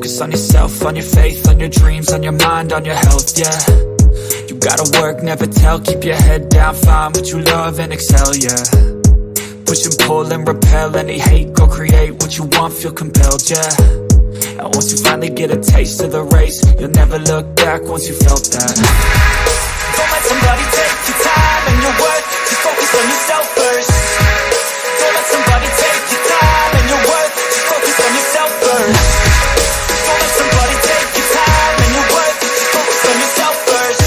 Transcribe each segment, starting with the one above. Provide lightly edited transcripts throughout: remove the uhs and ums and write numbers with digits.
focus on yourself, on your faith, on your dreams, on your mind, on your health, yeah. You gotta work, never tell, keep your head down, find what you love and excel, yeah. Push and pull and repel any hate, go create what you want, feel compelled, yeah. And once you finally get a taste of the race, you'll never look back once you felt that. Don't let somebody take your time and your worth, just focus on yourself first. Don't let somebody take your time and your worth, just focus on yourself first. Don't let somebody take your time and your worth, just focus on yourself first.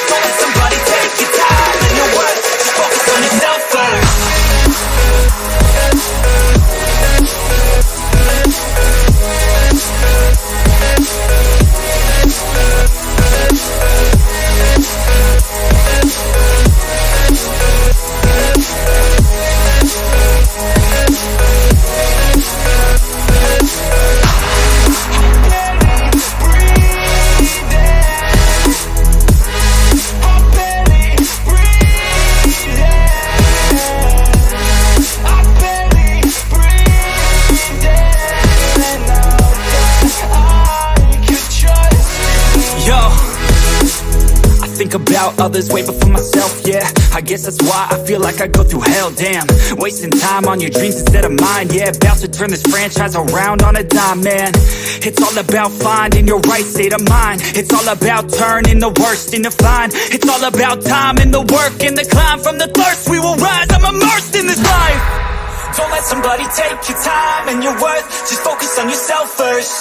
Don't let somebody take your time and your worth, just focus on yourself first. About others way before myself, yeah. I guess that's why I feel like I go through hell, damn. Wasting time on your dreams instead of mine, yeah. About to turn this franchise around on a dime, man. It's all about finding your right state of mind. It's all about turning the worst into fine. It's all about time and the work and the climb. From the thirst we will rise, I'm immersed in this life. Don't let somebody take your time and your worth, just focus on yourself first.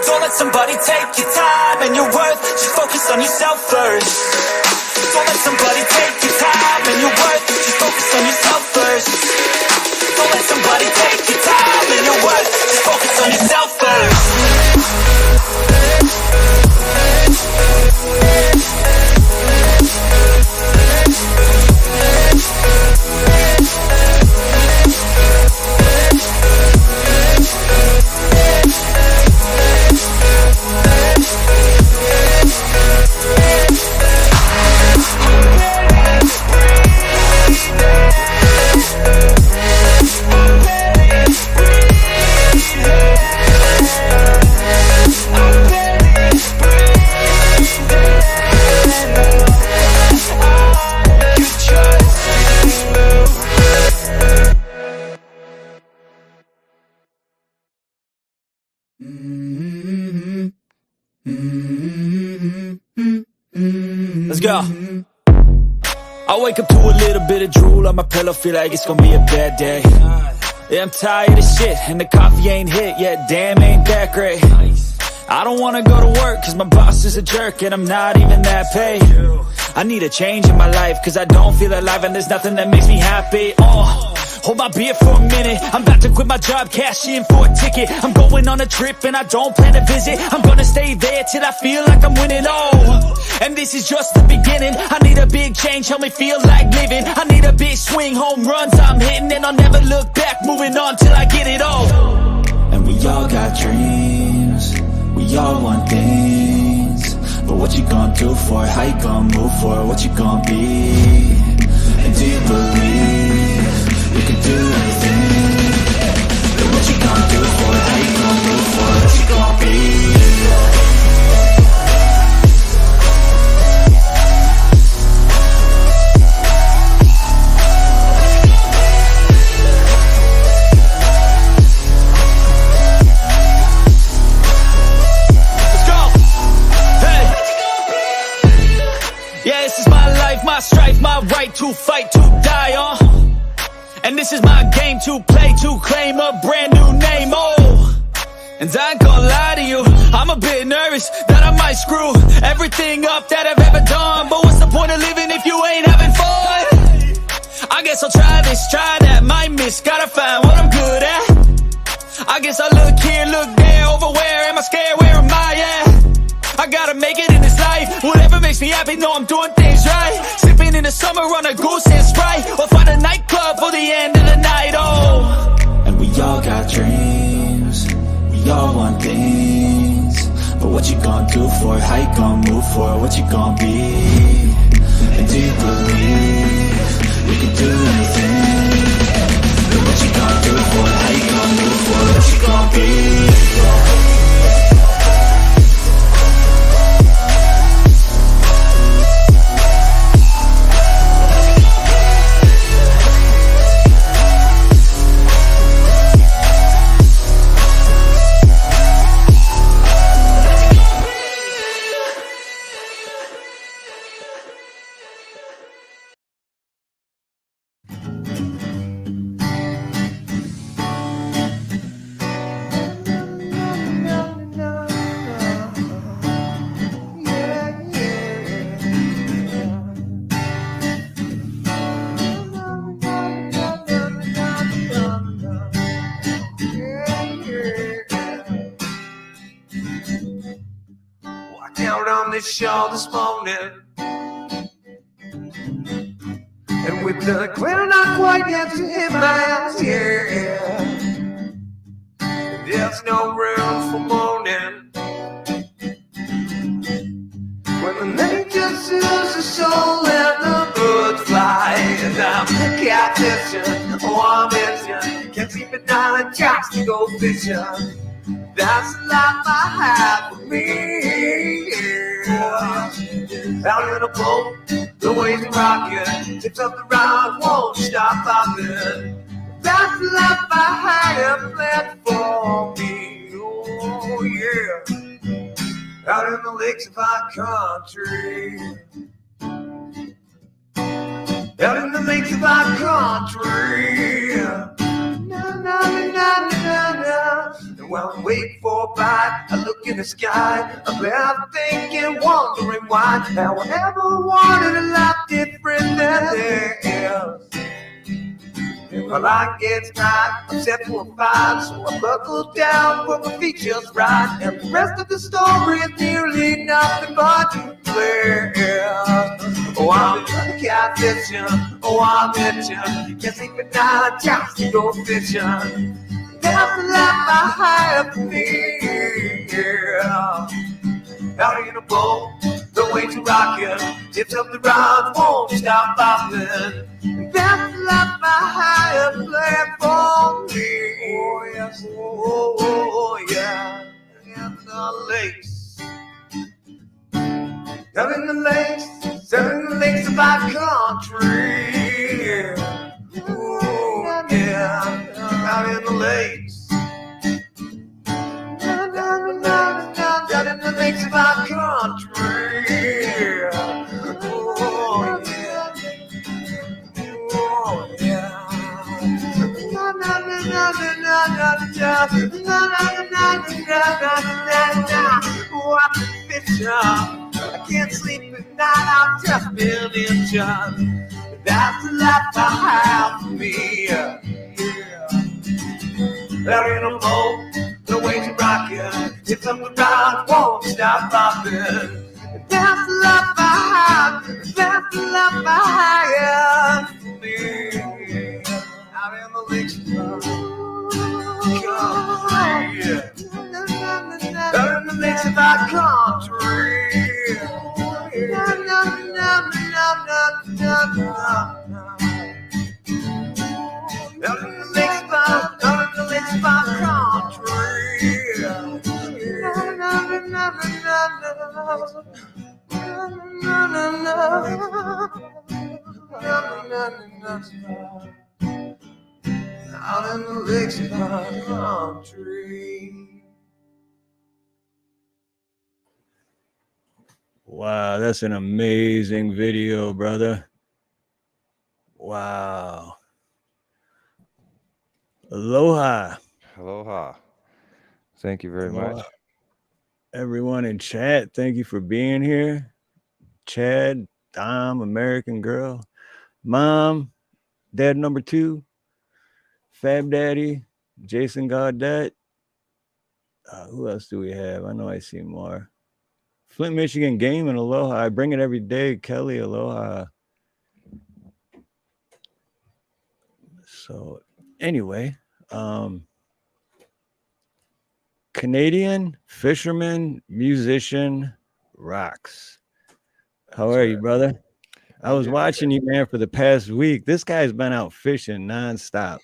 Don't let somebody take your time and your worth, just focus on yourself first. Don't let somebody take your time and your worth, just focus on yourself first. Don't let somebody take your time and your worth, just focus on yourself first. Let's go. I wake up to a little bit of drool on my pillow, feel like it's gonna be a bad day. Yeah, I'm tired of shit, and the coffee ain't hit yet, damn, ain't that great. I don't wanna go to work, cause my boss is a jerk, and I'm not even that paid. I need a change in my life, cause I don't feel alive, and there's nothing that makes me happy. Hold my beer for a minute, I'm about to quit my job, cash in for a ticket. I'm going on a trip and I don't plan to visit. I'm gonna stay there till I feel like I'm winning, and this is just the beginning. I need a big change, help me feel like living. I need a big swing, home runs I'm hitting, and I'll never look back, moving on till I get it all. And we all got dreams, we all want things, but what you gonna do for it? How you gonna move for it? What you gonna be? And do you believe you can do anything? But what you gonna do for it? How you gonna move for it? What you gonna be? My strife, my right to fight, to die on. And this is my game to play, to claim a brand new name, And I ain't gonna lie to you, I'm a bit nervous that I might screw everything up that I've ever done. But what's the point of living if you ain't having fun? I guess I'll try this, try that, might miss, gotta find what I'm good at. I guess I look here, look there, over where am I scared, where am I at? I gotta make it in this life, whatever makes me happy, know I'm doing things right. Sipping in the summer on a goose and Sprite, or find a nightclub for the end of the night, And we all got dreams, we all want things, but what you gonna do for it? How you gonna move for it? What you gonna be? And do you believe you can do anything? But what you gonna do for it? How you gonna move for it? What you gonna be? on this shore this morning. And with the clear not quite yet to hit my hands, yeah. There's no room for mourning. When the nature soothes the soul and the birds fly, and I'm catfishing, oh I'm itching, can't sleep at night and chance to go fishing. That's the life I have for me, yeah. Out in a boat, the waves are rocking, tips up the ride, won't stop popping. That's the life I have planned for me, oh yeah. Out in the lakes of our country, out in the lakes of our country. Na, na, na, na, na, na. And while I'm waiting for a bite, I look in the sky. I'm left thinking, wondering why. How I ever wanted a life different than theirs. Well, I get tired, I'm set for a fight, so I buckle down, put my feet just right, and the rest of the story is nearly nothing but clear. Oh, I'm catfishing, oh, I'm itching, can't sleep at night, just to go fishing. That's the life I have for me, yeah. Out in a boat, the waves are rocking, tips up the ride, won't stop popping. That's the life I have planned for me. Oh yes, oh yeah. In the lakes, out in the lakes, out in the lakes of our country. Oh yeah, out in the lakes. Out in the lakes of our country. Oh yeah. Oh yeah. Na na na na na na na na na. Oh, I'm fishing. I can't sleep at night. I've just been injured. That's the life I have for me. Yeah. Out in a boat, the waves are rocking. Tips up the ride, won't stop popping. That's the life I have. That's the life I have for me. Out in the lakes of country. Out in the lakes of our country. Na na na na na na na. Out in the lakes of our country. Na na na na na. Out in the lakes of our country. Wow, that's an amazing video, brother. Wow. Aloha. Aloha. Thank you very much. Everyone in chat, thank you for being here. Chad, Dom, American Girl, Mom, Dad number 2, Fab Daddy, Jason Gaudet. Who else do we have? I know I see more. Flint, Michigan Gaming, aloha. I bring it every day. Kelly, aloha. So anyway, Canadian fisherman, musician, rocks. How are you, brother? I was watching you, man, for the past week. This guy's been out fishing nonstop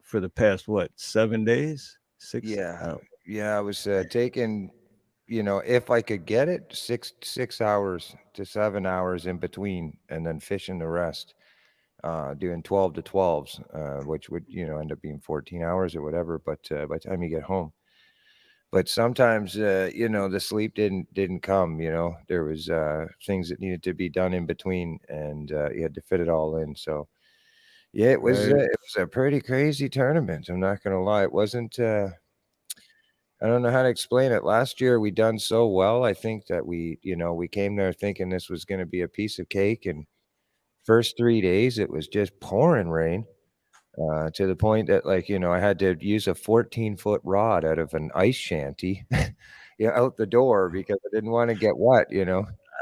for the past, 7 days? 6? Yeah. Yeah, I was taking, if I could get it, 6 hours to 7 hours in between, and then fishing the rest, doing 12 to 12s, which would, end up being 14 hours or whatever, but by the time you get home. But sometimes, the sleep didn't come, there was things that needed to be done in between, and you had to fit it all in. So yeah, it was a pretty crazy tournament. I'm not going to lie. It wasn't, I don't know how to explain it. Last year we done so well. I think that we came there thinking this was going to be a piece of cake, and first 3 days it was just pouring rain, to the point that, I had to use a 14-foot rod out of an ice shanty, out the door because I didn't want to get wet,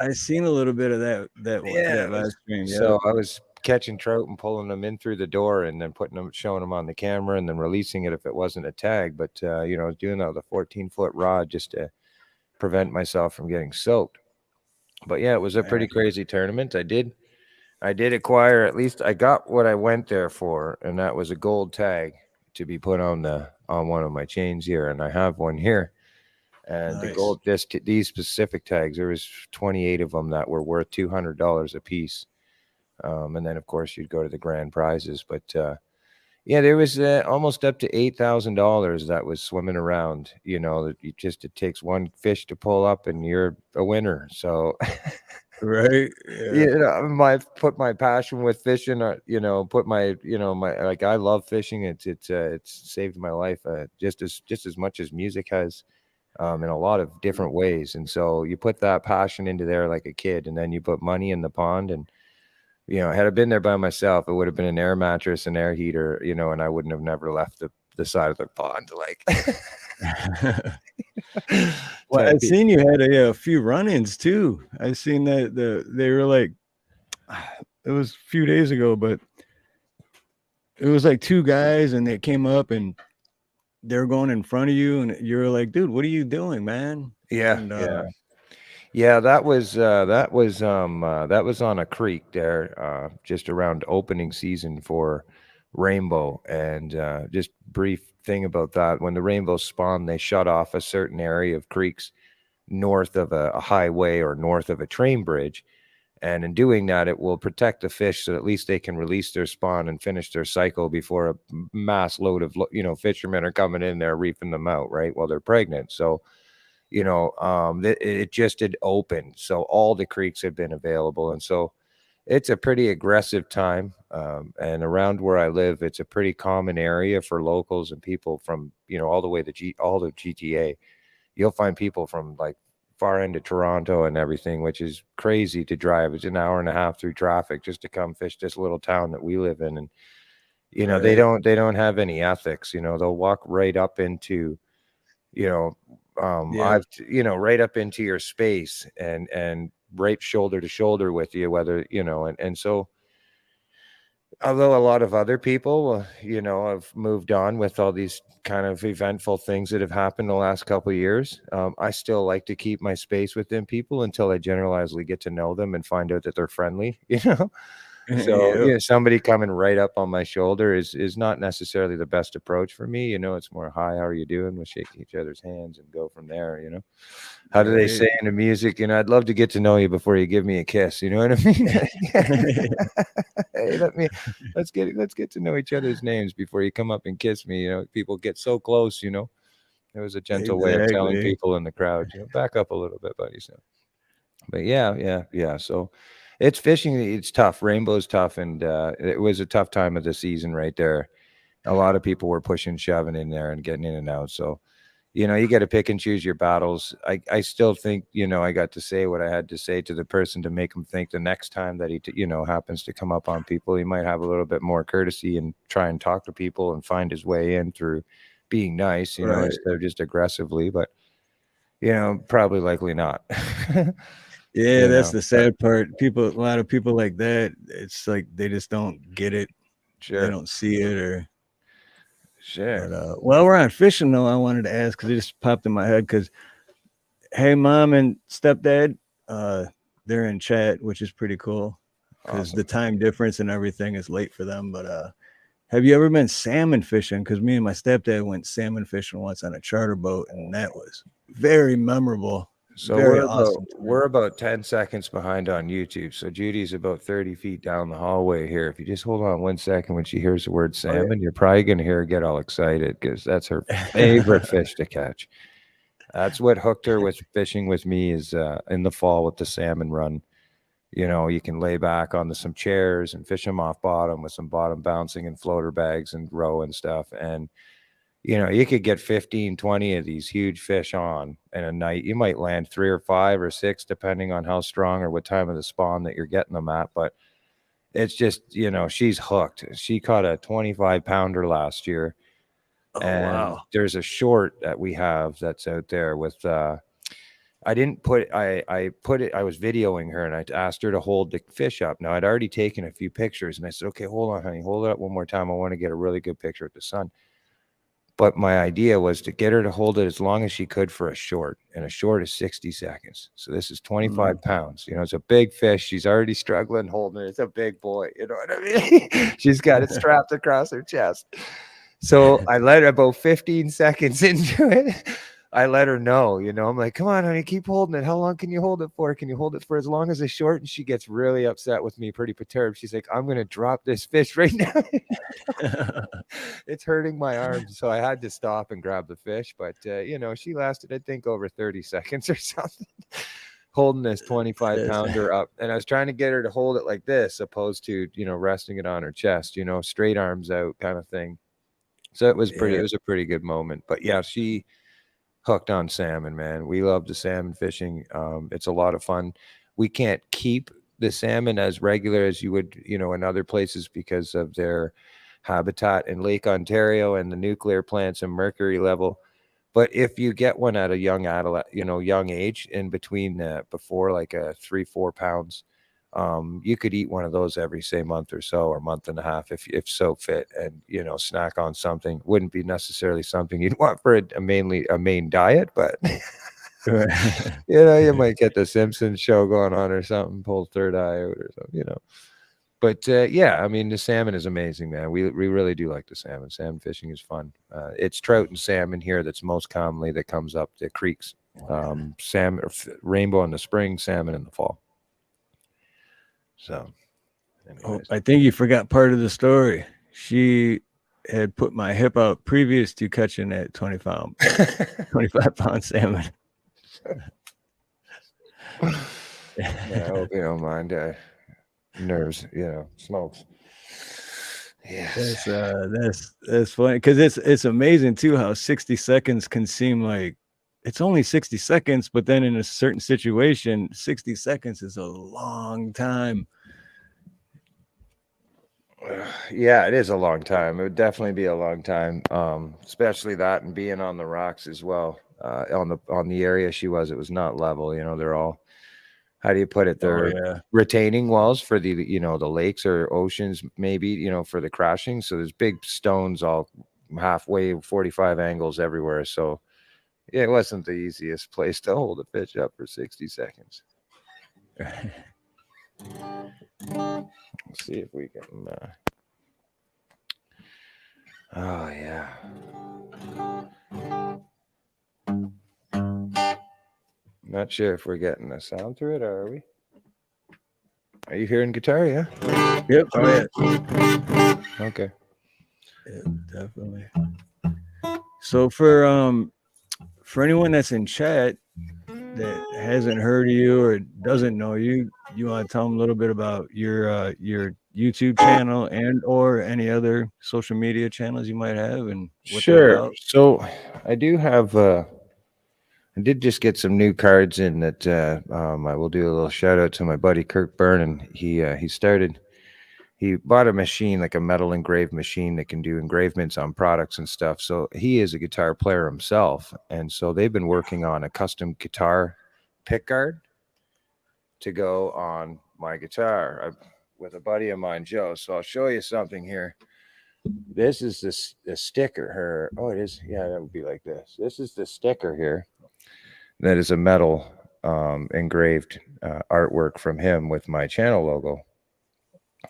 I seen a little bit of that Yeah, that live stream. so Yep. I was catching trout and pulling them in through the door and then showing them on the camera and then releasing it if it wasn't a tag. But, I was doing that with a 14-foot rod just to prevent myself from getting soaked. But yeah, it was a pretty crazy tournament. I did acquire, at least I got what I went there for, and that was a gold tag to be put on one of my chains here, and I have one here. And the Nice. gold, these specific tags, there was 28 of them that were worth $200 a piece. And then of course you'd go to the grand prizes, but yeah, there was almost up to $8,000 that was swimming around. It takes one fish to pull up, and you're a winner. So, Right. Yeah. put my passion with fishing. Put my I love fishing. It's saved my life just as much as music has. In a lot of different ways. And so you put that passion into there like a kid, and then you put money in the pond. And, had I been there by myself, it would have been an air mattress, an air heater, and I wouldn't have never left the side of the pond. Well, I seen you had a few run-ins too. I seen that they were like, it was a few days ago, but it was like two guys, and they came up and they were going in front of you, and you were like, dude, what are you doing, man? Yeah. And, Yeah, that was on a creek there, just around opening season for rainbow. And just brief thing about that: when the rainbows spawn, they shut off a certain area of creeks north of a highway or north of a train bridge. And in doing that, it will protect the fish so at least they can release their spawn and finish their cycle before a mass load of fishermen are coming in there reefing them out, right, while they're pregnant. So it just had opened, so all the creeks had been available, and so it's a pretty aggressive time. And around where I live, it's a pretty common area for locals and people from all the way to all the GTA. You'll find people from like far into Toronto and everything, which is crazy to drive. It's an hour and a half through traffic just to come fish this little town that we live in. And they don't have any ethics. They'll walk right up into right up into your space and right shoulder to shoulder with you, whether and so although a lot of other people have moved on with all these kind of eventful things that have happened the last couple of years, I still like to keep my space within people until I generally get to know them and find out that they're friendly. So Yep. somebody coming right up on my shoulder is not necessarily the best approach for me. It's more, hi, how are you doing? We'll shake each other's hands and go from there. How do they say in the music? I'd love to get to know you before you give me a kiss. You know what I mean? Hey, let's get to know each other's names before you come up and kiss me. People get so close. It was a gentle way of telling people in the crowd, back up a little bit, buddy. So, but yeah. So. It's fishing. It's tough. Rainbow's tough. And it was a tough time of the season right there. A lot of people were pushing, shoving in there and getting in and out. So, you got to pick and choose your battles. I still think, I got to say what I had to say to the person to make him think the next time that he, happens to come up on people, he might have a little bit more courtesy and try and talk to people and find his way in through being nice, instead of just aggressively. But, probably likely not. Yeah, that's the sad part. A lot of people like that, it's like they just don't get it. Sure. They don't see it or. Sure. But, while we're on fishing, though, I wanted to ask because it just popped in my head. Because, hey, mom and stepdad, they're in chat, which is pretty cool because the time difference and everything is late for them. But have you ever been salmon fishing? Because me and my stepdad went salmon fishing once on a charter boat, and that was very memorable. So we're about 10 seconds behind on YouTube. So Judy's about 30 feet down the hallway here. If you just hold on 1 second, when she hears the word salmon, you're probably going to hear her get all excited because that's her favorite fish to catch. That's what hooked her with fishing with me is in the fall with the salmon run. You can lay back on some chairs and fish them off bottom with some bottom bouncing and floater bags and row and stuff. And you could get 15, 20 of these huge fish on in a night. You might land 3 or 5 or 6, depending on how strong or what time of the spawn that you're getting them at. But it's just, she's hooked. She caught a 25-pounder last year. Oh, and wow. There's a short that we have that's out there with I didn't put, I put it, I was videoing her and I asked her to hold the fish up. Now I'd already taken a few pictures and I said, okay, hold on, honey, hold it up one more time. I want to get a really good picture of the sun. But my idea was to get her to hold it as long as she could for a short, and a short is 60 seconds. So this is 25 pounds. You know, it's a big fish. She's already struggling holding it. It's a big boy. You know what I mean? She's got it strapped across her chest. So I let her about 15 seconds into it. I let her know, you know, I'm like, come on, honey, keep holding it. How long can you hold it for? Can you hold it for as long as a short? And she gets really upset with me, pretty perturbed. She's like, I'm going to drop this fish right now. It's hurting my arms. So I had to stop and grab the fish. But, you know, she lasted, I think, over 30 seconds or something, holding this 25-pounder up. And I was trying to get her to hold it like this, opposed to, you know, resting it on her chest, you know, straight arms out kind of thing. So it was pretty, it was a pretty good moment. But yeah, she hooked on salmon, man. We love the salmon fishing. It's a lot of fun. We can't keep the salmon as regular as you would, you know, in other places because of their habitat in Lake Ontario and the nuclear plants and mercury level. But if you get one at a young adult, you know, young age, in between before like 3-4 pounds, you could eat one of those every, say, month or so, or month and a half, if so fit, and, you know, snack on something. Wouldn't be necessarily something you'd want for a main diet, but you know, you might get the Simpsons show going on or something, pull third eye out or something, you know. But yeah, I mean, the salmon is amazing, man. We really do like the salmon. Salmon fishing is fun. It's trout and salmon here that's most commonly that comes up the creeks. Salmon, rainbow in the spring, salmon in the fall. So, I think you forgot part of the story. She had put my hip out previous to catching that 25 pound salmon. I hope you don't mind nerves, you know, smokes. Yes. That's funny, because it's amazing too how 60 seconds can seem like it's only 60 seconds, but then in a certain situation, 60 seconds is a long time. Yeah, it is a long time. It would definitely be a long time, especially that, and being on the rocks as well. On the area she was, it was not level. You know, they're all, how do you put it? They're retaining walls for the, you know, the lakes or oceans, maybe, you know, for the crashing. So there's big stones all halfway, 45 angles everywhere. So yeah, it wasn't the easiest place to hold a fish up for 60 seconds. Let's see if we can. Oh yeah. Not sure if we're getting a sound through it, or are we? Are you hearing guitar? Yeah. Yep. Oh yeah. Okay. Yeah, definitely. So for anyone that's in chat that hasn't heard of you or doesn't know you, you want to tell them a little bit about your YouTube channel and or any other social media channels you might have, and what they're about? So I do have I did just get some new cards in that I will do a little shout out to my buddy Kirk Byrne. He bought a machine, like a metal engraved machine that can do engravements on products and stuff. So he is a guitar player himself. And so they've been working on a custom guitar pick guard to go on my guitar with a buddy of mine, Joe. So I'll show you something here. This is the sticker here. Oh, it is. Yeah, that would be like this. This is the sticker here. That is a metal engraved artwork from him with my channel logo.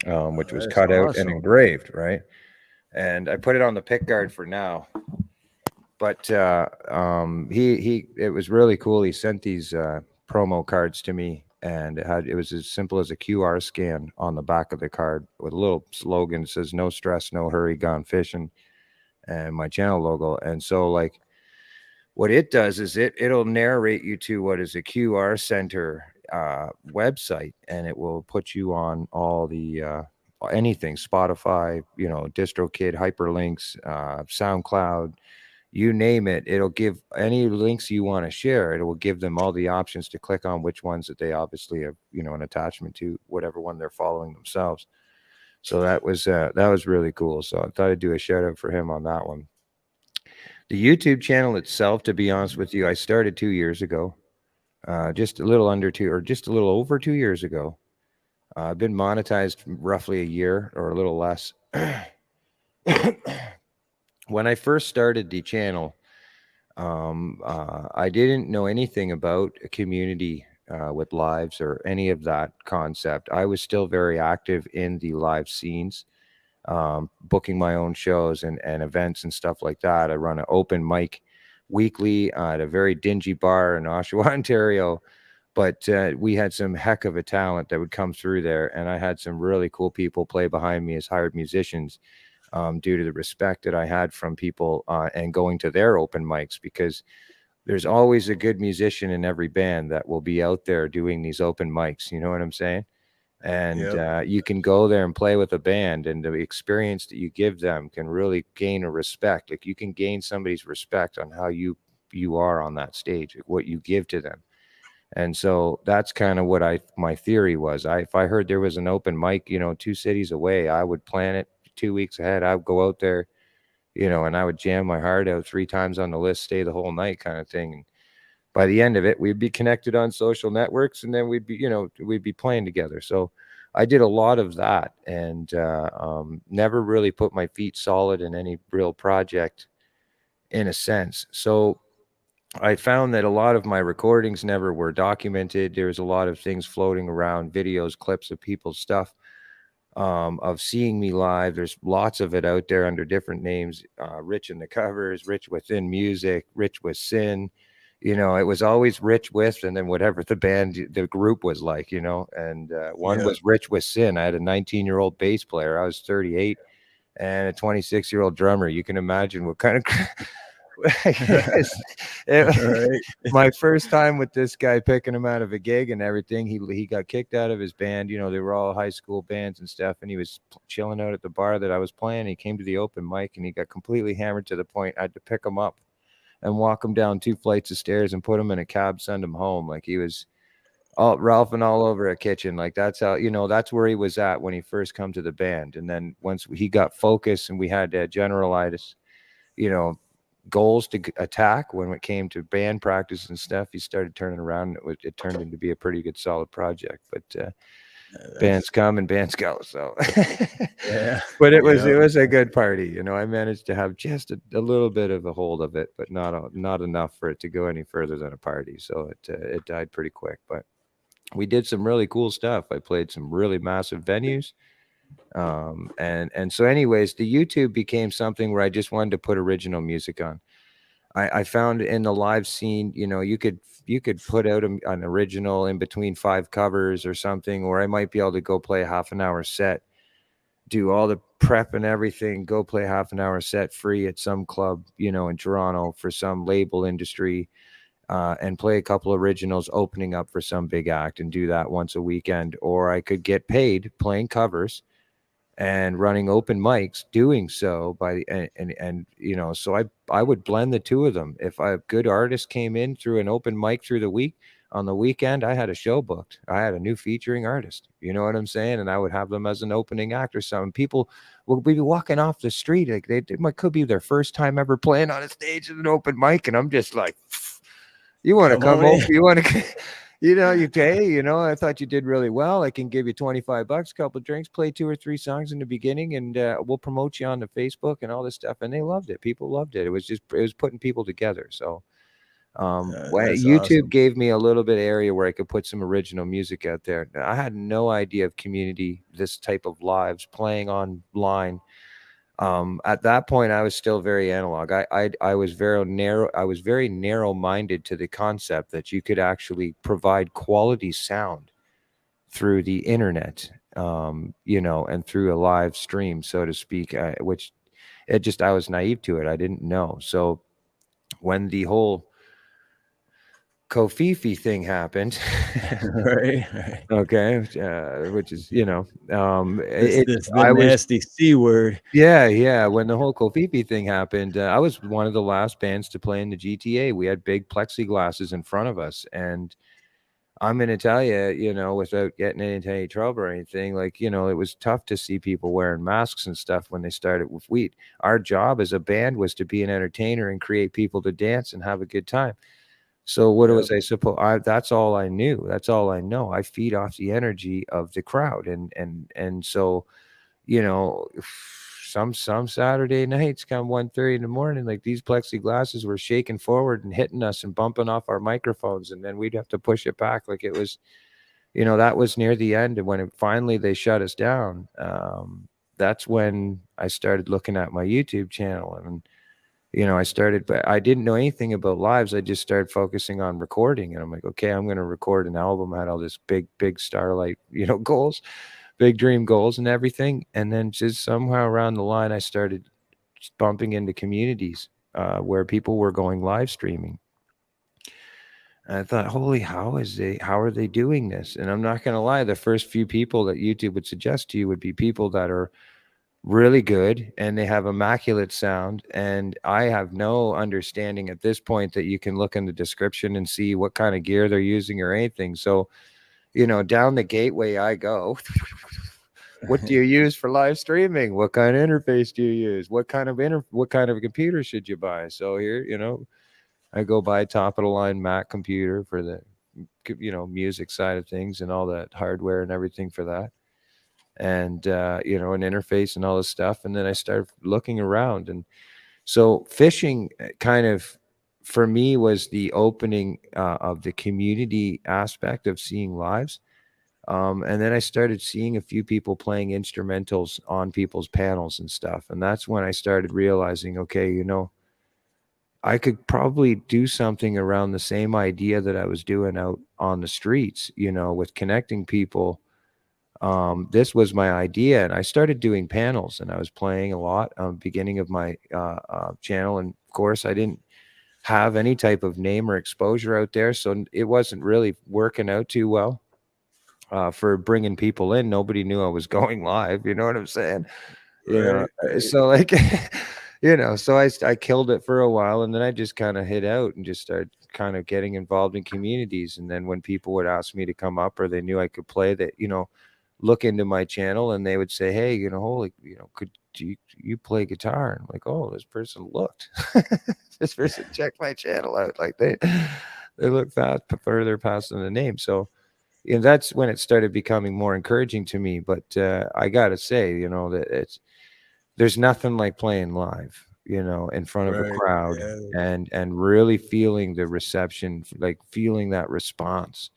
Which was cut out and engraved, right? And I put it on the pick guard for now. But it was really cool. He sent these promo cards to me, and it was as simple as a QR scan on the back of the card with a little slogan that says "No stress, no hurry, gone fishing," and my channel logo. And so, like, what it does is it'll narrate you to what is a QR center website, and it will put you on all the anything, Spotify, you know, DistroKid, hyperlinks, SoundCloud, you name it. It'll give any links you want to share. It will give them all the options to click on which ones that they obviously have, you know, an attachment to, whatever one they're following themselves. So that was really cool. So I thought I'd do a shout out for him on that one. The YouTube channel itself, to be honest with you, I started 2 years ago. just a little under 2 or just a little over 2 years ago. I've been monetized roughly a year or a little less. When I first started the channel, I didn't know anything about a community with lives or any of that concept. I was still very active in the live scenes, booking my own shows and events and stuff like that. I run an open mic weekly at a very dingy bar in Oshawa, Ontario. But we had some heck of a talent that would come through there. And I had some really cool people play behind me as hired musicians, due to the respect that I had from people and going to their open mics, because there's always a good musician in every band that will be out there doing these open mics. You know what I'm saying? And you can go there and play with a band, and the experience that you give them can really gain a respect. Like, you can gain somebody's respect on how you are on that stage, like what you give to them. And so that's kind of what my theory was. If I heard there was an open mic, 2 cities away, I would plan it 2 weeks ahead. I would go out there, and I would jam my heart out 3 times on the list, stay the whole night kind of thing. And by the end of it, we'd be connected on social networks, and then we'd be playing together. So I did a lot of that, and never really put my feet solid in any real project in a sense. So I found that a lot of my recordings never were documented. There's a lot of things floating around, videos, clips of people's stuff, of seeing me live. There's lots of it out there under different names, Rich in the Covers, Rich Within Music, Rich with Sin. It was always Rich with, and then whatever the group was like, and one was Rich with Sin. I had a 19-year-old bass player. I was 38, and a 26-year-old drummer. You can imagine what kind of... My first time with this guy, picking him out of a gig and everything, he got kicked out of his band. They were all high school bands and stuff, and he was chilling out at the bar that I was playing. He came to the open mic, and he got completely hammered to the point I had to pick him up and walk him down 2 flights of stairs and put him in a cab, send him home. Like, he was Ralph and all over a kitchen. Like, that's how, that's where he was at when he first come to the band. And then once he got focused and we had generalitis, goals to attack when it came to band practice and stuff, he started turning around. It turned into be a pretty good solid project. But bands come and bands go. So yeah, but it was a good party. I managed to have just a little bit of a hold of it, but not enough for it to go any further than a party. So it died pretty quick. But we did some really cool stuff. I played some really massive venues. And so anyways, the YouTube became something where I just wanted to put original music on. I found in the live scene, you could put out an original in between 5 covers or something, or I might be able to go play a half an hour set, do all the prep and everything, go play a half an hour set free at some club, in Toronto for some label industry, and play a couple originals opening up for some big act and do that once a weekend. Or I could get paid playing covers and running open mics, doing so so I would blend the two of them. If a good artist came in through an open mic through the week, on the weekend I had a show booked. I had a new featuring artist, you know what I'm saying? And I would have them as an opening act or something. People will be walking off the street, like could be their first time ever playing on a stage at an open mic, and I'm just like, you want to come over? You want to you pay, I thought you did really well. I can give you $25, a couple of drinks, play 2 or 3 songs in the beginning, and we'll promote you on the Facebook and all this stuff. And they loved it. People loved it. It was putting people together. So YouTube awesome. Gave me a little bit of area where I could put some original music out there. I had no idea of community, this type of lives playing online. At that point, I was still very analog. I was very narrow. I was very narrow-minded to the concept that you could actually provide quality sound through the internet, and through a live stream, so to speak, which I was naive to it. I didn't know. So when the whole Kofifi thing happened, right. Okay, which is the nasty C word. Yeah. When the whole Kofifi thing happened, I was one of the last bands to play in the GTA. We had big plexiglasses in front of us, and I'm going to tell you, without getting into any trouble or anything, like, it was tough to see people wearing masks and stuff when they started with weed. Our job as a band was to be an entertainer and create people to dance and have a good time. So what Yep. was I supposed? That's all I knew. That's all I know. I feed off the energy of the crowd, and so, you know, some Saturday nights come 1:30 in the morning, like these plexiglasses were shaking forward and hitting us and bumping off our microphones, and then we'd have to push it back like it was, that was near the end. And when finally they shut us down, that's when I started looking at my YouTube channel. And I started, but I didn't know anything about lives. I just started focusing on recording, and I'm like, okay, I'm going to record an album. I had all this big starlight, goals, big dream goals and everything. And then just somehow around the line, I started just bumping into communities where people were going live streaming. And I thought, holy, how are they doing this? And I'm not going to lie, the first few people that YouTube would suggest to you would be people that are really good and they have immaculate sound. And I have no understanding at this point that you can look in the description and see what kind of gear they're using or anything. So, down the gateway I go. What do you use for live streaming? What kind of interface do you use? What kind of a computer should you buy? So here, I go buy top of the line Mac computer for the music side of things and all that hardware and everything for that. And an interface and all this stuff. And then I started looking around. And so fishing kind of for me was the opening of the community aspect of seeing lives. And then I started seeing a few people playing instrumentals on people's panels and stuff. And that's when I started realizing, okay, I could probably do something around the same idea that I was doing out on the streets, with connecting people. This was my idea, and I started doing panels, and I was playing a lot beginning of my channel. And of course, I didn't have any type of name or exposure out there, so it wasn't really working out too well for bringing people in. Nobody knew I was going live. You know what I'm saying? Right. So like, so I killed it for a while, and then I just kind of hit out and just started kind of getting involved in communities. And then when people would ask me to come up or they knew I could play, that, look into my channel and they would say, hey, holy, could you play guitar? And I'm like, oh, this person looked. This person checked my channel out. Like they look further past the name. So that's when it started becoming more encouraging to me. But I gotta say, that there's nothing like playing live, in front of a Right. crowd Yeah. and really feeling the reception, like feeling that response.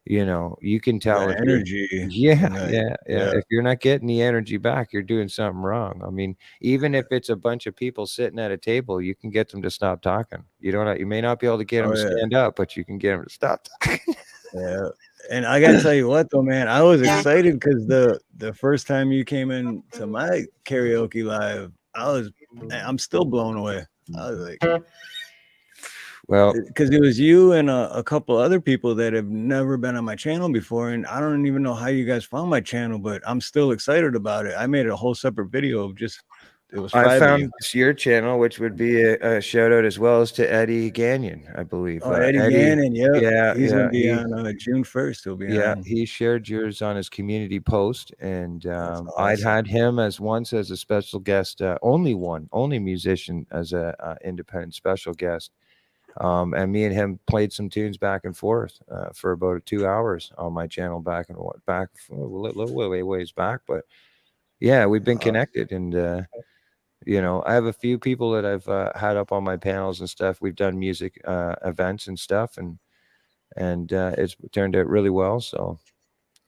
You can tell The if you're, energy yeah, and that. yeah, yeah. Yeah. If you're not getting the energy back, you're doing something wrong. I mean, even if it's a bunch of people sitting at a table, you can get them to stop talking. You may not be able to get them Oh to yeah. stand up, but you can get them to stop talking. Yeah. And I gotta tell you what though, man, I was excited because the first time you came in to my karaoke live, I'm still blown away. I was like, Well, because it was you and a couple other people that have never been on my channel before, and I don't even know how you guys found my channel, but I'm still excited about it. I made a whole separate video of just it was I 5 of you. found your channel, which would be a shout out as well as to Eddie Gagnon, I believe. Oh, Eddie Eddie, Gannon, yep. yeah, He's yeah, gonna be on June 1st. He'll be on. he shared yours on his community post, and That's I'd awesome. had him once as a special guest, only musician as a independent special guest. And me and him played some tunes back and forth for about 2 hours on my channel back a little ways back, but yeah, we've been connected. And I have a few people that I've had up on my panels and stuff. We've done music events and stuff, and it's turned out really well. So,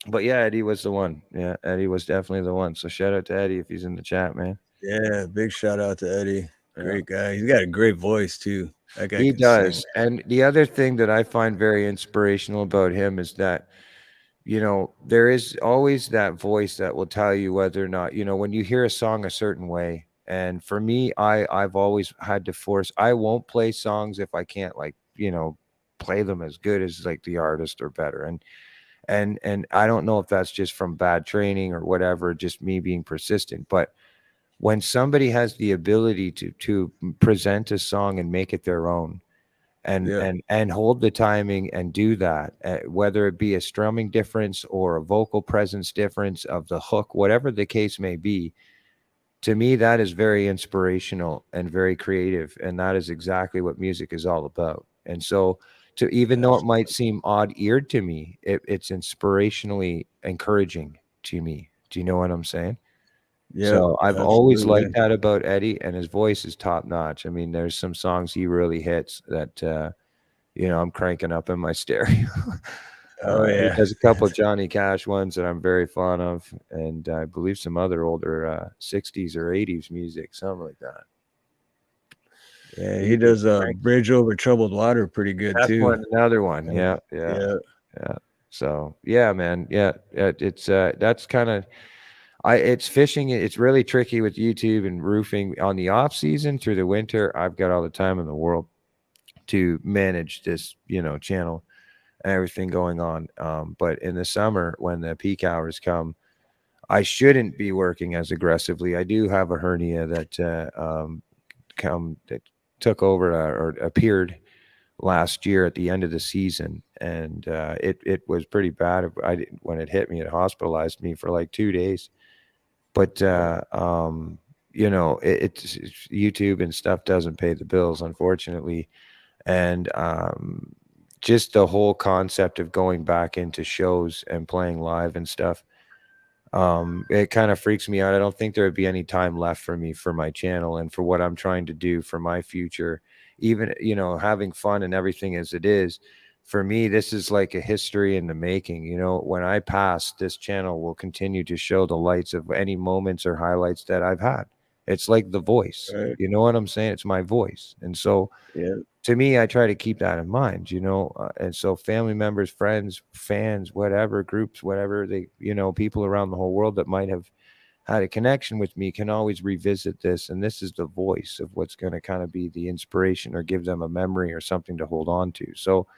but yeah, Eddie was the one. Yeah, Eddie was definitely the one. So shout out to Eddie if he's in the chat, man. Yeah, big shout out to Eddie. Yeah. Great guy. He's got a great voice too. That guy He can sing. does. And the other thing that I find very inspirational about him is that, there is always that voice that will tell you whether or not, when you hear a song a certain way. And for me, I've always had to I won't play songs if I can't play them as good as like the artist or better. And I don't know if that's just from bad training or whatever, just me being persistent. But when somebody has the ability to present a song and make it their own, and hold the timing and do that, whether it be a strumming difference or a vocal presence difference of the hook, whatever the case may be, to me that is very inspirational and very creative, and that is exactly what music is all about. And so to, even though it might seem odd-eared to me, it's inspirationally encouraging to me. Do you know what I'm saying? Yep, So I've always absolutely. liked that about Eddie, and his voice is top notch. I mean, there's some songs he really hits that I'm cranking up in my stereo. Oh He yeah. does a couple of Johnny Cash ones that I'm very fond of, and I believe some other older 60s or 80s music, something like that. Yeah, he does Bridge Over Troubled Water pretty good That's too. another one. Yeah. So yeah, man. Yeah, it's that's kind of it's fishing. It's really tricky with YouTube and roofing on the off season through the winter. I've got all the time in the world to manage this, channel and everything going on. But in the summer, when the peak hours come, I shouldn't be working as aggressively. I do have a hernia that that took over or appeared last year at the end of the season, and it was pretty bad. When it hit me, it hospitalized me for like 2 days. But it's YouTube and stuff doesn't pay the bills, unfortunately, and just the whole concept of going back into shows and playing live and stuff, it kind of freaks me out. I don't think there would be any time left for me for my channel and for what I'm trying to do for my future. Even, having fun and everything as it is, for me, this is like a history in the making. When I pass, this channel will continue to show the lights of any moments or highlights that I've had. It's like the voice. Right. You know what I'm saying? It's my voice. And so Yeah. to me, I try to keep that in mind, and so family members, friends, fans, whatever, groups, whatever they, people around the whole world that might have had a connection with me can always revisit this. And this is the voice of what's going to kind of be the inspiration or give them a memory or something to hold on to. So,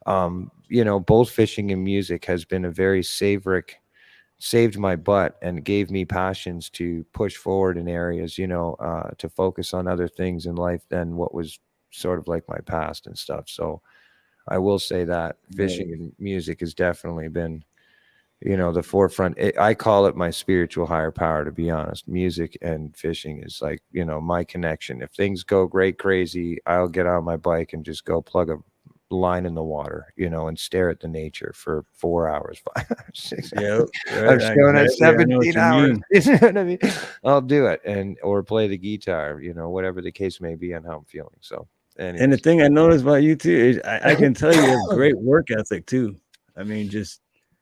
both fishing and music has been a very saved my butt and gave me passions to push forward in areas, to focus on other things in life than what was sort of like my past and stuff. So I will say that fishing and music has definitely been, the forefront. I call it my spiritual higher power, to be honest. Music and fishing is like, my connection. If things go great, crazy, I'll get on my bike and just go plug a line in the water, and stare at the nature for 4 hours, 5 hours, 6 hours. Yeah, I'm showing at exactly. I know what 17 you hours. mean. You know what I mean? I'll do it or play the guitar, whatever the case may be and how I'm feeling. So anyways. And the thing I noticed about you too is I can tell you have great work ethic too. I mean,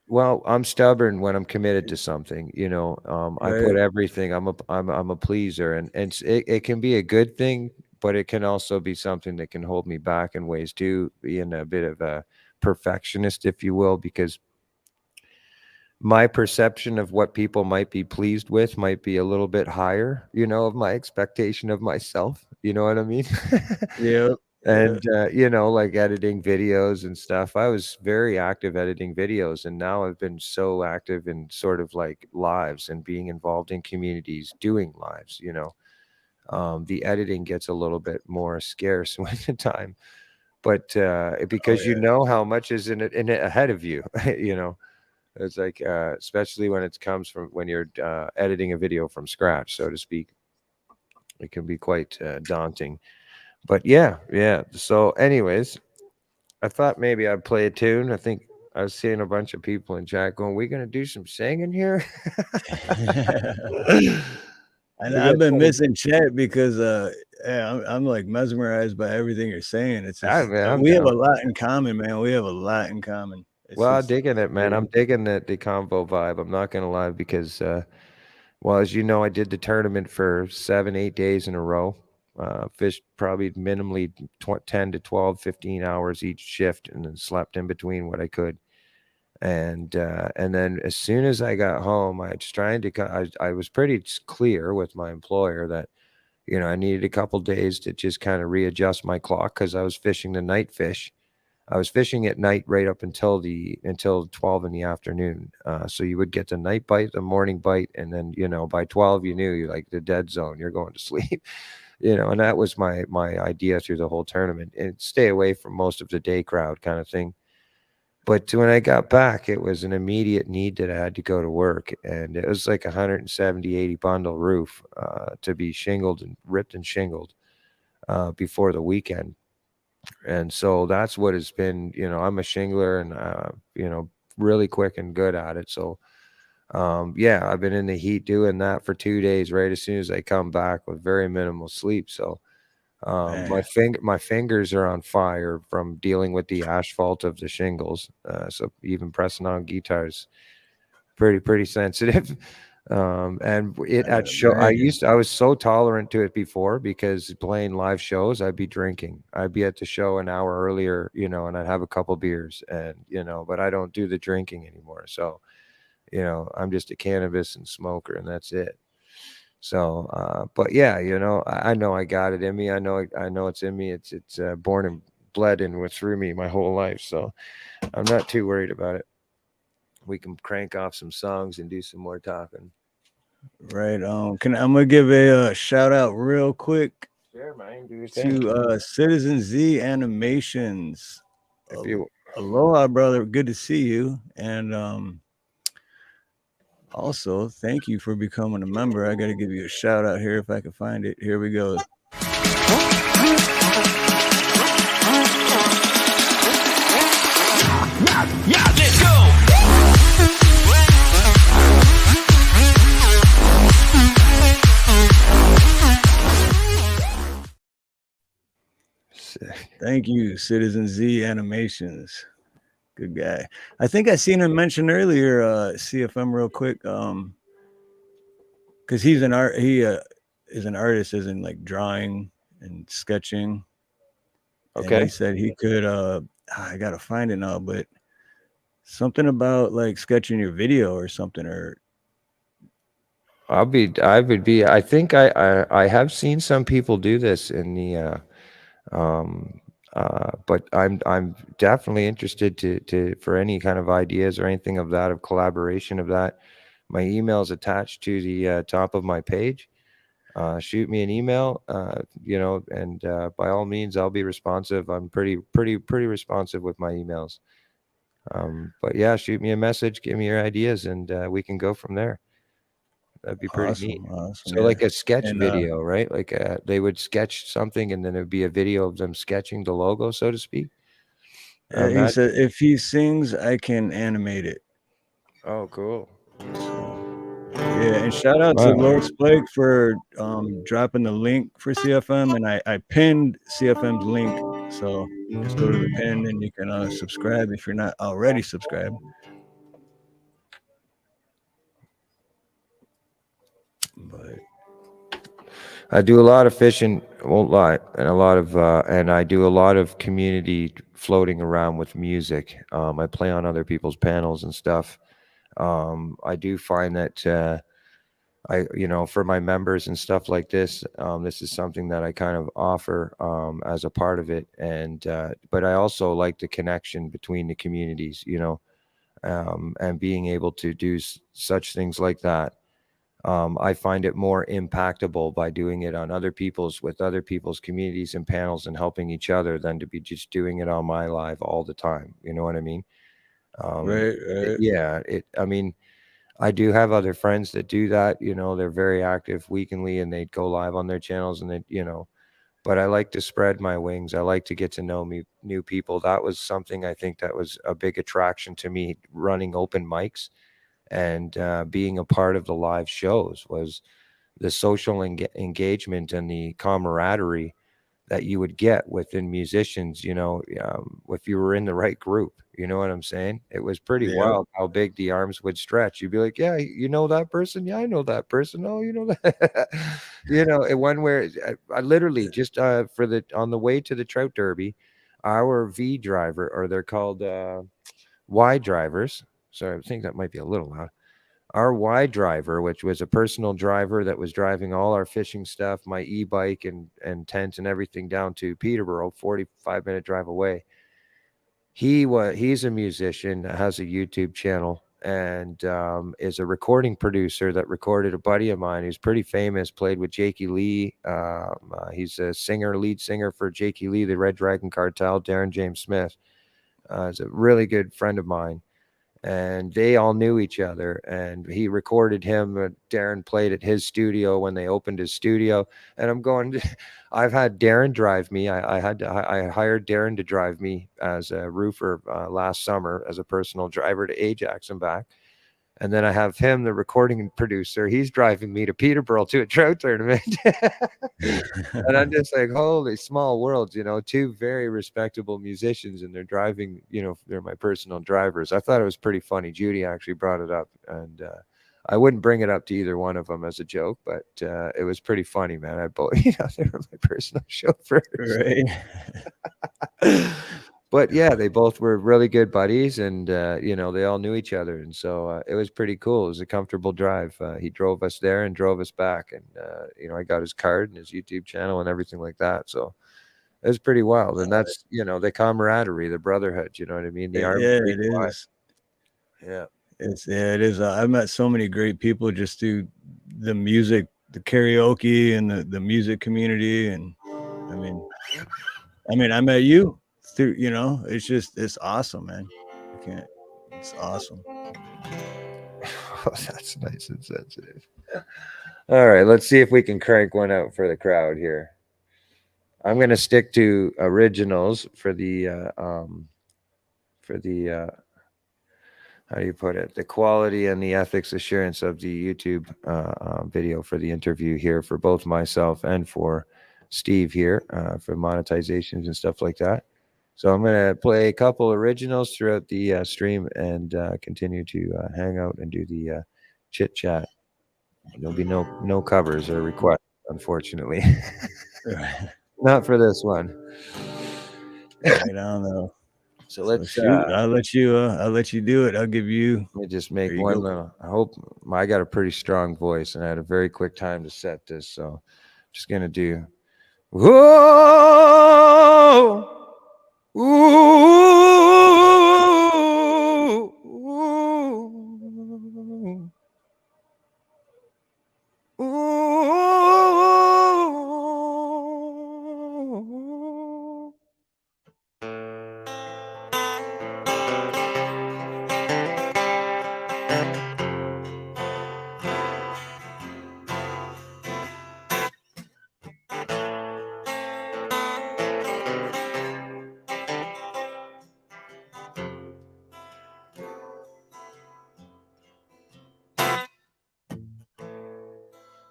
well, I'm stubborn when I'm committed to something, I put Right. everything. I'm a pleaser, and it can be a good thing, but it can also be something that can hold me back in ways too, being a bit of a perfectionist, if you will, because my perception of what people might be pleased with might be a little bit higher, of my expectation of myself. You know what I mean? Yeah. And, like editing videos and stuff. I was very active editing videos, and now I've been so active in sort of like lives and being involved in communities, doing lives, the editing gets a little bit more scarce with the time, but because how much is in it ahead of you, it's like, especially when it comes from when you're editing a video from scratch, so to speak, it can be quite daunting. But yeah. So anyways, I thought maybe I'd play a tune. I think I was seeing a bunch of people in chat going, "We gonna do some singing here?" And I've been missing chat because yeah, I'm like mesmerized by everything you're saying. It's just I'm we have down. a lot in common, man. We have a lot in common. Well, I'm digging it, man. I'm digging the convo vibe. I'm not gonna lie, because well, as you know, I did the tournament for 7-8 days in a row. Fished probably minimally 10 to 12, 15 hours each shift, and then slept in between what I could. And then as soon as I got home, I was pretty clear with my employer that, I needed a couple days to just kind of readjust my clock, because I was fishing the night fish. I was fishing at night right up until 12 in the afternoon. So you would get the night bite, the morning bite, and then, by 12, you're like the dead zone, you're going to sleep, and that was my idea through the whole tournament, and stay away from most of the day crowd kind of thing. But when I got back, it was an immediate need that I had to go to work. And it was like 170, 80 bundle roof to be shingled and ripped and shingled before the weekend. And so that's what it's been. I'm a shingler and really quick and good at it. So yeah, I've been in the heat doing that for 2 days right as soon as I come back with very minimal sleep. So Man, my fingers are on fire from dealing with the asphalt of the shingles. So even pressing on guitars, pretty sensitive. And it I at can show imagine. I was so tolerant to it before because playing live shows, I'd be drinking. I'd be at the show an hour earlier, and I'd have a couple beers and but I don't do the drinking anymore. So, I'm just a cannabis and smoker and that's it. So, but yeah, I know I got it in me. I know it's in me. It's born and bled and went through me my whole life. So I'm not too worried about it. We can crank off some songs and do some more talking. Right. I'm gonna give a shout out real quick Sure, man. Do your thing. to Citizen Z Animations. If you Aloha, brother. Good to see you. And also, thank you for becoming a member. I got to give you a shout out here if I can find it. Here we go. Yeah, let's go. Thank you, Citizen Z Animations. Good guy. I think I seen him mention earlier, CFM real quick. Because he's an art, he is an artist, as in like drawing and sketching. And okay, he said he could. I gotta find it now, but something about like sketching your video or something, or I would be. I think I have seen some people do this in the um but I'm definitely interested to for any kind of ideas or anything of that, of collaboration of that. My email is attached to the top of my page. Shoot me an email, and by all means, I'll be responsive. I'm pretty responsive with my emails. But yeah, shoot me a message, give me your ideas, and we can go from there. That'd be pretty neat. awesome, So, yeah. like a sketch And video, right? Like they would sketch something, and then it'd be a video of them sketching the logo, so to speak. he That. said if he sings, I can animate it. Oh, cool. So yeah, and shout out to Wow. Lord Spike for dropping the link for CFM, and I pinned CFM's link. So just go to the pin and you can subscribe if you're not already subscribed. But I do a lot of fishing, won't lie, and I do a lot of community floating around with music. I play on other people's panels and stuff. I do find that for my members and stuff like this, this is something that I kind of offer as a part of it, and but I also like the connection between the communities, and being able to do such things like that. I find it more impactable by doing it on with other people's communities and panels and helping each other than to be just doing it on my live all the time. You know what I mean? right, right. Yeah. I mean, I do have other friends that do that. They're very active weekly and they go live on their channels and but I like to spread my wings. I like to get to know new people. That was something I think that was a big attraction to me running open mics and being a part of the live shows was the social engagement and the camaraderie that you would get within musicians, if you were in the right group. You know what I'm saying? It was pretty Yep. wild how big the arms would stretch. You'd be like, yeah, you know that person? Yeah, I know that person. Oh, you know that. And one where I literally just on the way to the trout derby, our V driver, or they're called Y drivers. Sorry, I think that might be a little loud. Our Y driver, which was a personal driver that was driving all our fishing stuff, my e-bike and tent and everything down to Peterborough, 45-minute drive away. He's a musician, has a YouTube channel, and is a recording producer that recorded a buddy of mine who's pretty famous, played with Jakey Lee. He's a lead singer for Jakey Lee, the Red Dragon Cartel, Darren James Smith. Is a really good friend of mine. and they all knew each other. And he recorded him. Darren played at his studio when they opened his studio. And I'm going, I've had Darren drive me. I hired Darren to drive me as a roofer last summer as a personal driver to Ajax and back. And then I have him, the recording producer. He's driving me to Peterborough to a trout tournament. And I'm just like, holy small world, you know, two very respectable musicians, and they're driving, you know, they're my personal drivers. I thought it was pretty funny. Judy actually brought it up, and I wouldn't bring it up to either one of them as a joke, but it was pretty funny, man. You know, they were my personal chauffeurs. Right. But yeah, they both were really good buddies, and you know, they all knew each other, and so it was pretty cool. It was a comfortable drive. He drove us there and drove us back, and you know, I got his card and his YouTube channel and everything like that. So it was pretty wild, and that's, you know, the camaraderie, the brotherhood. You know what I mean? The army. Yeah, it is. Yeah, It is. I've met so many great people just through the music, the karaoke, and the music community, and I mean, I met you through, you know, it's awesome, man. It's awesome. Oh, that's nice and sensitive. All right, let's see if we can crank one out for the crowd here. I'm gonna stick to originals for the how do you put it? The quality and the ethics assurance of the YouTube video for the interview here for both myself and for Steve here for monetizations and stuff like that. So I'm going to play a couple originals throughout the stream and continue to hang out and do the chit chat. There'll be no covers or requests, unfortunately. Not for this one. Right on though. So let's shoot. I'll let you do it. I'll give you. Let me just make one little. I hope I got a pretty strong voice, and I had a very quick time to set this. So I'm just gonna do. Whoa. Ooh, ooh, ooh.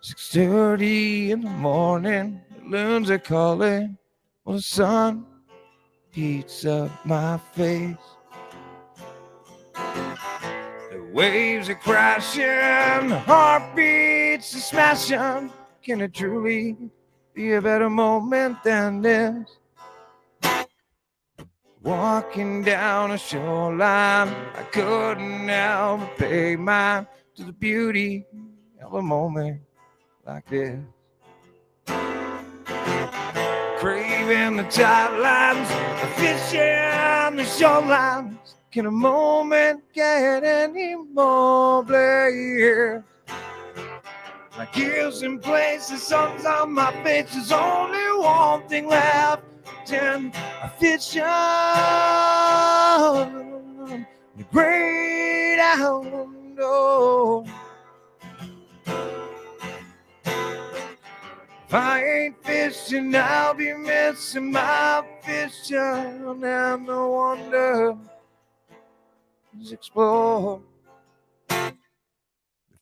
6:30 in the morning, the loons are calling. Well, the sun beats up my face. The waves are crashing, the heartbeats are smashing. Can it truly be a better moment than this? Walking down a shoreline, I couldn't help but pay mind to the beauty of a moment like this. Craving the tide lines, fishing the shorelines. Can a moment get any more blue? My gears in place, the sun's on my face. There's only one thing left, and I fish on the great outdoor. If I ain't fishing, I'll be missing my fishing, and no wonder is explore the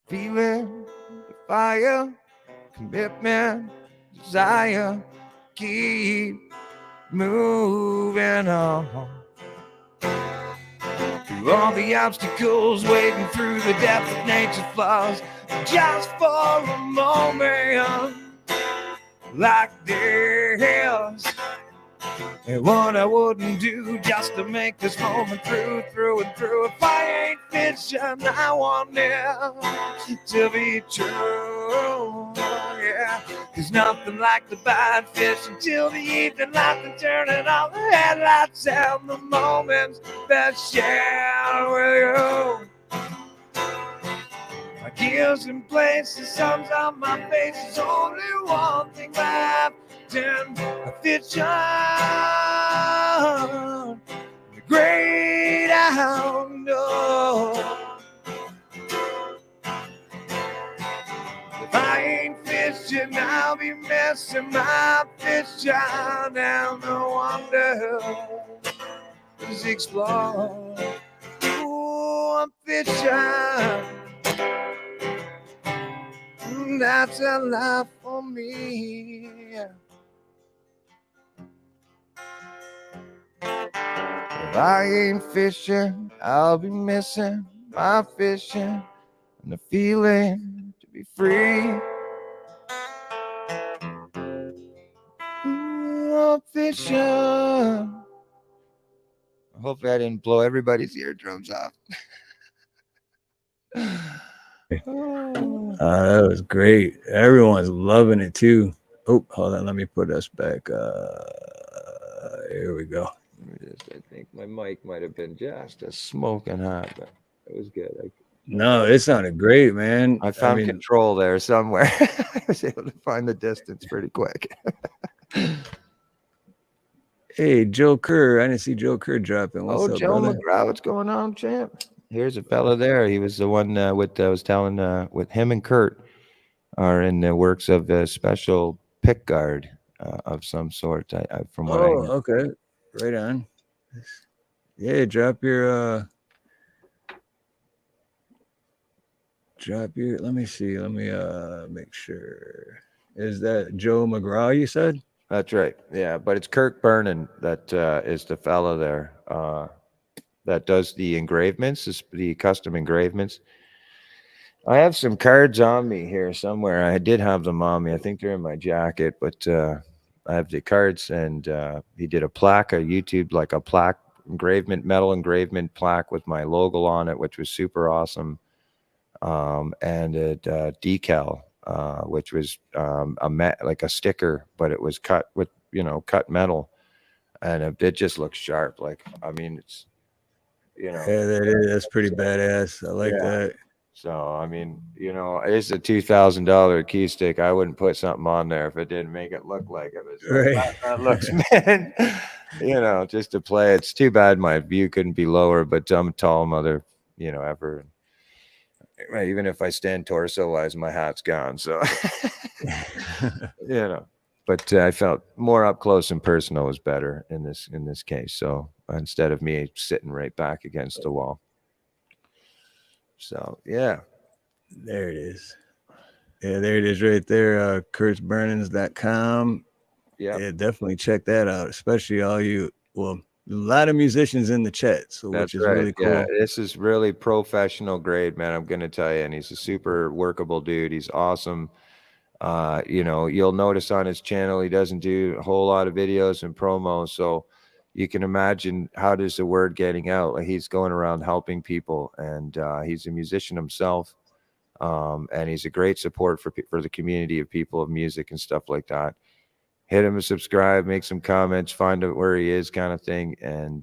feeling, the fire, commitment, desire, keep moving on. Through all the obstacles, wading through the depths of nature's flaws, just for a moment like this. And what I wouldn't do just to make this moment through and through. If I ain't fishing, I want it to be true. Yeah, 'cause nothing like the bite fish until the evening light and turning on the headlights and the moments that share with you. My gears in place, the sun's on my face. There's only one thing left, and I fish on the great down. No. If I ain't fishing, I'll be missing my fish down. No wonder is explore. Ooh, I'm fishing. That's a life for me. If I ain't fishing, I'll be missing my fishing and the feeling to be free. Ooh, I'm fishing. Hopefully I didn't blow everybody's eardrums off. That was great. Everyone's loving it too. Oh, hold on. Let me put us back. Here we go. I think my mic might have been just a smoking hot, but it was good. No, it sounded great, man. I found control there somewhere. I was able to find the distance pretty quick. Hey, Joe Kerr. I didn't see Joe Kerr dropping. What's up, Joe brother? McGraw, what's going on, champ? Here's a fella there. He was the one with I was telling with him and Kurt are in the works of a special pick guard of some sort. From what I know. Okay, right on. Yeah, drop your. Let me see. Let me make sure. Is that Joe McGraw? You said. That's right. Yeah, but it's Kirk Burnin that is the fella there that does the engravements, the custom engravements. I have some cards on me here somewhere. I did have them on me. I think they're in my jacket, but I have the cards, and he did a plaque, a YouTube, like a plaque engravement, metal engravement plaque with my logo on it, which was super awesome, and a decal. Which was like a sticker, but it was cut with cut metal, and it just looks sharp. Like it's Yeah, that's pretty badass. I like that. So it's a $2,000 key stick. I wouldn't put something on there if it didn't make it look like it. It's Right. Like, that looks, man. Just to play. It's too bad my view couldn't be lower, but I'm a tall mother, ever. Even if I stand torso wise, my hat's gone. So, but I felt more up close and personal was better in this case. So instead of me sitting right back against the wall. So, yeah. There it is. Yeah, there it is right there. KurtzBurnins.com. Yeah, definitely check that out, especially all you. Well, a lot of musicians in the chat, so which is really cool. Yeah, this is really professional grade, man. I'm gonna tell you, and he's a super workable dude. He's awesome. You'll notice on his channel he doesn't do a whole lot of videos and promos, so you can imagine how does the word getting out. Like he's going around helping people, and he's a musician himself, and he's a great support for the community of people of music and stuff like that. Hit him and subscribe, make some comments, find out where he is, kind of thing, and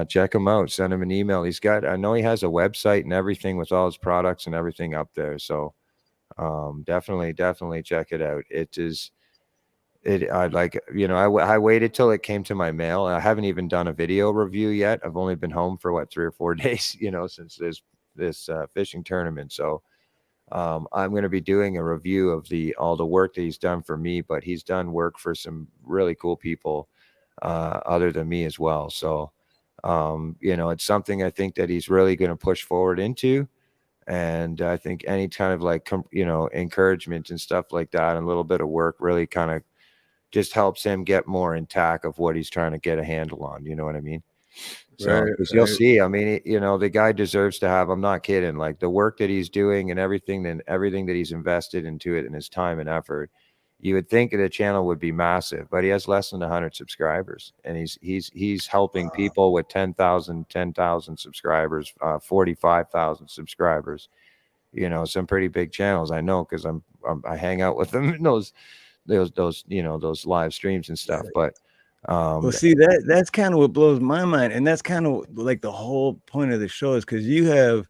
check him out. Send him an email. I know he has a website and everything with all his products and everything up there. So definitely check it out. I waited till it came to my mail. I haven't even done a video review yet. I've only been home for 3 or 4 days, since this fishing tournament. So I'm going to be doing a review of all the work that he's done for me, but he's done work for some really cool people other than me as well. So, it's something I think that he's really going to push forward into. And I think any kind of encouragement and stuff like that, and a little bit of work really kind of just helps him get more intact of what he's trying to get a handle on. You know what I mean? So you'll see, the guy deserves to have, I'm not kidding, like the work that he's doing and everything that he's invested into it and his time and effort, you would think the channel would be massive, but he has less than 100 subscribers, and he's helping people with 10,000 subscribers, 45,000 subscribers, some pretty big channels. I know, because I hang out with them in those live streams and stuff, but well, see, that's kind of what blows my mind, and that's kind of like the whole point of the show, is because you have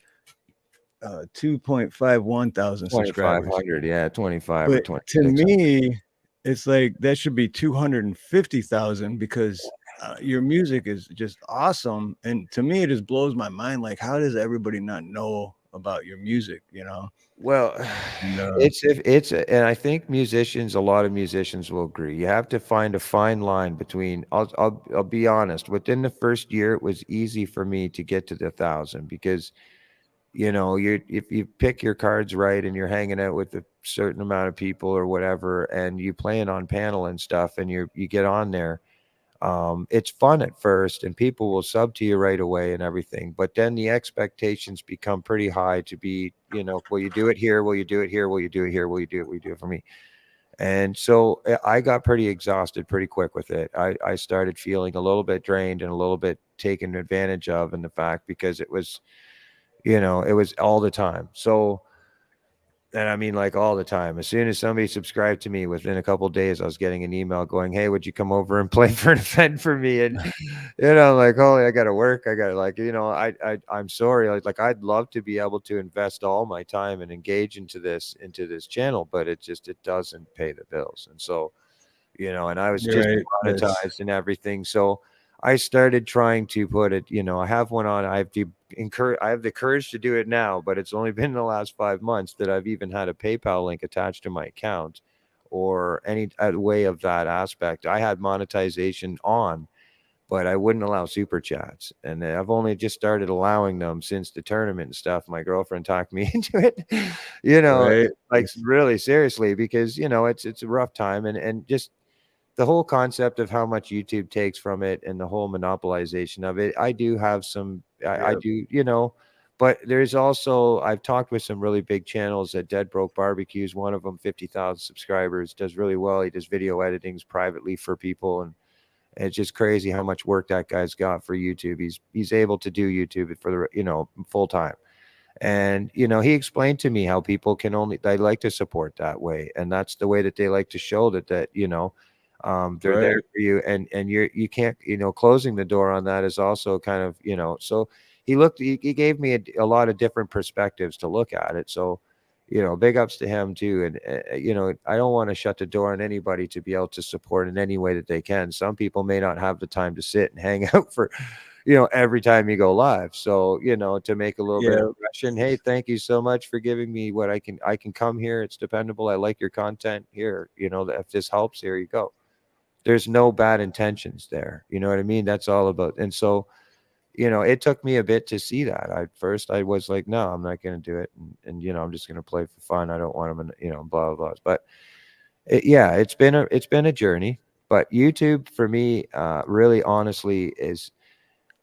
2.51 thousand subscribers. 2,500, yeah, 25 but or 26. To me, it's like that should be 250,000, because your music is just awesome, and to me, it just blows my mind. Like, how does everybody not know about your music? You know? Well, And and I think musicians, a lot of musicians will agree. You have to find a fine line between. I'll be honest. Within the first year, it was easy for me to get to the 1,000 because you if you pick your cards right and you're hanging out with a certain amount of people or whatever, and you playing on panel and stuff, and you get on there. It's fun at first, and people will sub to you right away and everything. But then the expectations become pretty high to be, will you do it here? Will you do it here? Will you do it here? Will you do it? Will you do it for me? And so I got pretty exhausted pretty quick with it. I started feeling a little bit drained and a little bit taken advantage of in the fact because it was all the time. So, and I mean, like all the time. As soon as somebody subscribed to me, within a couple of days, I was getting an email going, "Hey, would you come over and play for an event for me?" And like, "Holy, I got to work. I got to I'm sorry. I'd love to be able to invest all my time and engage into this channel, but it doesn't pay the bills." And so, and I was you're just right. monetized and everything. So I started trying to put it, I have one on. I have the courage to do it now, but it's only been in the last 5 months that I've even had a PayPal link attached to my account or any way of that aspect. I had monetization on, but I wouldn't allow super chats. And I've only just started allowing them since the tournament and stuff. My girlfriend talked me into it, Right. like really seriously, because, it's a rough time and just the whole concept of how much YouTube takes from it and the whole monopolization of it. I do have some, I Yep. do, but there's also, I've talked with some really big channels. At Dead Broke Barbecues, one of them, 50,000 subscribers, does really well. He does video editings privately for people. And it's just crazy how much work that guy's got for YouTube. He's able to do YouTube for full time. And he explained to me how people they like to support that way, and that's the way that they like to show that they're there Right. for you, and you can't, closing the door on that is also kind of, so he gave me a lot of different perspectives to look at it. So big ups to him too. And I don't want to shut the door on anybody to be able to support in any way that they can. Some people may not have the time to sit and hang out for every time you go live. So, to make a little bit of Yeah. impression, hey, thank you so much for giving me what I can come here. It's dependable. I like your content here. If this helps, here you go. There's no bad intentions there. You know what I mean? That's all about. And so, it took me a bit to see that. First I was like, no, I'm not going to do it. And, I'm just going to play for fun. I don't want them, blah, blah, blah. But yeah, it's been a journey, but YouTube for me, really honestly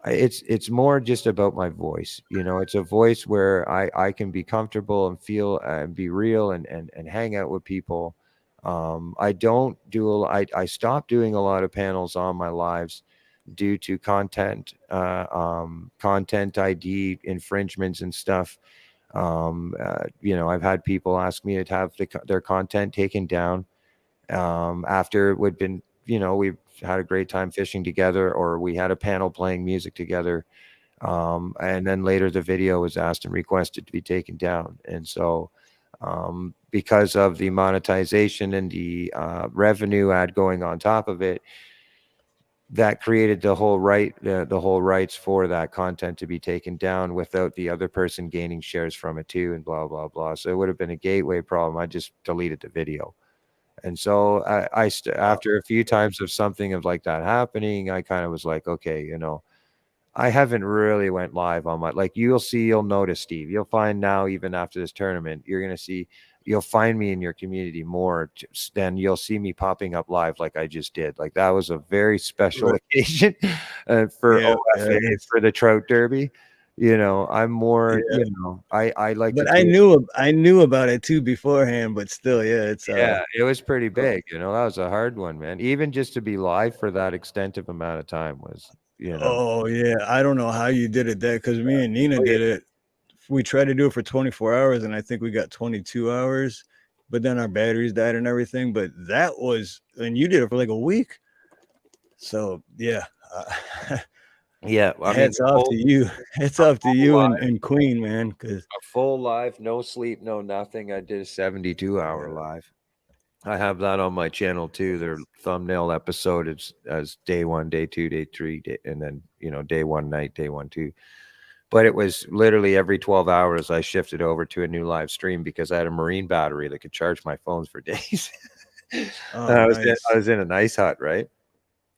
it's more just about my voice. It's a voice where I can be comfortable and feel and be real and hang out with people. I don't do I stopped doing a lot of panels on my lives due to content ID infringements and stuff. I've had people ask me to have their content taken down after it would been, we've had a great time fishing together, or we had a panel playing music together. And then later the video was asked and requested to be taken down. And so, because of the monetization and the revenue ad going on top of it, that created the whole rights for that content to be taken down without the other person gaining shares from it too, and blah, blah, blah. So it would have been a gateway problem. I just deleted the video. And so after a few times of something of like that happening, I kind of was like, okay, I haven't really went live on you'll notice, Steve, you'll find now, even after this tournament, you'll find me in your community more than you'll see me popping up live like I just did. Like that was a very special Right. occasion for Yeah. OFA, for the Trout Derby. I'm more, Yeah. I like to But do. I knew about it too beforehand, but still, yeah, it's Yeah, it was pretty big. That was a hard one, man. Even just to be live for that extensive amount of time was, oh yeah. I don't know how you did it that, because me and Nina Oh, yeah. did it. We tried to do it for 24 hours and I think we got 22 hours, but then our batteries died and everything. But and you did it for like a week. So yeah. Yeah, I mean, Hats off to you. Hats off to full you live, and Queen, man. Because a full live, no sleep, no nothing. I did a 72-hour live. I have that on my channel too. Their thumbnail episode is as day 1, day 2, day 3, and then day 1 night, day 1, 2. But it was literally every 12 hours I shifted over to a new live stream because I had a marine battery that could charge my phones for days. Oh, And I nice. was in an ice hut, right?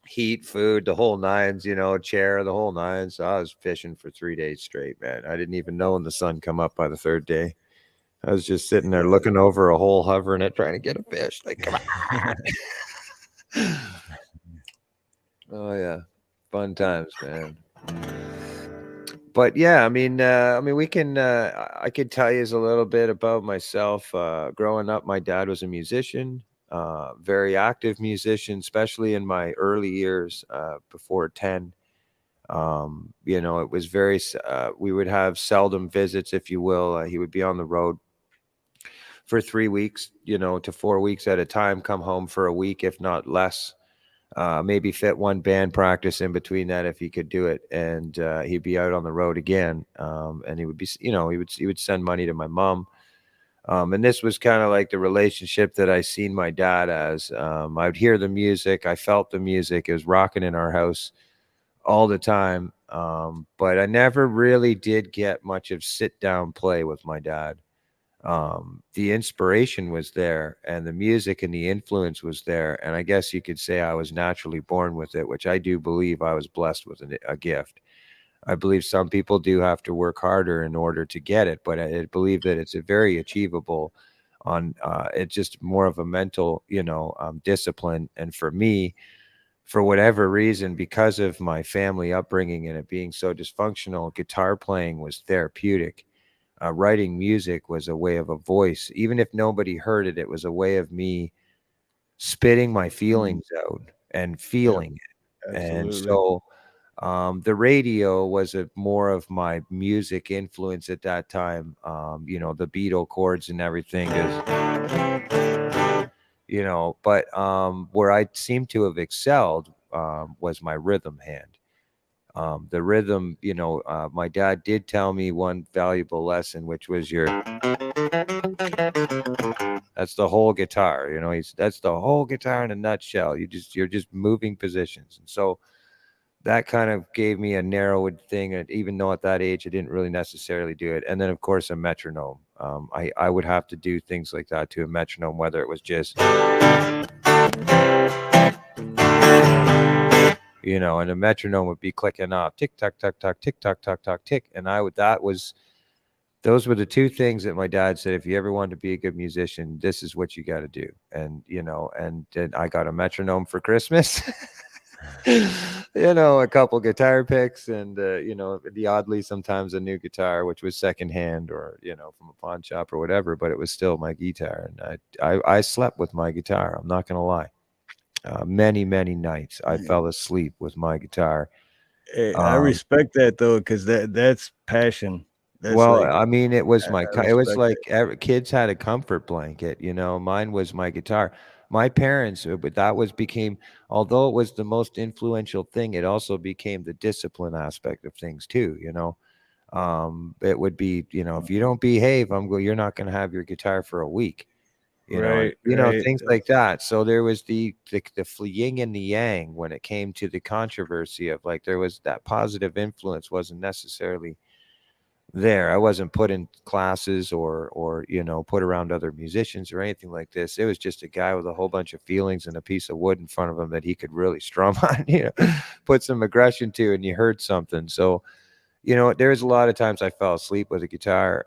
Heat, food, the whole nines, chair, the whole nines. So I was fishing for 3 days straight, man. I didn't even know when the sun come up by the third day. I was just sitting there looking over a hole, hovering it, trying to get a fish. Like, come on. Oh yeah, fun times, man. But yeah, we can. I could tell you a little bit about myself. Growing up, my dad was a musician, very active musician, especially in my early years, before 10. It was we would have seldom visits, if you will. He would be on the road for 3 weeks, to 4 weeks at a time, come home for a week, if not less. Maybe fit one band practice in between that if he could do it, and he'd be out on the road again. And he would be, he would send money to my mom. And this was kind of like the relationship that I seen my dad as. I would hear the music, I felt the music, it was rocking in our house all the time. But I never really did get much of sit down play with my dad. The inspiration was there, and the music and the influence was there, and I guess you could say I was naturally born with it, which I do believe I was blessed with a gift. I believe some people do have to work harder in order to get it, but I believe that it's a very achievable on it's just more of a mental discipline. And for me, for whatever reason, because of my family upbringing and it being so dysfunctional, guitar playing was therapeutic. Writing music was a way of a voice. Even if nobody heard it, it was a way of me spitting my feelings out and Yep, feeling it. And absolutely. so the radio was a more of my music influence at that time. The Beatle chords and everything but where I seem to have excelled was my rhythm hand. The rhythm, my dad did tell me one valuable lesson, which was that's the whole guitar. That's the whole guitar in a nutshell. You're just moving positions. And so that kind of gave me a narrowed thing. And even though at that age I didn't really necessarily do it. And then of course a metronome. I would have to do things like that to a metronome, whether it was just and a metronome would be clicking off, tick tock tock tock, tick tock tock tock tick, and those were the two things that my dad said. If you ever wanted to be a good musician, this is what you got to do. And and then I got a metronome for Christmas. A couple guitar picks, and the oddly sometimes a new guitar, which was secondhand or from a pawn shop or whatever, but it was still my guitar, and I slept with my guitar. I'm not gonna lie. Many nights I fell asleep with my guitar. Hey, I respect that though, because that's passion. That's Well, like it was I it was respect like kids had a comfort blanket, mine was my guitar. My parents, but that became, although it was the most influential thing, it also became the discipline aspect of things too, it would be, if you don't behave, you're not going to have your guitar for a week. Right, right. Things like that. So there was the yin and the yang when it came to the controversy of like, there was that positive influence wasn't necessarily there. I wasn't put in classes or put around other musicians or anything like this. It was just a guy with a whole bunch of feelings and a piece of wood in front of him that he could really strum on, put some aggression to, and you heard something. So, there was a lot of times I fell asleep with a guitar,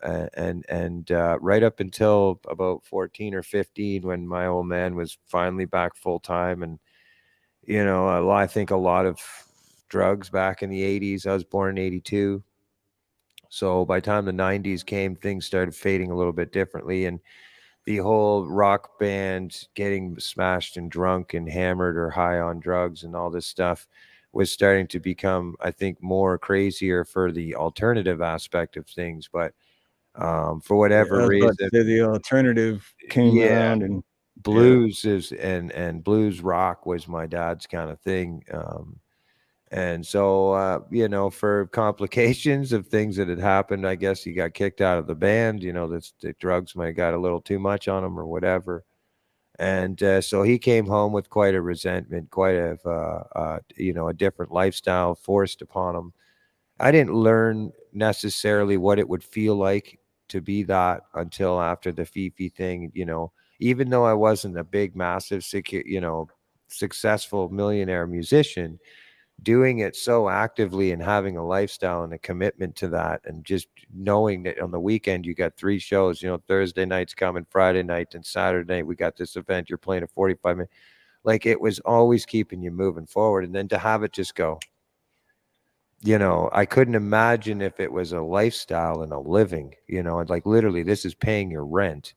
and right up until about 14 or 15, when my old man was finally back full time, and I think a lot of drugs back in the 80s. I was born in 82. So by the time the 90s came, things started fading a little bit differently, and the whole rock band getting smashed and drunk and hammered or high on drugs and all this stuff was starting to become, I think, more crazier for the alternative aspect of things. But for Yeah, whatever I was about to reason, say the alternative came yeah, around, and yeah, blues is and blues rock was my dad's kind of thing. And so, for complications of things that had happened, I guess he got kicked out of the band. The drugs might have got a little too much on him or whatever. And so he came home with quite a resentment, quite a a different lifestyle forced upon him. I didn't learn necessarily what it would feel like to be that until after the Fifi thing. Even though I wasn't a big, massive, successful millionaire musician, doing it so actively and having a lifestyle and a commitment to that, and just knowing that on the weekend you got 3 shows, Thursday night's coming, Friday night, and Saturday night we got this event, you're playing a 45 minute, like it was always keeping you moving forward. And then to have it just go, I couldn't imagine if it was a lifestyle and a living, and like literally this is paying your rent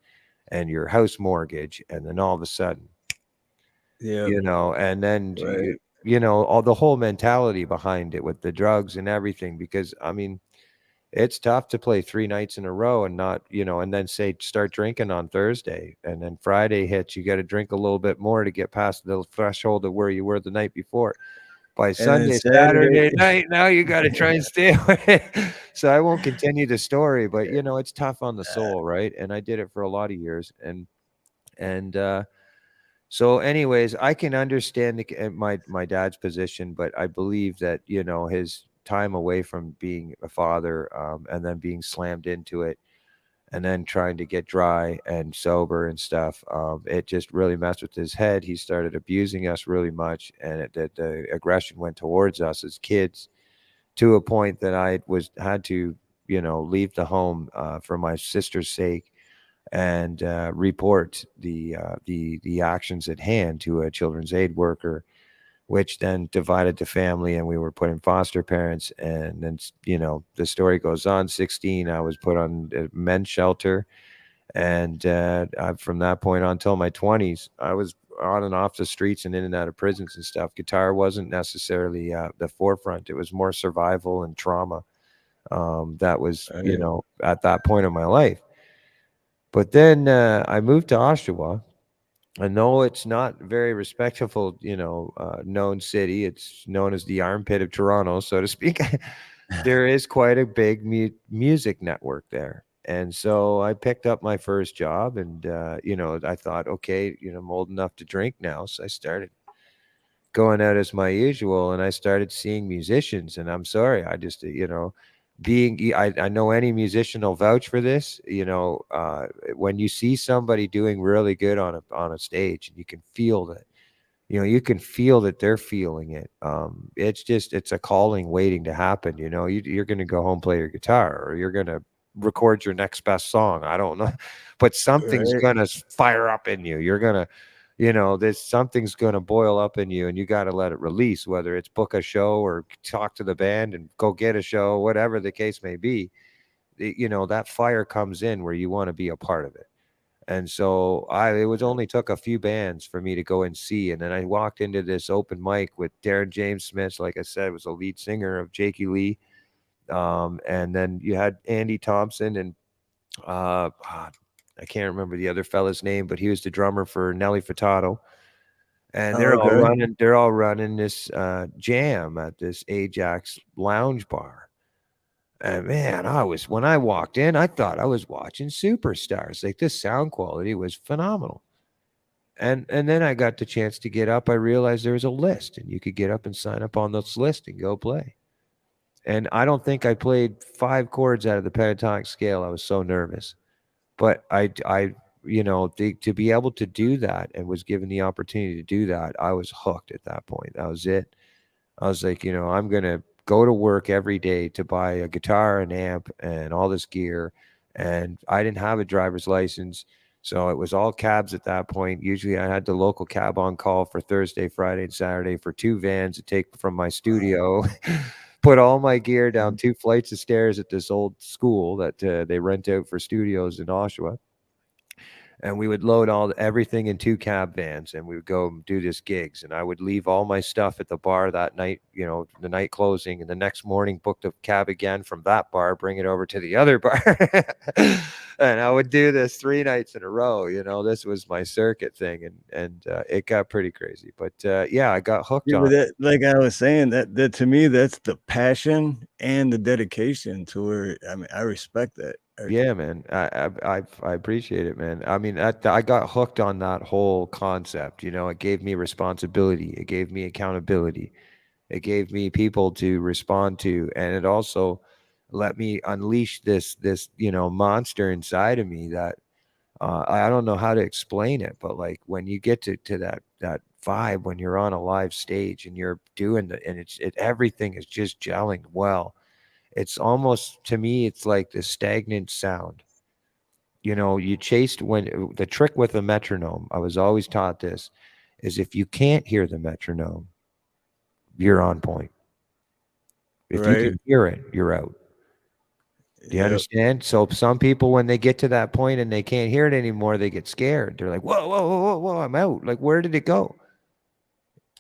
and your house mortgage, and then all of a sudden, Yeah. and then Right. all the whole mentality behind it with the drugs and everything. Because I mean, it's tough to play 3 nights in a row and not, and then say start drinking on Thursday, and then Friday hits, you got to drink a little bit more to get past the threshold of where you were the night before. By And then Sunday, Saturday. Saturday night, now you got to try and stay away. So I won't continue the story, but it's tough on the soul, right? And I did it for a lot of years, and so, anyways, I can understand my dad's position, but I believe that his time away from being a father, and then being slammed into it, and then trying to get dry and sober and stuff, it just really messed with his head. He started abusing us really much, and the aggression went towards us as kids, to a point that I had to leave the home for my sister's sake, and report the actions at hand to a children's aid worker, which then divided the family, and we were put in foster parents. And then the story goes on. 16, I was put on a men's shelter, and from that point on till my 20s, I was on and off the streets and in and out of prisons and stuff. Guitar wasn't necessarily the forefront. It was more survival and trauma. That was Right. at that point in my life. But then I moved to Oshawa. I know it's not very respectable, known city. It's known as the armpit of Toronto, so to speak. There is quite a big music network there. And so I picked up my first job, and, I thought, okay, I'm old enough to drink now. So I started going out as my usual, and I started seeing musicians. And I'm sorry, I just, I know any musician will vouch for this. When you see somebody doing really good on a stage, and you can feel that, they're feeling it. It's a calling waiting to happen. You're going to go home, play your guitar, or you're going to record your next best song. I don't know, but something's Right. going to fire up in you. You're going to, there's something's going to boil up in you, and you got to let it release, whether it's book a show or talk to the band and go get a show, whatever the case may be. That fire comes in where you want to be a part of it. And so it was only took a few bands for me to go and see. And then I walked into this open mic with Darren James Smith, like I said, was a lead singer of Jakey Lee. And then you had Andy Thompson, and I can't remember the other fella's name, but he was the drummer for Nelly Furtado. And Oh, okay. they're all running this jam at this Ajax lounge bar. And man, when I walked in, I thought I was watching superstars. Like, this sound quality was phenomenal. And then I got the chance to get up. I realized there was a list, and you could get up and sign up on this list and go play. And I don't think I played 5 chords out of the pentatonic scale. I was so nervous. But to be able to do that, and was given the opportunity to do that, I was hooked at that point. That was it. I was like, I'm going to go to work every day to buy a guitar, an amp, and all this gear. And I didn't have a driver's license, so it was all cabs at that point. Usually I had the local cab on call for Thursday, Friday, and Saturday for 2 vans to take from my studio, put all my gear down 2 flights of stairs at this old school that they rent out for studios in Oshawa. And we would load everything in 2 cab vans, and we would go and do this gigs. And I would leave all my stuff at the bar that night, the night closing, and the next morning book the cab again from that bar, bring it over to the other bar. And I would do this 3 nights in a row. This was my circuit thing, and it got pretty crazy. But yeah, I got hooked Yeah, on but it. that, like I was saying, that to me, that's the passion and the dedication to where, I mean, I respect that. Yeah, man. I appreciate it, man. I mean, I got hooked on that whole concept. You know, it gave me responsibility. It gave me accountability. It gave me people to respond to, and it also let me unleash this monster inside of me that I don't know how to explain it, but like when you get to that vibe when you're on a live stage and you're doing and everything is just gelling well. It's almost to me, it's like the stagnant sound. You know, you chased when the trick with the metronome, I was always taught this, is if you can't hear the metronome, you're on point. If you Right. can hear it, you're out. Do you Yep. understand? So some people, when they get to that point and they can't hear it anymore, they get scared. They're like, whoa, whoa, whoa, whoa, whoa, I'm out. Like, where did it go?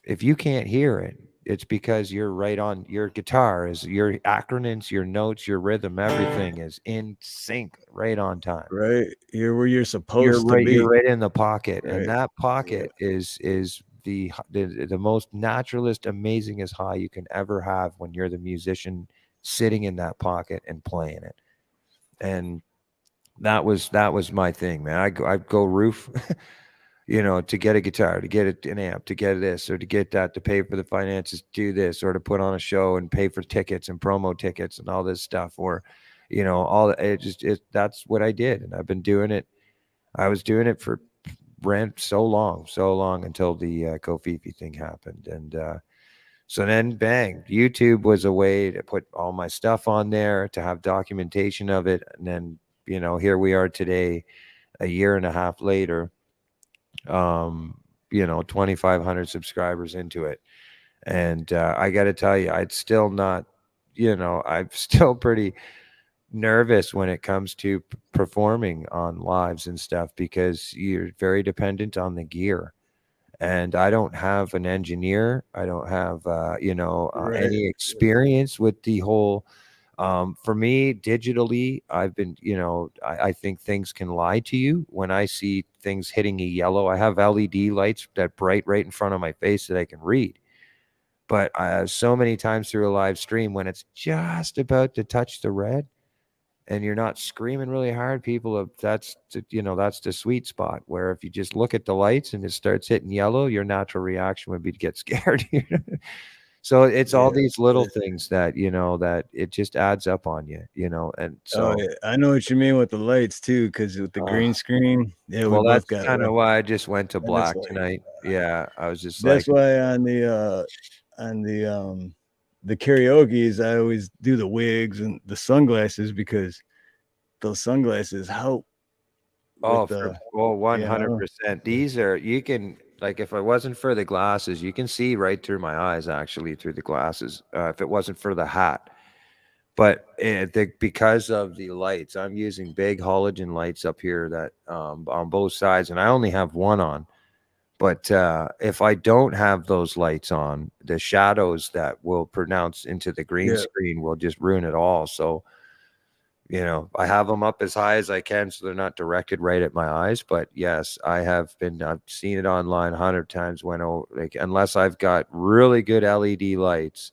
If you can't hear it, it's because you're right on. Your guitar is your acronyms, your notes, your rhythm, everything is in sync, right on time. Right. You're where you're supposed to You're be. right in the pocket, and Right. that Yeah. pocket is the most naturalist, amazingest high you can ever have when you're the musician sitting in that pocket and playing it. And that was my thing, man. I'd go roof, to get a guitar, to get an amp, to get this or to get that, to pay for the finances, to do this, or to put on a show and pay for tickets and promo tickets and all this stuff, or all that's what I did, and I've been doing it. I was doing it for rent so long until the Kofifi thing happened, and so then bang, YouTube was a way to put all my stuff on there, to have documentation of it, and then here we are today, a year and a half later, 2,500 subscribers into it. And I got to tell you, I'd still not, I'm still pretty nervous when it comes to performing on lives and stuff, because you're very dependent on the gear. And I don't have an engineer. I don't have, Right. any experience with the whole. For me, digitally, I've been, I think things can lie to you. When I see things hitting a yellow, I have LED lights that bright right in front of my face that I can read. But so many times through a live stream, when it's just about to touch the red and you're not screaming really hard, that's the sweet spot, where if you just look at the lights and it starts hitting yellow, your natural reaction would be to get scared. So it's all Yeah. these little things that it just adds up on you, and Oh so yeah. I know what you mean with the lights too, because with the uh, green screen, yeah, we well, both that's got kind of like why I just went to that's black like tonight. Yeah, I was just like, that's why on the karaoke's I always do the wigs and the sunglasses because those sunglasses help with oh, the 100%. These are, you can, like, if it wasn't for the glasses, you can see right through my eyes, actually, through the glasses. If it wasn't for the hat. But because of the lights, I'm using big halogen lights up here that on both sides, and I only have one on. But if I don't have those lights on, the shadows that will pronounce into the green yeah. screen will just ruin it all. So, I have them up as high as I can so they're not directed right at my eyes. But yes, I've seen it online 100 times like, unless I've got really good LED lights,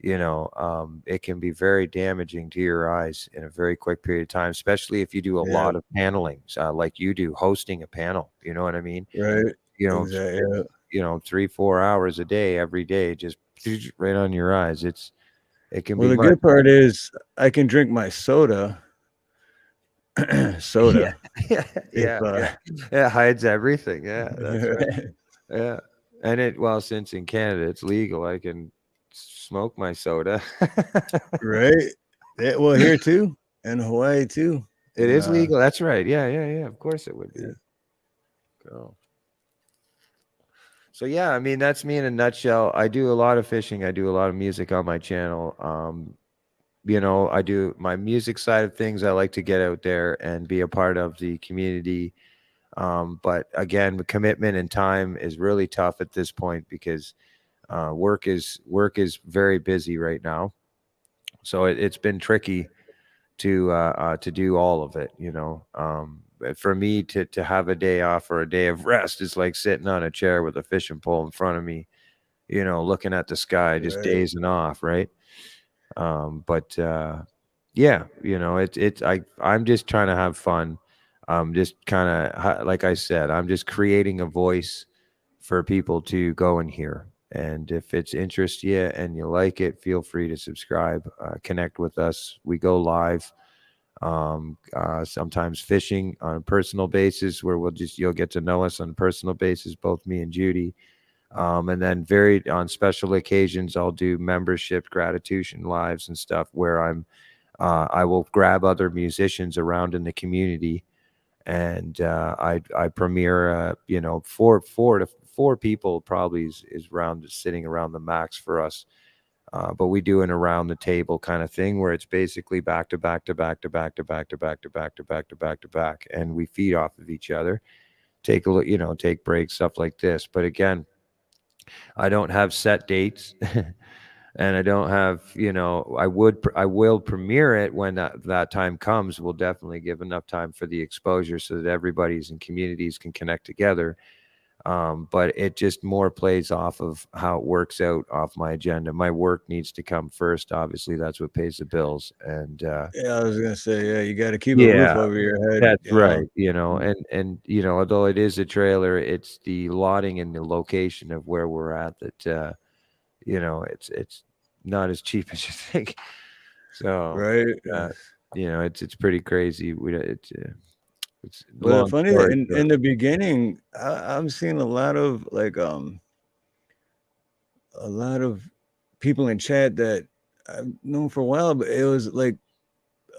it can be very damaging to your eyes in a very quick period of time, especially if you do a Yeah. lot of paneling, like you do, hosting a panel. You know what I mean? Right. You know, Exactly. Yeah. 3-4 hours a day, every day, just right on your eyes. It can Well, be the much. good part is I can drink my soda, Yeah, soda yeah, if yeah, yeah. It hides everything. Yeah, that's right. right. Yeah, and since in Canada it's legal, I can smoke my soda. Right. Yeah, well, here too, in Hawaii too, It and is legal. That's right. Yeah, yeah, yeah. Of course it would yeah. be. Cool. So yeah, I mean that's me in a nutshell. I do a lot of fishing. I do a lot of music on my channel. I do my music side of things. I like to get out there and be a part of the community. But again, the commitment and time is really tough at this point because work is very busy right now. So it's been tricky to do all of it. But for me to have a day off or a day of rest is like sitting on a chair with a fishing pole in front of me, looking at the sky, just Right. dazing off, right? But yeah, I'm just trying to have fun. Just kind of, like I said, I'm just creating a voice for people to go and hear. And if it's interest you and you like it, feel free to subscribe, connect with us. We go live, sometimes fishing on a personal basis where you'll get to know us on a personal basis, both me and Judy. And then on special occasions, I'll do membership gratification lives and stuff where I will grab other musicians around in the community, and I premiere, four people probably is sitting around the max for us. But we do an around the table kind of thing where it's basically back to back to back to back to back to back to back to back to back to back, and we feed off of each other. Take a look, take breaks, stuff like this. But again, I don't have set dates. And I don't have, I will premiere it when that time comes. We'll definitely give enough time for the exposure so that everybody's and communities can connect together. But it just more plays off of how it works out off my agenda. My work needs to come first. Obviously, that's what pays the bills. And Yeah, I was gonna say, yeah, you got to keep a roof over your head. that's right. And although it is a trailer, it's the lotting and the location of where we're at that it's not as cheap as you think. So right. it's pretty crazy. It's Well, long funny story in short. the beginning, I'm seeing a lot of people in chat that I've known for a while, but it was like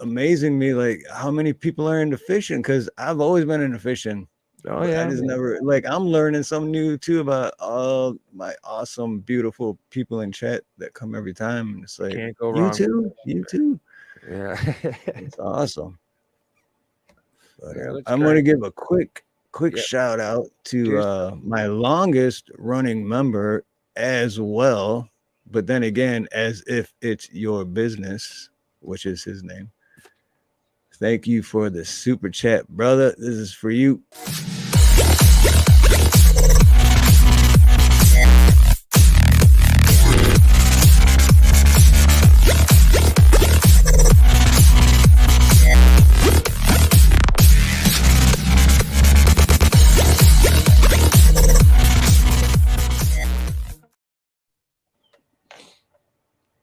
amazing me like how many people are into fishing, because I've always been into fishing. Oh But I yeah, just never I'm learning something new too about all my awesome, beautiful people in chat that come every time. And it's like, can't go you wrong. too. Yeah. It's awesome. But Yeah, I'm going to give a quick shout out to Cheers. my longest running member as well. But then again, as if it's your business, which is his name. Thank you for the super chat, brother. This is for you.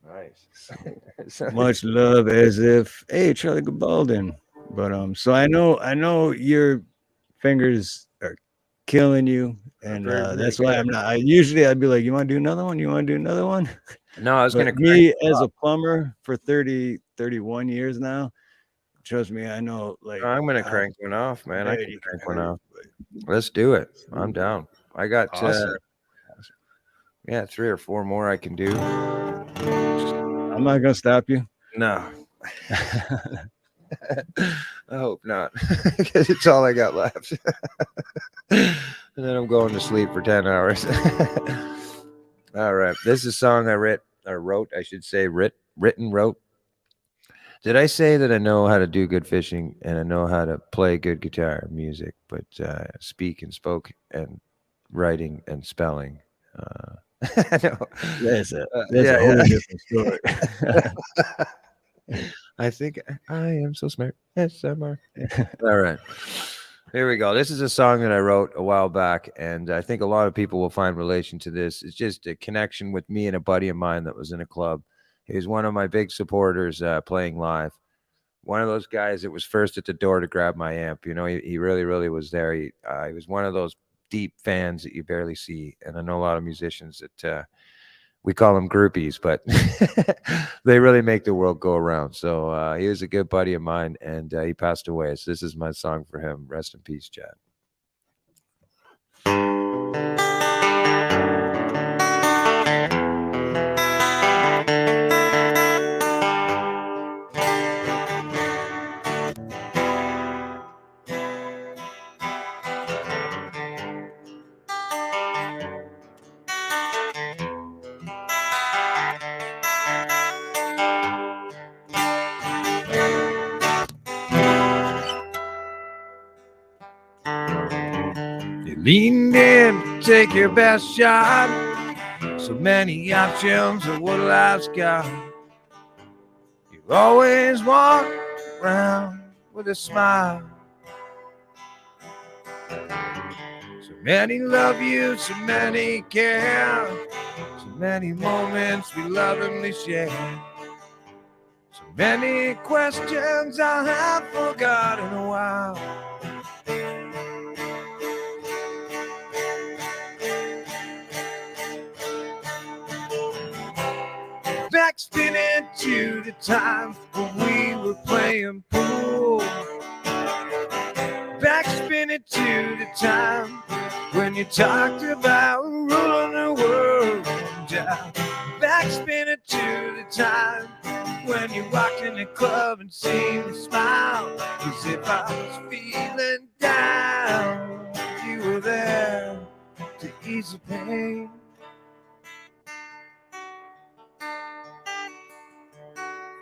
Nice. Much love, as if, hey, Charlie Gabaldon. But so I know your fingers are killing you, and that's why I'm not. I'd be like, you want to do another one? You want to do another one? No, I was But gonna me as a plumber for 31 years now, trust me, I know like I'm gonna how crank one off, man. I bad can you crank can one hurt. off. Let's do it. I'm down. I got Awesome. 3 or 4 more I can do. I'm not gonna stop you. No. I hope not, because it's all I got left. And then I'm going to sleep for 10 hours. All right. This is a song I wrote. Did I say that I know how to do good fishing and I know how to play good guitar music, but speak and spoke and writing and spelling? No. That's a whole different story. I think I am so smart. Yes, I'm smart. All right. Here we go. This is a song that I wrote a while back, and I think a lot of people will find relation to this. It's just a connection with me and a buddy of mine that was in a club. He was one of my big supporters playing live. One of those guys that was first at the door to grab my amp. He really, really was there. He was one of those deep fans that you barely see. And I know a lot of musicians that we call them groupies, but they really make the world go around. So he was a good buddy of mine, and he passed away. So this is my song for him. Rest in peace, Chad. Leaned in to take your best shot. So many options of what life's got. You always walk around with a smile. So many love you, so many care, so many moments we lovingly share. So many questions I have forgotten a while. Back spinning to the time when we were playing pool. Back spinning to the time when you talked about ruling the world. Back spinning to the time when you walked in the club and seemed to smile, as if I was feeling down. You were there to ease the pain.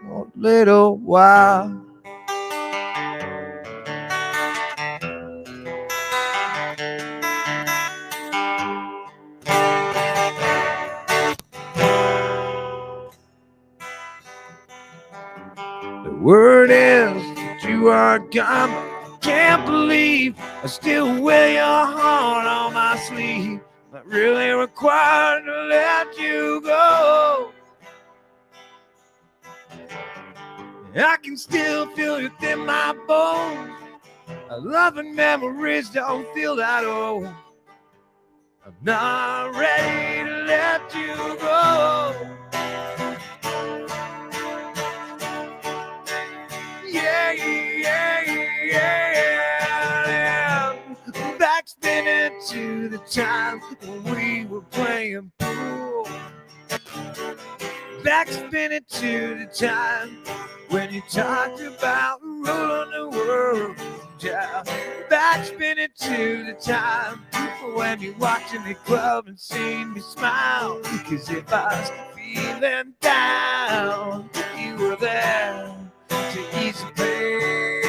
For a little while. The word is that you are gone, but I can't believe I still wear your heart on my sleeve. Not really required to let you go. I can still feel it in my bones. Loving memories don't feel that old. I'm not ready to let you go. Yeah, yeah, yeah. Back spinning to the time when we were playing pool. Back spinning to the time when you talked about ruling the world. Yeah. Back spinning to the time when you walked in the club and seen me smile. Cause if I was feeling down, you were there to ease the pain.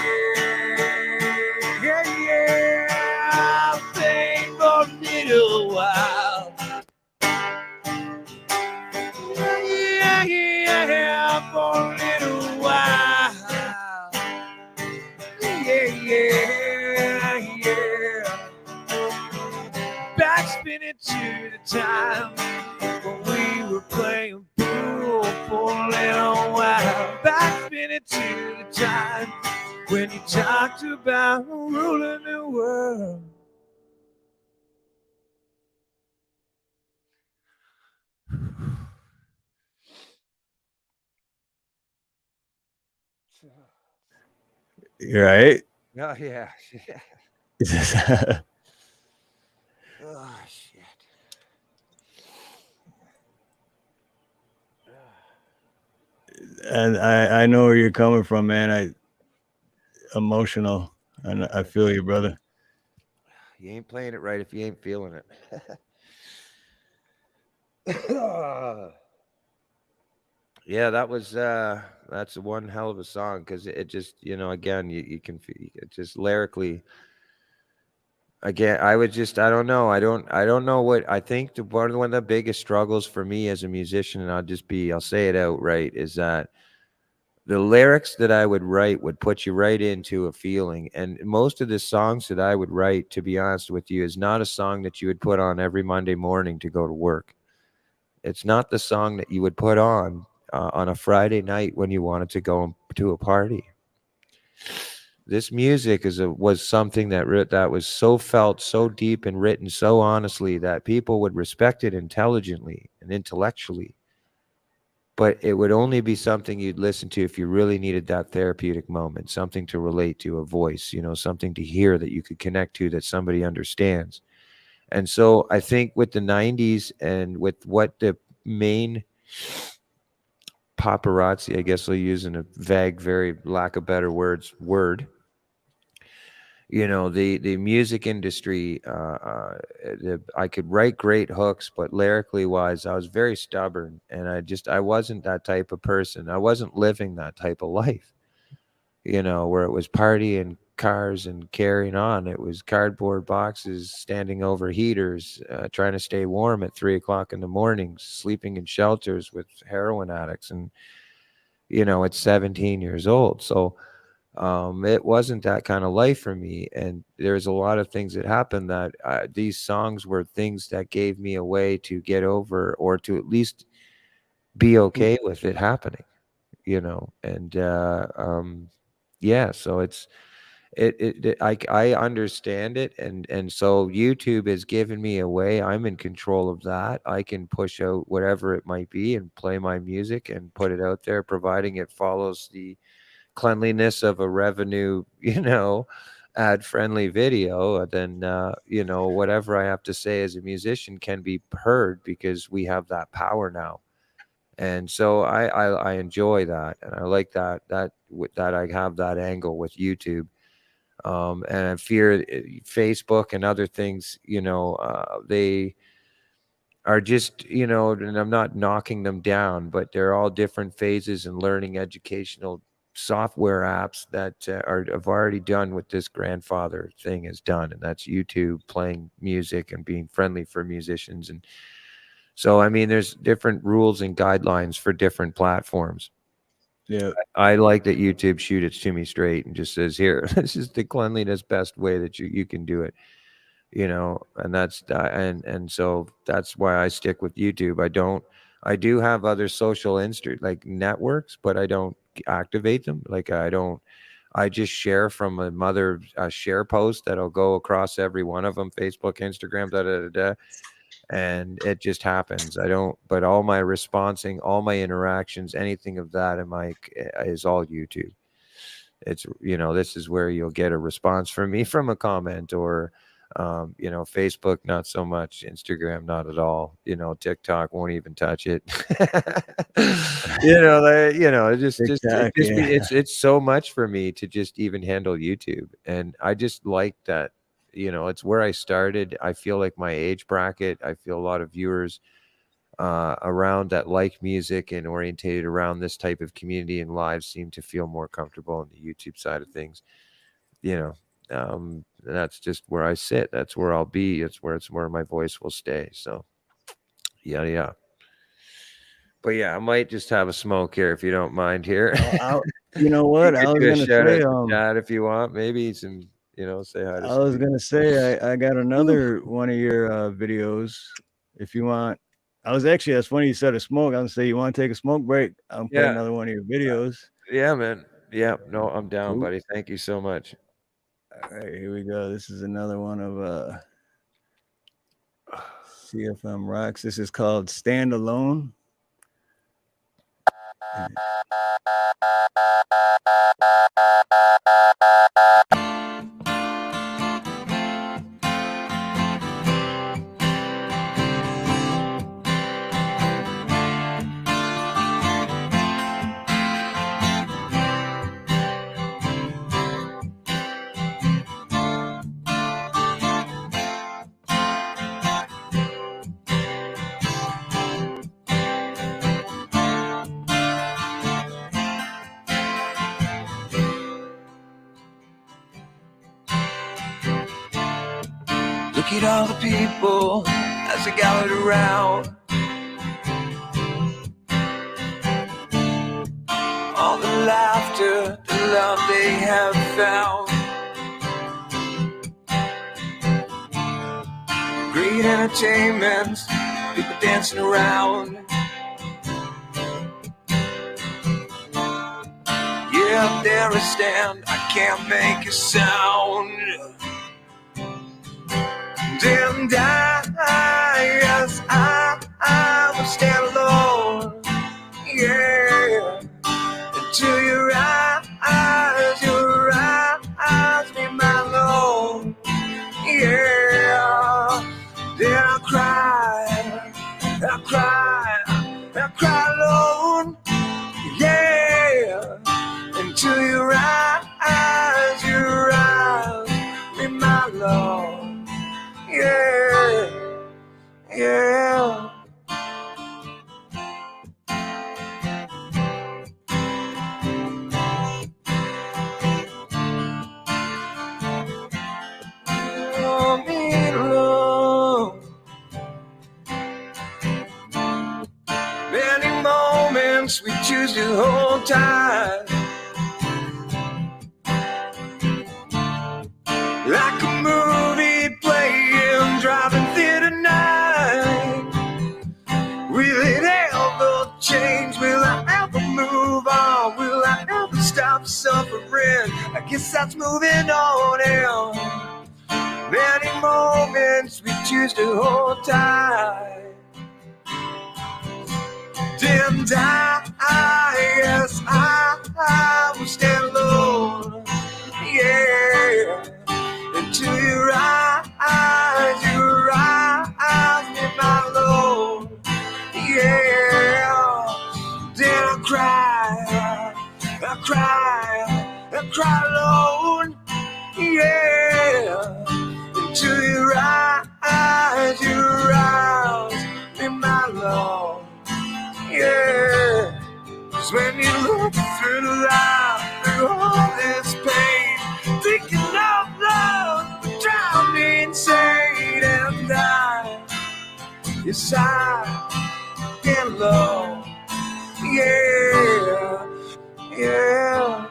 Yeah, yeah, I'll stay for a little while. Yeah, yeah, for a little while. Yeah, yeah, yeah. Back spinning to the time when we were playing pool for a little while. Back spinning to the time when you talked about ruling the world. You right? Oh, yeah. Oh, shit. And I know where you're coming from, man. Emotional, and I feel you, brother. You ain't playing it right if you ain't feeling it. Yeah, that's one hell of a song because it just, again, you can feel it just lyrically. Again, I don't know. I don't know what I think one of the biggest struggles for me as a musician, and I'll say it outright, is that the lyrics that I would write would put you right into a feeling. And most of the songs that I would write, to be honest with you, is not a song that you would put on every Monday morning to go to work. It's not the song that you would put on a Friday night when you wanted to go to a party. This music was something that was so felt, so deep, and written so honestly that people would respect it intelligently and intellectually. But it would only be something you'd listen to if you really needed that therapeutic moment, something to relate to, a voice, something to hear that you could connect to, that somebody understands. And so I think with the 90s and with what the main paparazzi, I guess I'll use in a vague, very lack of better word, the music industry, I could write great hooks, but lyrically wise, I was very stubborn, and I wasn't that type of person. I wasn't living that type of life, where it was party and cars and carrying on. It was cardboard boxes, standing over heaters, trying to stay warm at 3 o'clock in the morning, sleeping in shelters with heroin addicts. And at 17 years old. So it wasn't that kind of life for me. And there's a lot of things that happened that these songs were things that gave me a way to get over, or to at least be okay with it happening, and yeah, so I understand it, and so YouTube has given me a way. I'm in control of that. I can push out whatever it might be and play my music and put it out there, providing it follows the cleanliness of a revenue, ad friendly video. Then whatever I have to say as a musician can be heard, because we have that power now. And so I enjoy that, and I like that I have that angle with YouTube. And I fear Facebook and other things, they are just, and I'm not knocking them down, but they're all different phases and learning educational software apps that have already done what this grandfather thing has done, and that's YouTube, playing music and being friendly for musicians. And so, I mean, there's different rules and guidelines for different platforms. Yeah. I like that YouTube shoot it to me straight and just says, here, this is the cleanliness best way that you can do it, and that's and so that's why I stick with YouTube. I do have other social like networks, but I don't activate them. Like I just share from a mother share post that'll go across every one of them: Facebook, Instagram, da da da da. And it just happens. I don't, but all my responsing, all my interactions, anything of that is all YouTube. It's, this is where you'll get a response from me from a comment, or, Facebook, not so much. Instagram, not at all. TikTok won't even touch it. TikTok, it's so much for me to just even handle YouTube. And I just like that. It's where I started. I feel like my age bracket, I feel a lot of viewers around that like music and orientated around this type of community and lives seem to feel more comfortable on the YouTube side of things. That's just where I sit. That's where I'll be. It's where my voice will stay. So yeah. But yeah, I might just have a smoke here if you don't mind here. You know what? I was gonna say, Chat if you want, maybe some, say hi to I was gonna say, I got another one of your videos. If you want, that's funny you said a smoke. I was gonna say, you want to take a smoke break? I'll play another one of your videos. Yeah, man. Yeah, no, I'm down, buddy. Thank you so much. All right, here we go. This is another one of CFM Rocks. This is called Stand Alone. Look at all the people as they gathered around. All the laughter, the love they have found. Great entertainment, people dancing around. Yeah, up there I stand, I can't make a sound. And yes, I will stand alone. Yeah, until your eyes leave me alone. Yeah, then I'll cry alone. Yeah, until your eyes leave me alone. Yeah, moments we choose to hold tight. Like a movie playing, driving through the night. Will it ever change? Will I ever move on? Will I ever stop suffering? I guess that's moving on. And many moments we choose to hold tight. And yes, I will stand alone. Yeah, into your eyes, me my Lord. Yeah, then I cry alone. Yeah, into your eyes, me my Lord. Yeah, 'cause when you look through life, through all this pain, thinking of love would drive me insane. And yes, I get alone. Yeah, yeah.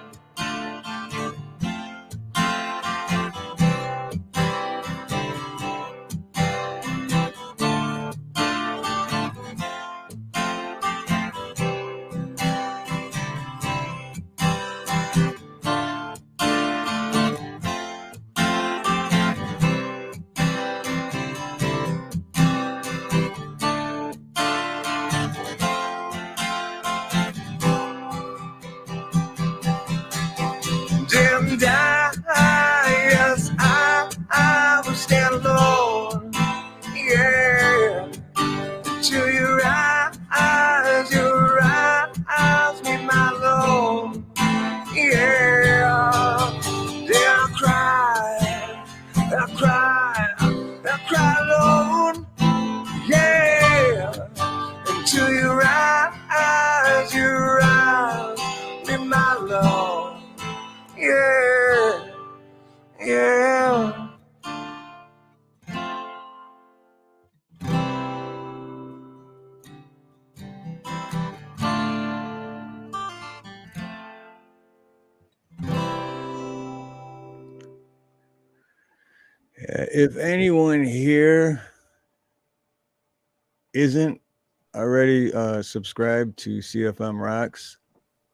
And yes, I will stand alone. Yeah, to your eyes, me my Lord. Yeah, then I cry alone. Yeah, into your eyes, me my Lord. Yeah, yeah. If anyone here isn't already subscribed to CFM Rocks,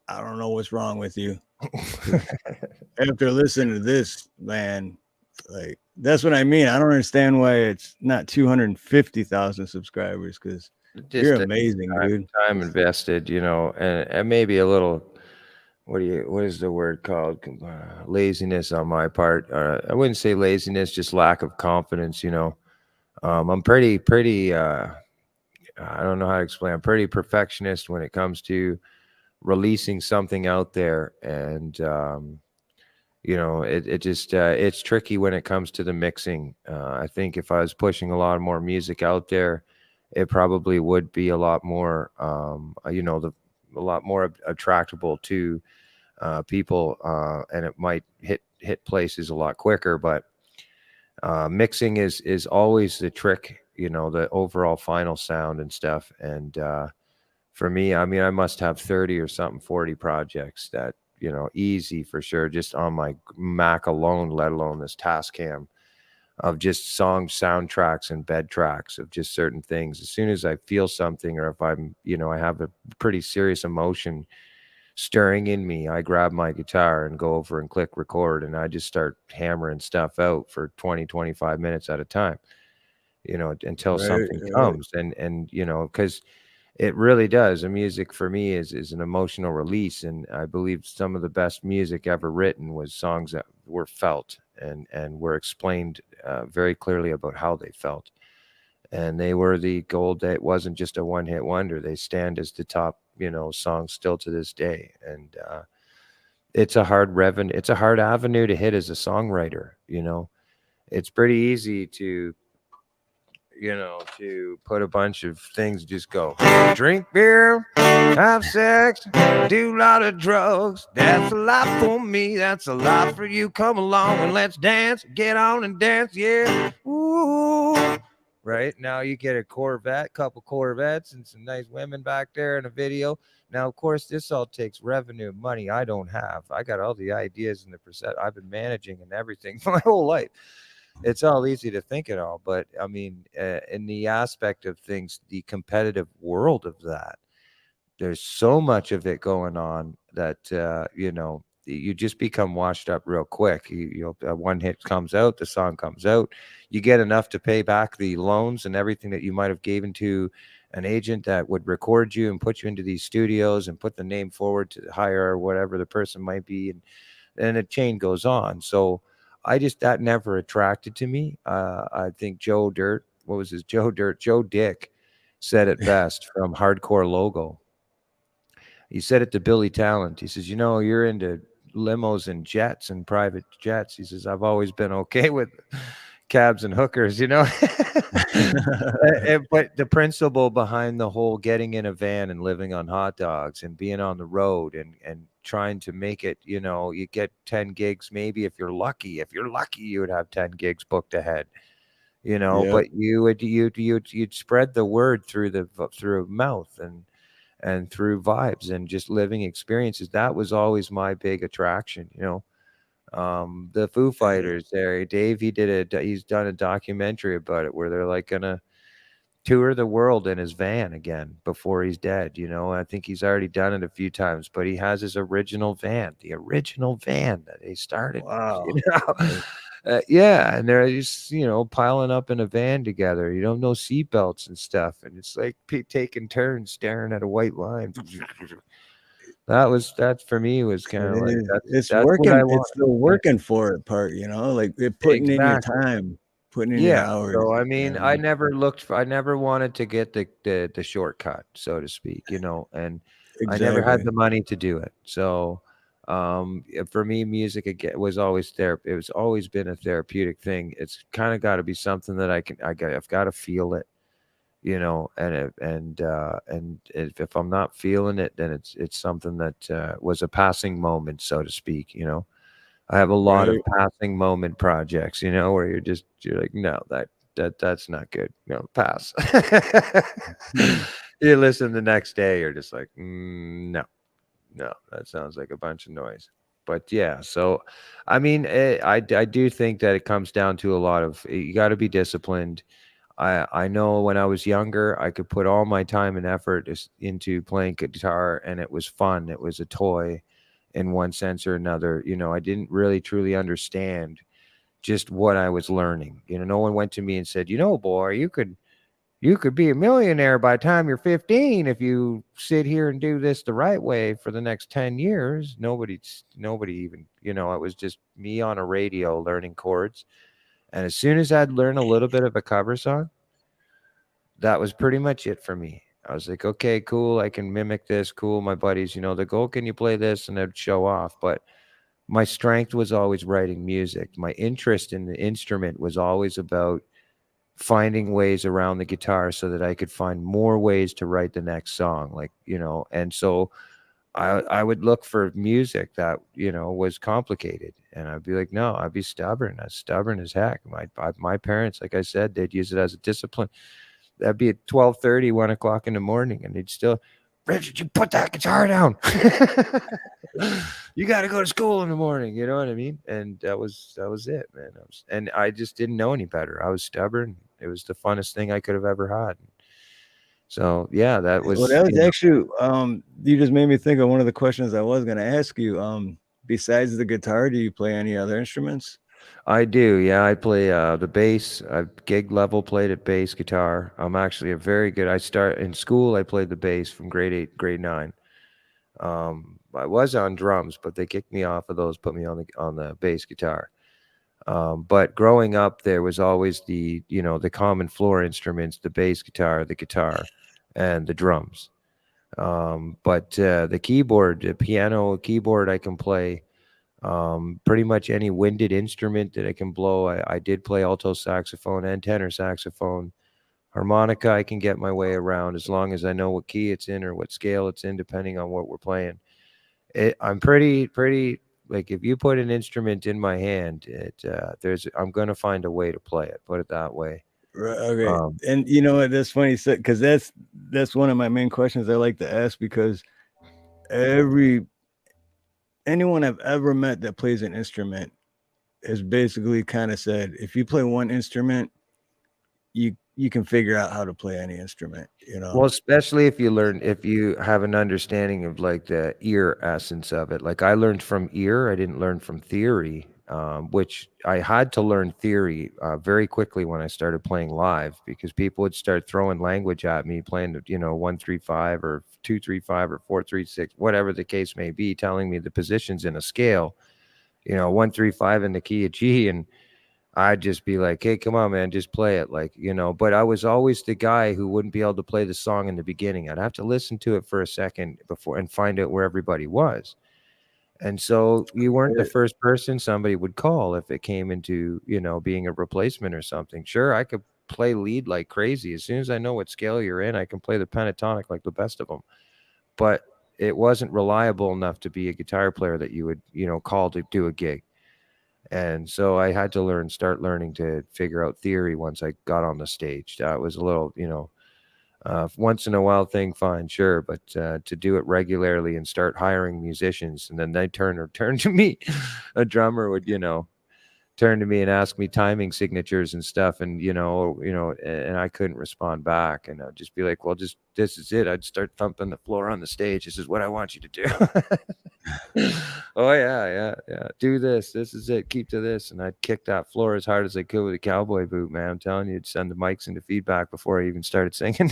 I don't know what's wrong with you. After listening to this, man, like that's what I mean. I don't understand why it's not 250,000 subscribers, because you're amazing, dude. Time invested, you know, and maybe a little. What is the word called? Laziness on my part. I wouldn't say laziness, just lack of confidence. You know, I'm pretty. I don't know how to explain. I'm pretty perfectionist when it comes to releasing something out there, and you know, it just it's tricky when it comes to the mixing. I think if I was pushing a lot more music out there, it probably would be a lot more, you know, a lot more attractable to people, and it might hit places a lot quicker. But mixing is always the trick, you know, the overall final sound and stuff. And for me, I mean, I must have 30 or something, 40 projects that, you know, easy for sure, just on my Mac alone, let alone this Tascam, of just song soundtracks and bed tracks of just certain things. As soon as I feel something, or if I'm, you know, I have a pretty serious emotion stirring in me, I grab my guitar and go over and click record, and I just start hammering stuff out for 20, 25 minutes at a time, you know, until something comes. And, you know, because it really does. The music for me is an emotional release. And I believe some of the best music ever written was songs that were felt and were explained very clearly about how they felt. And they were the gold. That wasn't just a one-hit wonder. They stand as the top, you know, songs still to this day. And it's a hard avenue to hit as a songwriter. You know, it's pretty easy to, you know, to put a bunch of things, just go drink beer, have sex, do a lot of drugs. That's a lot for me. That's a lot for you. Come along and let's dance. Get on and dance. Yeah. Ooh. Right now you get a Corvette, couple Corvettes, and some nice women back there in a video. Now, of course, this all takes revenue, money I don't have. I got all the ideas and the percent I've been managing and everything for my whole life. It's all easy to think it all, but I mean, in the aspect of things, the competitive world of that, there's so much of it going on that you just become washed up real quick. One hit comes out, the song comes out, you get enough to pay back the loans and everything that you might have given to an agent that would record you and put you into these studios and put the name forward to hire whatever the person might be, and the chain goes on. So that never attracted to me. I think Joe Dirt, what was his Joe Dirt? Joe Dick said it best from Hardcore Logo. He said it to Billy Talent. He says, you're into limos and jets and private jets. He says, I've always been okay with cabs and hookers, But the principle behind the whole getting in a van and living on hot dogs and being on the road and trying to make it, you get 10 gigs, maybe if you're lucky. If you're lucky, you would have 10 gigs booked ahead. Yep. But you'd spread the word through mouth and through vibes and just living experiences. That was always my big attraction, the Foo Fighters there, Dave, he's done a documentary about it where they're like gonna tour the world in his van again before he's dead. I think he's already done it a few times, but he has his original van, that they started. Wow. Yeah, and they're just piling up in a van together. You don't know seatbelts and stuff, and it's like taking turns staring at a white line. That for me was kind of like it's that's working. what I It's want. the working for it part, like putting in your Exactly. time, putting in your hours. So I mean, I never wanted to get the shortcut, so to speak, and I never had the money to do it. So for me, music again was always therapy. It was always been a therapeutic thing. It's kind of got to be something that I've got to feel it, and if I'm not feeling it, then it's something that was a passing moment, so to speak. I have a lot of passing moment projects, where you're like, no, that's not good. No, pass. You listen the next day, you're just like, no, that sounds like a bunch of noise. But yeah, so I mean, I do think that it comes down to a lot of, you got to be disciplined. I know when I was younger, I could put all my time and effort into playing guitar, and it was fun. It was a toy in one sense or another. I didn't really truly understand just what I was learning. No one went to me and said, boy, you could be a millionaire by the time you're 15 if you sit here and do this the right way for the next 10 years. Nobody even, it was just me on a radio learning chords. And as soon as I'd learn a little bit of a cover song, that was pretty much it for me. I was like, okay, cool. I can mimic this. Cool. My buddies, they go, can you play this? And they'd show off. But my strength was always writing music. My interest in the instrument was always about finding ways around the guitar so that I could find more ways to write the next song. And so I would look for music that, was complicated, and I'd be like, no, I'd be stubborn as heck. My parents, like I said, they'd use it as a discipline. That'd be at 12:30, 1 o'clock in the morning, and they'd still, Richard, you put that guitar down. You got to go to school in the morning. You know what I mean? And that was it, man. And I just didn't know any better. I was stubborn. It was the funnest thing I could have ever had. So yeah, that was. Well, that was actually you just made me think of one of the questions I was going to ask you. Besides the guitar, do you play any other instruments? I do. Yeah, I play the bass. I've gig level played at bass guitar. I'm actually a very good. I start in school. I played the bass from grade 8, grade 9. I was on drums, but they kicked me off of those, put me on the bass guitar. But growing up, there was always the common floor instruments: the bass guitar, the guitar, and the drums. But the keyboard, the piano, keyboard, I can play. Pretty much any winded instrument that I can blow. I did play alto saxophone and tenor saxophone. Harmonica, I can get my way around as long as I know what key it's in or what scale it's in, depending on what we're playing. I'm pretty like, if you put an instrument in my hand, I'm gonna find a way to play it. Put it that way. Right, okay. And you know what? That's funny, because that's one of my main questions I like to ask, because anyone I've ever met that plays an instrument has basically kind of said, if you play one instrument, you can figure out how to play any instrument, Well, especially if you have an understanding of like the ear essence of it. Like I learned from ear, I didn't learn from theory, which I had to learn theory very quickly when I started playing live because people would start throwing language at me, playing 1-3-5 or 2-3-5 or 4-3-6, whatever the case may be, telling me the positions in a scale, 1-3-5 in the key of G, and I'd just be like, hey, come on, man, just play it. Like, but I was always the guy who wouldn't be able to play the song in the beginning. I'd have to listen to it for a second before and find out where everybody was. And so you weren't the first person somebody would call if it came into, being a replacement or something. Sure, I could play lead like crazy. As soon as I know what scale you're in, I can play the pentatonic like the best of them. But it wasn't reliable enough to be a guitar player that you would, call to do a gig. And so I had to start learning to figure out theory once I got on the stage. That was a little, once in a while thing, fine, sure. But to do it regularly and start hiring musicians, and then they turn to me, a drummer would, turn to me and ask me timing signatures and stuff. And, and I couldn't respond back. And I'd just be like, well, this is it. I'd start thumping the floor on the stage. This is what I want you to do. Oh yeah. Do this. This is it. Keep to this. And I'd kick that floor as hard as I could with a cowboy boot, man. I'm telling you, I'd send the mics into feedback before I even started singing.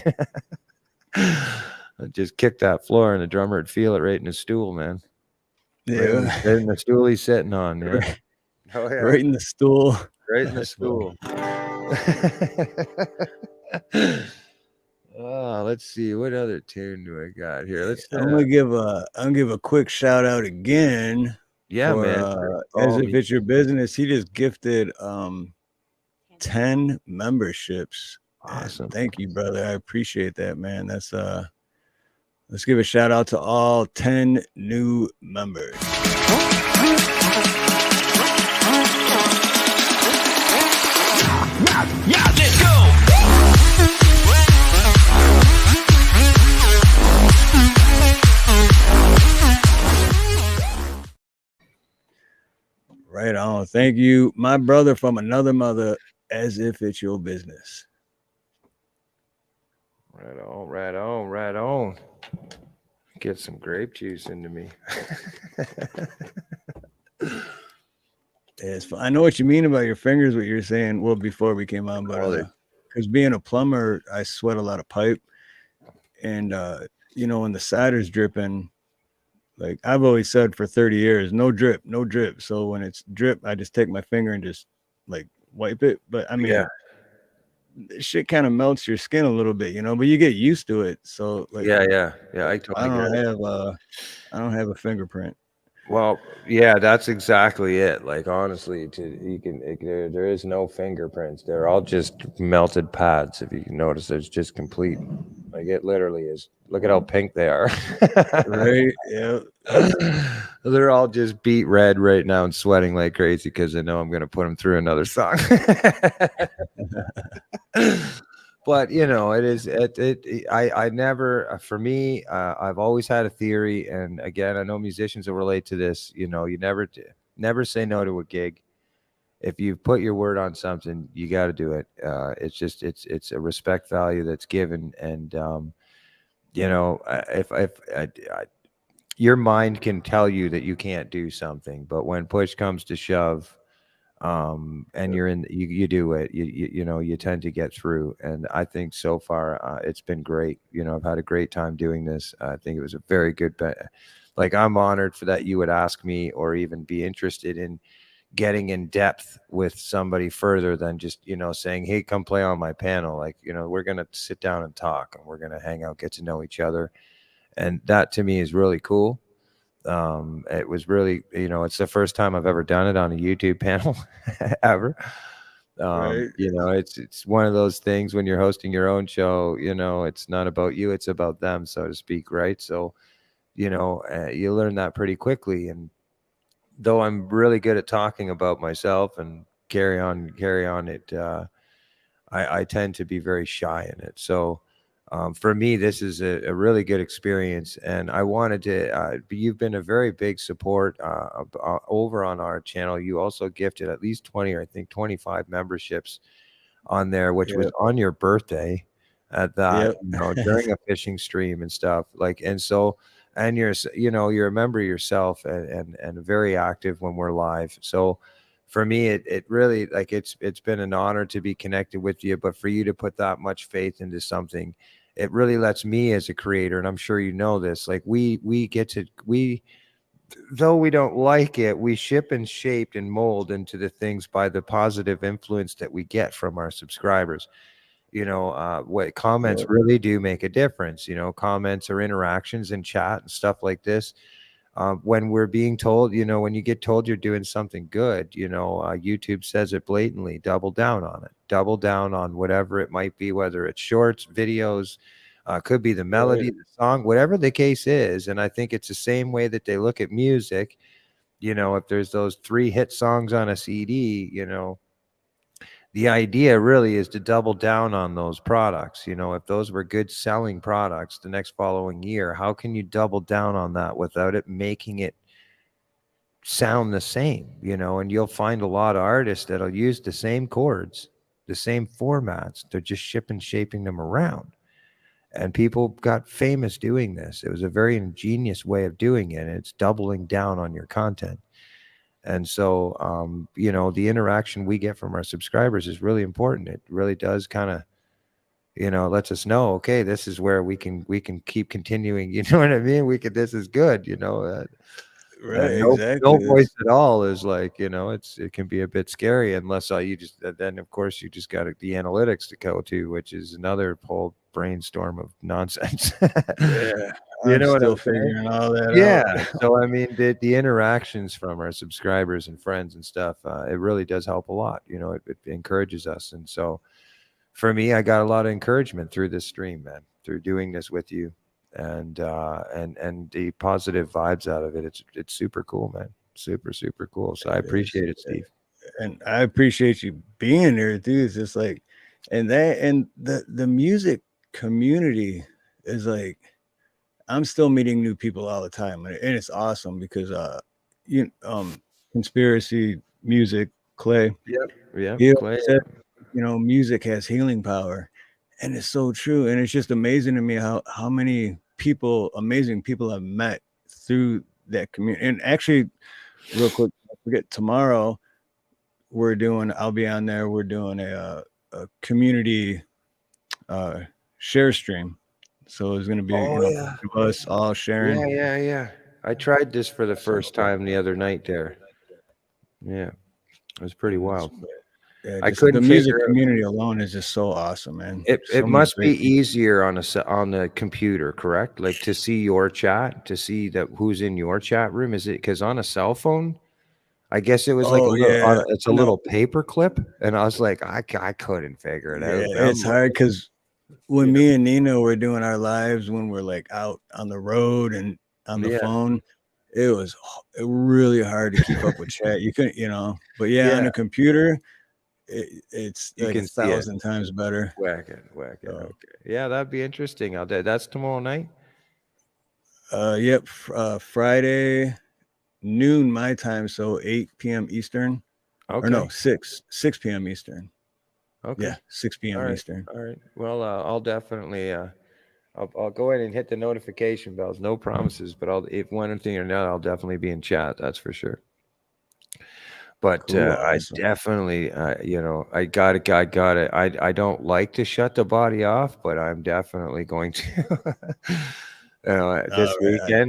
I'd just kick that floor, and the drummer would feel it right in his stool, man. Yeah. Right in the stool he's sitting on, man. Right. Oh yeah. Right in the stool. Right in the stool. Oh, let's see. What other tune do I got here? I'm gonna give a quick shout out again. Yeah, for, man. As if it's your business. He just gifted 10 memberships. Awesome. And thank you, brother. I appreciate that, man. That's let's give a shout out to all 10 new members. Yeah, let's go. Right on. Thank you, my brother from another mother, as if it's your business. Right on. Get some grape juice into me. It's fun. I know what you mean about your fingers, what you're saying. Well, before we came on, but because being a plumber, I sweat a lot of pipe, and when the solder's dripping, like I've always said for 30 years, no drip. So when it's drip, I just take my finger and just like wipe it. But I mean, shit kind of melts your skin a little bit, but you get used to it. So like, yeah. I totally I don't have a fingerprint. Well, yeah, that's exactly it. Like honestly, there is no fingerprints. They're all just melted pads. If you can notice, there's just complete. Like it literally is. Look at how pink they are. Right. Yeah. They're all just beet red right now and sweating like crazy because I know I'm going to put them through another song. But it is I never, for me, I've always had a theory, and again, I know musicians will relate to this. You never say no to a gig. If you put your word on something, you got to do it. It's just it's a respect value that's given, and if your mind can tell you that you can't do something, but when push comes to shove, and you do it, you tend to get through. And I think so far it's been great. I've had a great time doing this. I think it was a very good like I'm honored for that you would ask me or even be interested in getting in depth with somebody further than just saying, hey, come play on my panel. Like we're gonna sit down and talk, and we're gonna hang out, get to know each other, and that to me is really cool. It was really, it's the first time I've ever done it on a YouTube panel ever. Right. It's one of those things when you're hosting your own show, it's not about you, it's about them, so to speak. Right. So, you learn that pretty quickly. And though I'm really good at talking about myself and carry on it, I tend to be very shy in it. So, For me, this is a really good experience, and I wanted to. You've been a very big support over on our channel. You also gifted at least 20, or I think 25 memberships on there, which was Yep. on your birthday at that, Yep. during a fishing stream and stuff like, and so, and you're a member yourself, and very active when we're live. So for me, it really, like, it's been an honor to be connected with you, but for you to put that much faith into something, it really lets me as a creator, and I'm sure you know this, like we get to, though we don't like it, we ship and shape and mold into the things by the positive influence that we get from our subscribers. What comments Yep. really do make a difference. Comments or interactions in chat and stuff like this. When we're being told, when you get told you're doing something good, YouTube says it blatantly: double down on it, double down on whatever it might be, whether it's shorts, videos, could be the melody, Right. the song, whatever the case is. And I think it's the same way that they look at music. If there's those 3 hit songs on a CD, the idea really is to double down on those products. If those were good selling products the next following year, how can you double down on that without it making it sound the same? And you'll find a lot of artists that'll use the same chords, the same formats. They're just shaping them around. And people got famous doing this. It was a very ingenious way of doing it. And it's doubling down on your content. And so, the interaction we get from our subscribers is really important. It really does kind of, lets us know, okay, this is where we can keep continuing. You know what I mean? This is good. Right. No Exactly. voice at all is like, it can be a bit scary unless you just, then of course you just got the analytics to go to, which is another whole brainstorm of nonsense. Yeah. You I'm know what I'm still saying? figuring all that Yeah. out. So I mean, the interactions from our subscribers and friends and stuff, it really does help a lot. It encourages us. And so for me, I got a lot of encouragement through this stream, man, through doing this with you, and the positive vibes out of it. It's super cool, man. Super, super cool. So I appreciate it, Steve. And I appreciate you being there, dude. It's just like, and the music community is like, I'm still meeting new people all the time, and it's awesome because conspiracy music, Clay, Yeah, he Clay. said, music has healing power, and it's so true. And it's just amazing to me how many amazing people I've met through that community. And actually, real quick, don't forget, tomorrow I'll be on there. We're doing a community share stream. So it's going to be, Yeah. us all sharing. Yeah. I tried this for the first time the other night there. Yeah, it was pretty wild. Yeah, I just the couldn't music figure out. community alone is just so awesome, man. It So many must be great people. easier on the computer, correct? Like to see your chat, to see that who's in your chat room. Is it because on a cell phone? I guess it was like a Oh little. yeah, It's a no, little paper clip, and I was like, I couldn't figure it yeah, out. it's hard because when me and Nina were doing our lives when we're like out on the road and on the Yeah, phone, it was really hard to keep up with chat. You couldn't, but yeah, on yeah. a computer, it's You like can see it. 1,000 times better. Whack it. So, Okay. Yeah, that'd be interesting. That's tomorrow night. yep, Friday noon my time, so 8 p.m. Eastern, or no, Okay. 6 p.m. Eastern. Okay. Yeah, 6 All p.m. right. Eastern. All right. Well, I'll definitely. I'll go ahead and hit the notification bells. No promises, but if one thing or another, I'll definitely be in chat. That's for sure. But Cool, I awesome. definitely, I got it. I don't like to shut the body off, but I'm definitely going to. All right.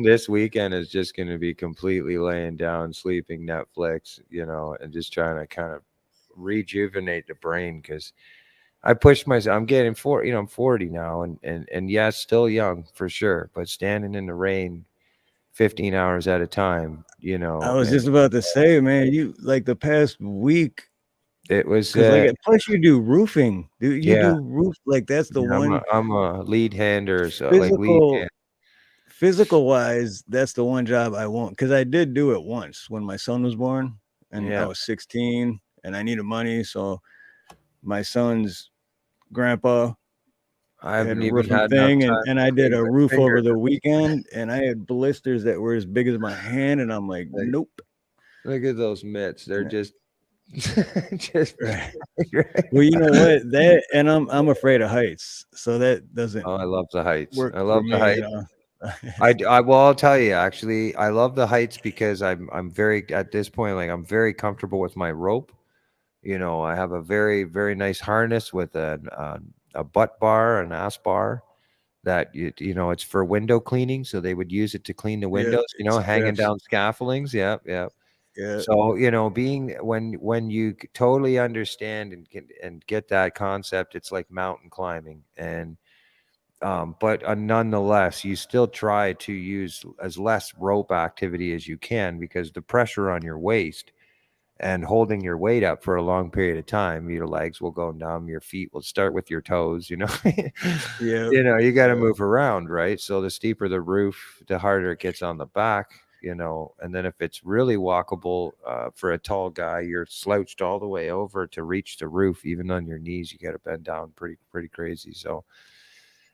This weekend is just going to be completely laying down, sleeping, Netflix, and just trying to kind of rejuvenate the brain because I pushed myself. I'm getting I'm 40 now, and yeah, still young for sure, but standing in the rain 15 hours at a time, I was and just about to say, man, you like the past week, it was because like plus you do roofing. You yeah, do roof, like that's the yeah. one I'm a lead hander, so like lead physical hand. physical wise, that's the one job I won't, because I did do it once when my son was born and I Yeah, was 16 and I needed money. So my son's grandpa I I had haven't a even roofing had enough thing, time and to I did clean a my roof over fingers. the weekend, and I had blisters that were as big as my hand, and I'm like, Like, nope. look at those mitts. They're And just just right. Well, you know what? That and I'm afraid of heights, so that doesn't Oh, I love the heights. work I for love the me, you heights. know. Well, I'll tell you, actually, I love the heights because I'm very at this point, like I'm very comfortable with my rope. You know, I have a very, very nice harness with a butt bar, an ass bar that you know, it's for window cleaning. So they would use it to clean the Yeah, windows, you it know, hanging straps. down scaffoldings. Yeah, yeah. Yeah, So, you know, being when you totally understand and get that concept, it's like mountain climbing. And but nonetheless, you still try to use as less rope activity as you can because the pressure on your waist and holding your weight up for a long period of time, your legs will go numb, your feet will start with your toes, you know. yeah, You know, you got to yeah, move around, right? So the steeper the roof, the harder it gets on the back, you know. And then if it's really walkable for a tall guy, you're slouched all the way over to reach the roof, even on your knees, you got to bend down pretty crazy. So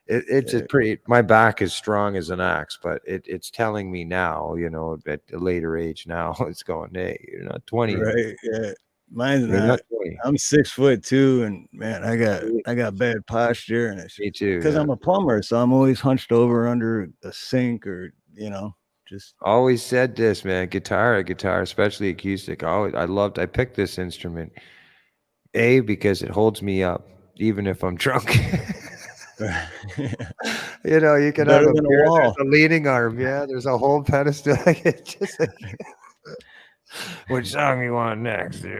it's a yeah. pretty, my back is strong as an axe, but it's telling me now, you know, at a later age now, it's going, hey, you're not 20 yet. Right, yeah. Mine's You're not not. 20. I'm 6'2", and man, I got Me I got bad posture, and it's me too, because yeah. I'm a plumber, so I'm always hunched over under a sink or just Always said this, man. Guitar, especially acoustic. I picked this instrument, A, because it holds me up, even if I'm drunk. You know, you can have better a than a beer, there's wall. a leaning arm, yeah, there's a whole pedestal. Like, it's just like, which song you want next? You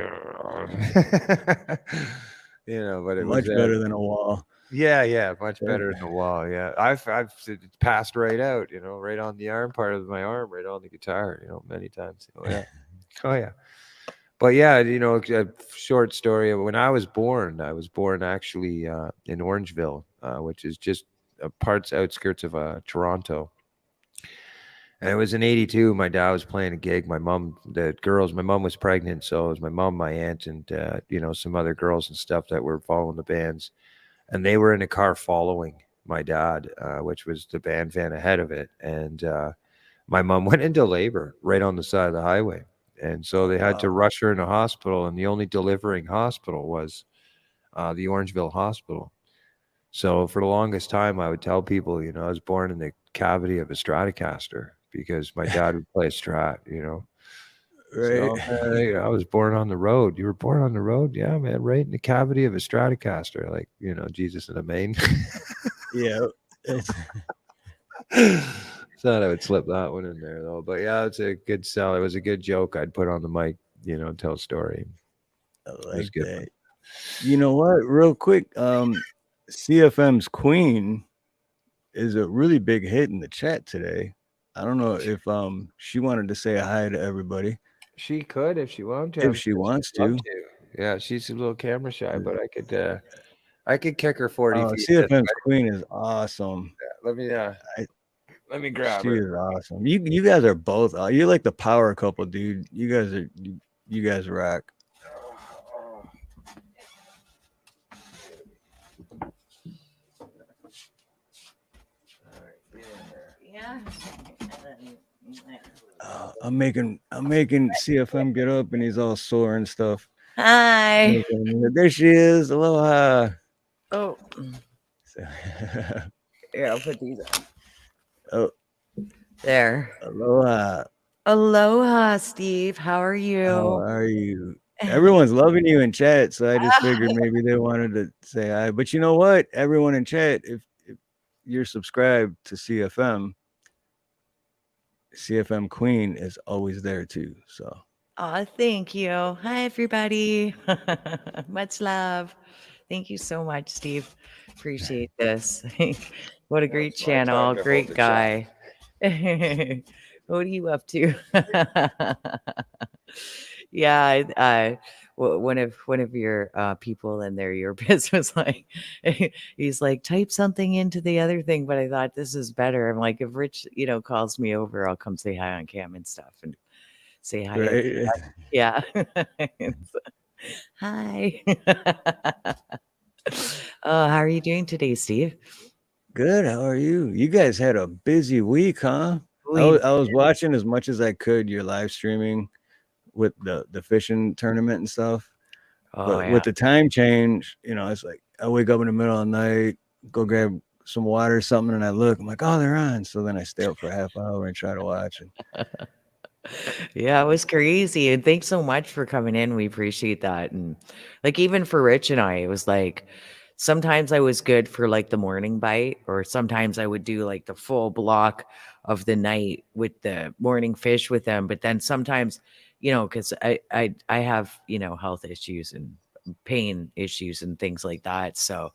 know, but it was Much better than a wall. yeah, yeah, much Yeah. better than the wall. Yeah, I've it's passed right out, you know, right on the arm part of my arm, right on the guitar, you know, many times. Oh yeah, oh yeah. But yeah, you know, a short story. When I was born actually in Orangeville, which is just parts outskirts of Toronto. And it was in '82. My dad was playing a gig. My mom was pregnant, so it was my mom, my aunt, and you know, some other girls and stuff that were following the bands, and they were in a car following my dad, which was the band van ahead of it, and my mom went into labor right on the side of the highway. And so Oh they had to wow. rush her in a hospital, and the only delivering hospital was the Orangeville Hospital. So for the longest time, I would tell people, you know, I was born in the cavity of a Stratocaster because my dad would play Strat, you know. So, Right. oh, man, you know, I was born on the road. You were born on the road? Yeah, man, right in the cavity of a Stratocaster, like, you know, Jesus in a main. Yeah. It's Thought I would slip that one in there though. But yeah, it's a good sell. It was a good joke I'd put on the mic, you know, tell a story. I It was like a good one. that. You know what? Real quick, CFM's Queen is a really big hit in the chat today. I don't know if she wanted to say hi to everybody She could if she wanted to. if I'm she sure wants she'd love to. to. Yeah, she's a little camera shy, but I could kick her 40 feet this CFM's way. Queen is awesome. Yeah, I, let me grab she her. is awesome. You guys are both. You're like the power couple, dude. You guys rock. Yeah. I'm making CFM get up, and he's all sore and stuff. Hi. There she is. Aloha. Oh, So, here, I'll put these on. oh, There. aloha. Aloha, Steve. How are How you? are you? Everyone's loving you in chat, so I just figured maybe they wanted to say hi. But you know what? Everyone in chat, if you're subscribed to CFM Queen is always there too. So Oh, thank you. Hi, everybody. Much love. Thank you so much, Steve. Appreciate this. What a great It's my time channel. to hold Great the guy. What are you up to? Yeah, one of your people in there, your biz was like, he's like, type something into the other thing, but I thought this is better. I'm like, if Rich, calls me over, I'll come say hi on cam and stuff and say hi. right. Yeah. Hi. How are you doing today, Steve? Good. How are you? You guys had a busy week, huh? I We was, I was watching as much as I could your live streaming with the fishing tournament and stuff. Oh But with yeah. the time change, it's like I wake up in the middle of the night, go grab some water or something, and I look, I'm like, oh, they're on. So then I stay up for a half hour and try to watch. And Yeah, it was crazy. And thanks so much for coming in. We appreciate that. And like even for Rich and I, it was like sometimes I was good for like the morning bite, or sometimes I would do like the full block of the night with the morning fish with them. But then sometimes, because I have, health issues and pain issues and things like that. So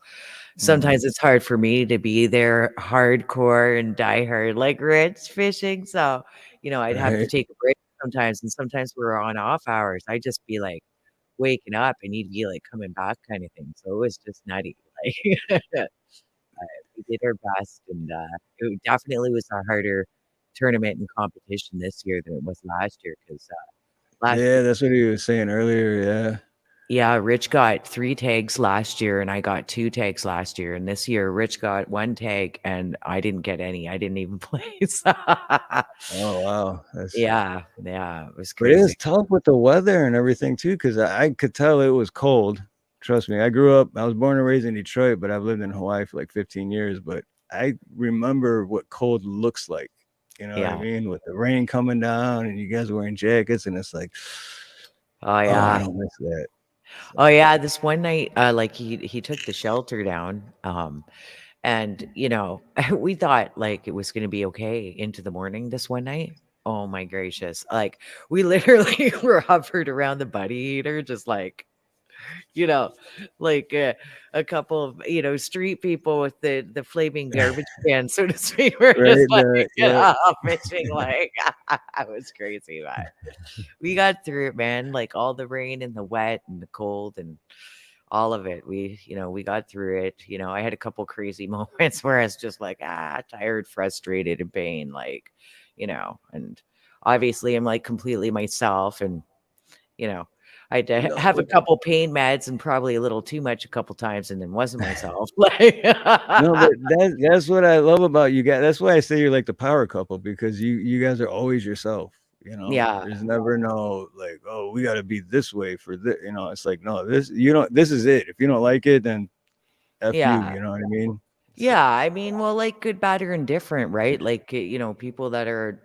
sometimes it's hard for me to be there hardcore and diehard like Rich fishing. So, I'd have to right. take a break sometimes. And sometimes we're on off hours. I'd just be like waking up and he'd be like coming back kind of thing. So it was just nutty. Like we did our best, and it definitely was a harder tournament and competition this year than it was last year. Because last Yeah, that's what he was saying earlier. Yeah. Yeah, Rich got 3 tags last year, and I got 2 tags last year, and this year, Rich got 1 tag, and I didn't get any. I didn't even place. Oh wow. Yeah, it was But it was crazy. tough with the weather and everything too, because I could tell it was cold. Trust me, I was born and raised in Detroit, but I've lived in Hawaii for like 15 years. But I remember what cold looks like. You know what I Yeah. mean? With the rain coming down and you guys wearing jackets, and it's like, Oh, oh, I yeah. don't miss that. Oh, So yeah, this one night, like, he took the shelter down, and, we thought, like, it was gonna be okay into the morning this one night. Oh my gracious, like, we literally were hovered around the buddy eater just like you know, like a couple of street people with the flaming garbage can, so to speak. We're just right, like yeah, fishing, like I was crazy, but we got through it, man. Like all the rain and the wet and the cold and all of it. We got through it. I had a couple crazy moments where I was just like tired, frustrated, and pain, like and obviously I'm like completely myself and you know, I had to no, have a couple pain meds and probably a little too much a couple times and then wasn't myself. Like no, but that's what I love about you guys. That's why I say you're like the power couple, because you guys are always yourself. Yeah. There's never no like, oh, we got to be this way for this. It's like, no, this is it. If you don't like it, then f you. Yeah. You know what I mean? So Yeah, I mean, well, like good, bad, or indifferent, right? Like, people that are,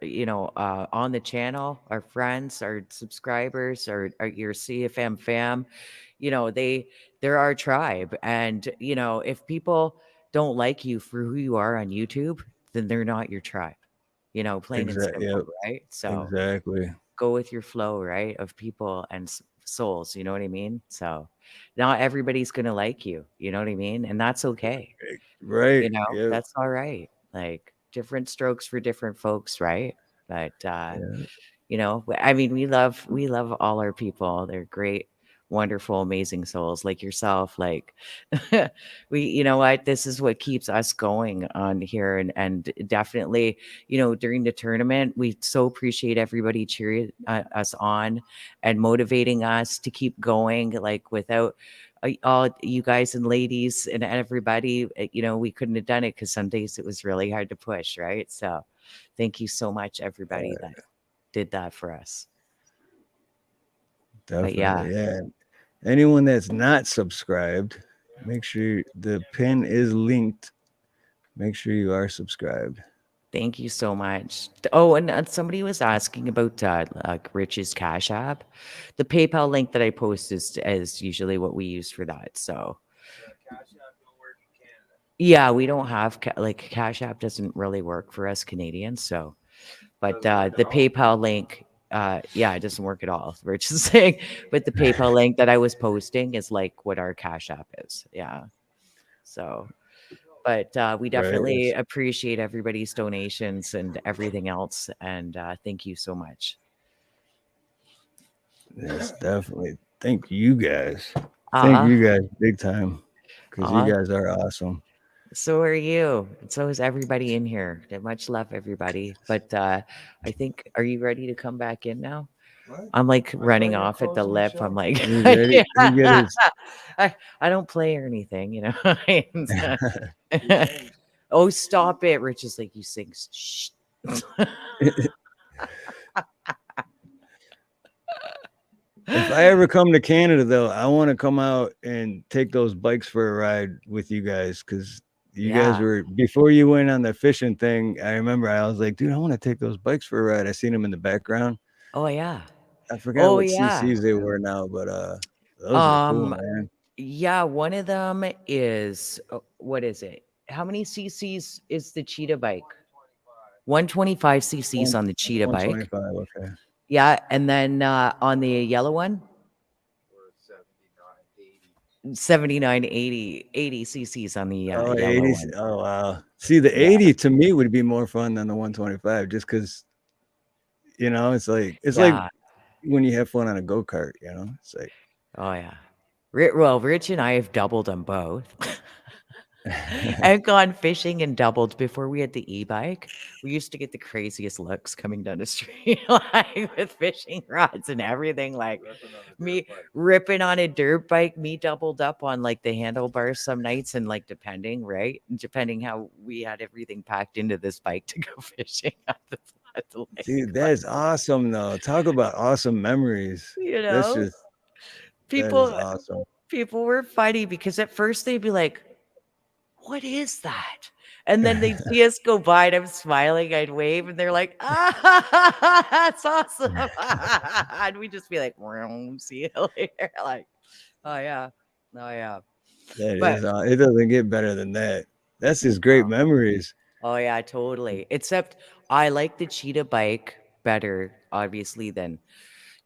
on the channel, our friends, our subscribers, or your CFM fam, they're our tribe. And, if people don't like you for who you are on YouTube, then they're not your tribe, plain and exactly. Yep. simple, right? So Exactly. go with your flow, right? Of people and souls, you know what I mean? So not everybody's going to like you, you know what I mean? And that's okay. Right. Yep. That's all right. Like different strokes for different folks, right? But Yeah. I mean, we love all our people. They're great, wonderful, amazing souls like yourself. Like you know what? This is what keeps us going on here, and definitely, during the tournament, we so appreciate everybody cheering us on and motivating us to keep going. Like without all you guys and ladies and everybody, we couldn't have done it because some days it was really hard to push, right? So, thank you so much, everybody that did that for us. But yeah, Definitely. Yeah. Anyone that's not subscribed, make sure the pin is linked. Make sure you are subscribed. thank you so much. Oh, and somebody was asking about like Rich's Cash App. The PayPal link that I post is usually what we use for that. So yeah, we don't have like Cash App doesn't really work for us Canadians. So, but the PayPal link, yeah, it doesn't work at all. Rich is saying, but the PayPal link that I was posting is like what our Cash App is. Yeah. So but we Right. definitely appreciate everybody's donations and everything else. And thank you so much. Yes, definitely. Thank you guys. Thank Uh, you guys big time, because you uh, guys are awesome. so are you. And so is everybody in here. Much love, everybody. But I think, are you ready to come back in now? I'm like running off at the lip. I'm like, He's ready. He get his. I don't play or anything, you know. Oh, stop it. Rich is like, you sing. Shh. If I ever come to Canada, though, I want to come out and take those bikes for a ride with you guys because you guys Yeah. were before you went on the fishing thing. I remember I was like, dude, I want to take those bikes for a ride. I seen them in the background. Oh, yeah. I forgot Oh, what yeah. CCs they were now, but those were cool, man. Yeah, one of them is what is it? How many cc's is the cheetah bike? 125 cc's on the cheetah bike. 125. Okay. Yeah, and then on the yellow one, 79, 80 cc's on the Oh, yellow 80. one. Oh, wow. See, the Yeah. 80 to me would be more fun than the 125 just because, it's like Yeah. when you have fun on a go-kart, it's like. Oh, yeah. Well, Rich and I have doubled on both. I've gone fishing and doubled before we had the e-bike. We used to get the craziest looks coming down the street, like with fishing rods and everything. Like me ripping on a dirt bike, me doubled up on like the handlebars some nights, and like depending how we had everything packed into this bike to go fishing at the lake. Dude, that's awesome though. Talk about awesome memories. You That's know, just that is people awesome. people were funny because at first they'd be like, what is that? And then they'd see us go by and I'm smiling, I'd wave, and they're like, ah, that's awesome. And we'd just be like, see you later. Like, oh yeah. Oh yeah. That But is it doesn't get better than that. That's just great memories. oh yeah, totally. Except I like the cheetah bike better, obviously, than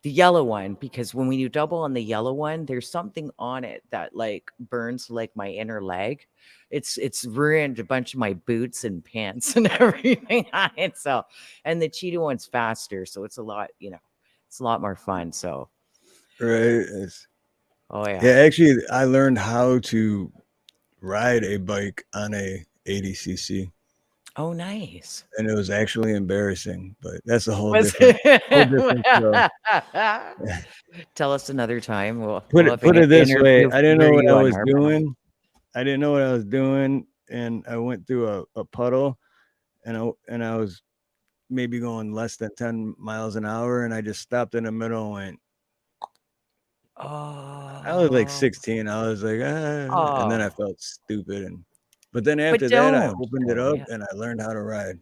the yellow one, because when you double on the yellow one, there's something on it that like burns like my inner leg. It's ruined a bunch of my boots and pants and everything on it. So, and the cheetah one's faster, so it's a lot, it's a lot more fun. So, Right. oh Yeah, yeah. actually I learned how to ride a bike on a 80cc. Oh nice. And it was actually embarrassing, but that's a whole Was different show. Tell us another time. We'll Put have it an this way. interview I didn't for know what you I on was our doing. I didn't know what I was doing, and I went through a puddle, and I was maybe going less than 10 miles an hour, and I just stopped in the middle and went. I was like Oh. 16. I was like, and then I Oh. felt stupid, but then But after that, I don't. opened it Oh, up yeah. and I learned how to ride.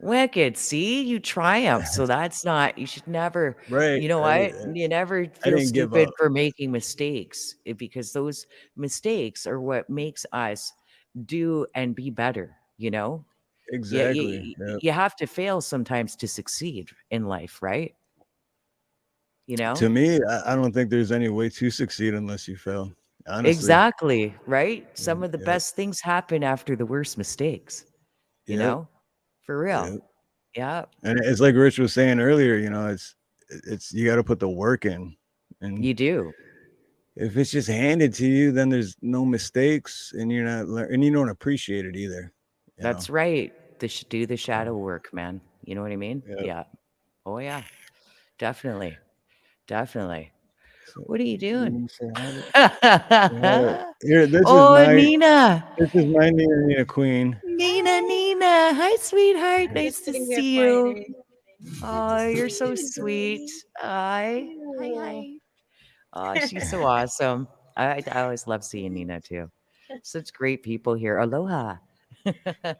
Wicked. See, you triumph. So that's not, you should never, Right. you know what? You never I feel didn't give stupid up. for making mistakes because those mistakes are what makes us do and be better, Yeah, Exactly. Yep. you have to fail sometimes to succeed in life, right? To me, I don't think there's any way to succeed unless you fail. Honestly. Exactly, right? Some of the Yep. best things happen after the worst mistakes, Yep. For real. Yep. Yeah. And it's like Rich was saying earlier, it's you got to put the work in, and You do. if it's just handed to you, then there's no mistakes, and you're not and you don't appreciate it either. That's right. Do the shadow work, man. You know what I mean? Yep. Yeah. Oh yeah. Definitely. Definitely. So, What are you doing? Here, this Nina. This is my Nina Queen. Nina. Hi, sweetheart. Nice to sitting here see you. quietly. Oh, you're so sweet. Hi. Hi. Oh, she's so awesome. I always love seeing Nina too. Such great people here. Aloha.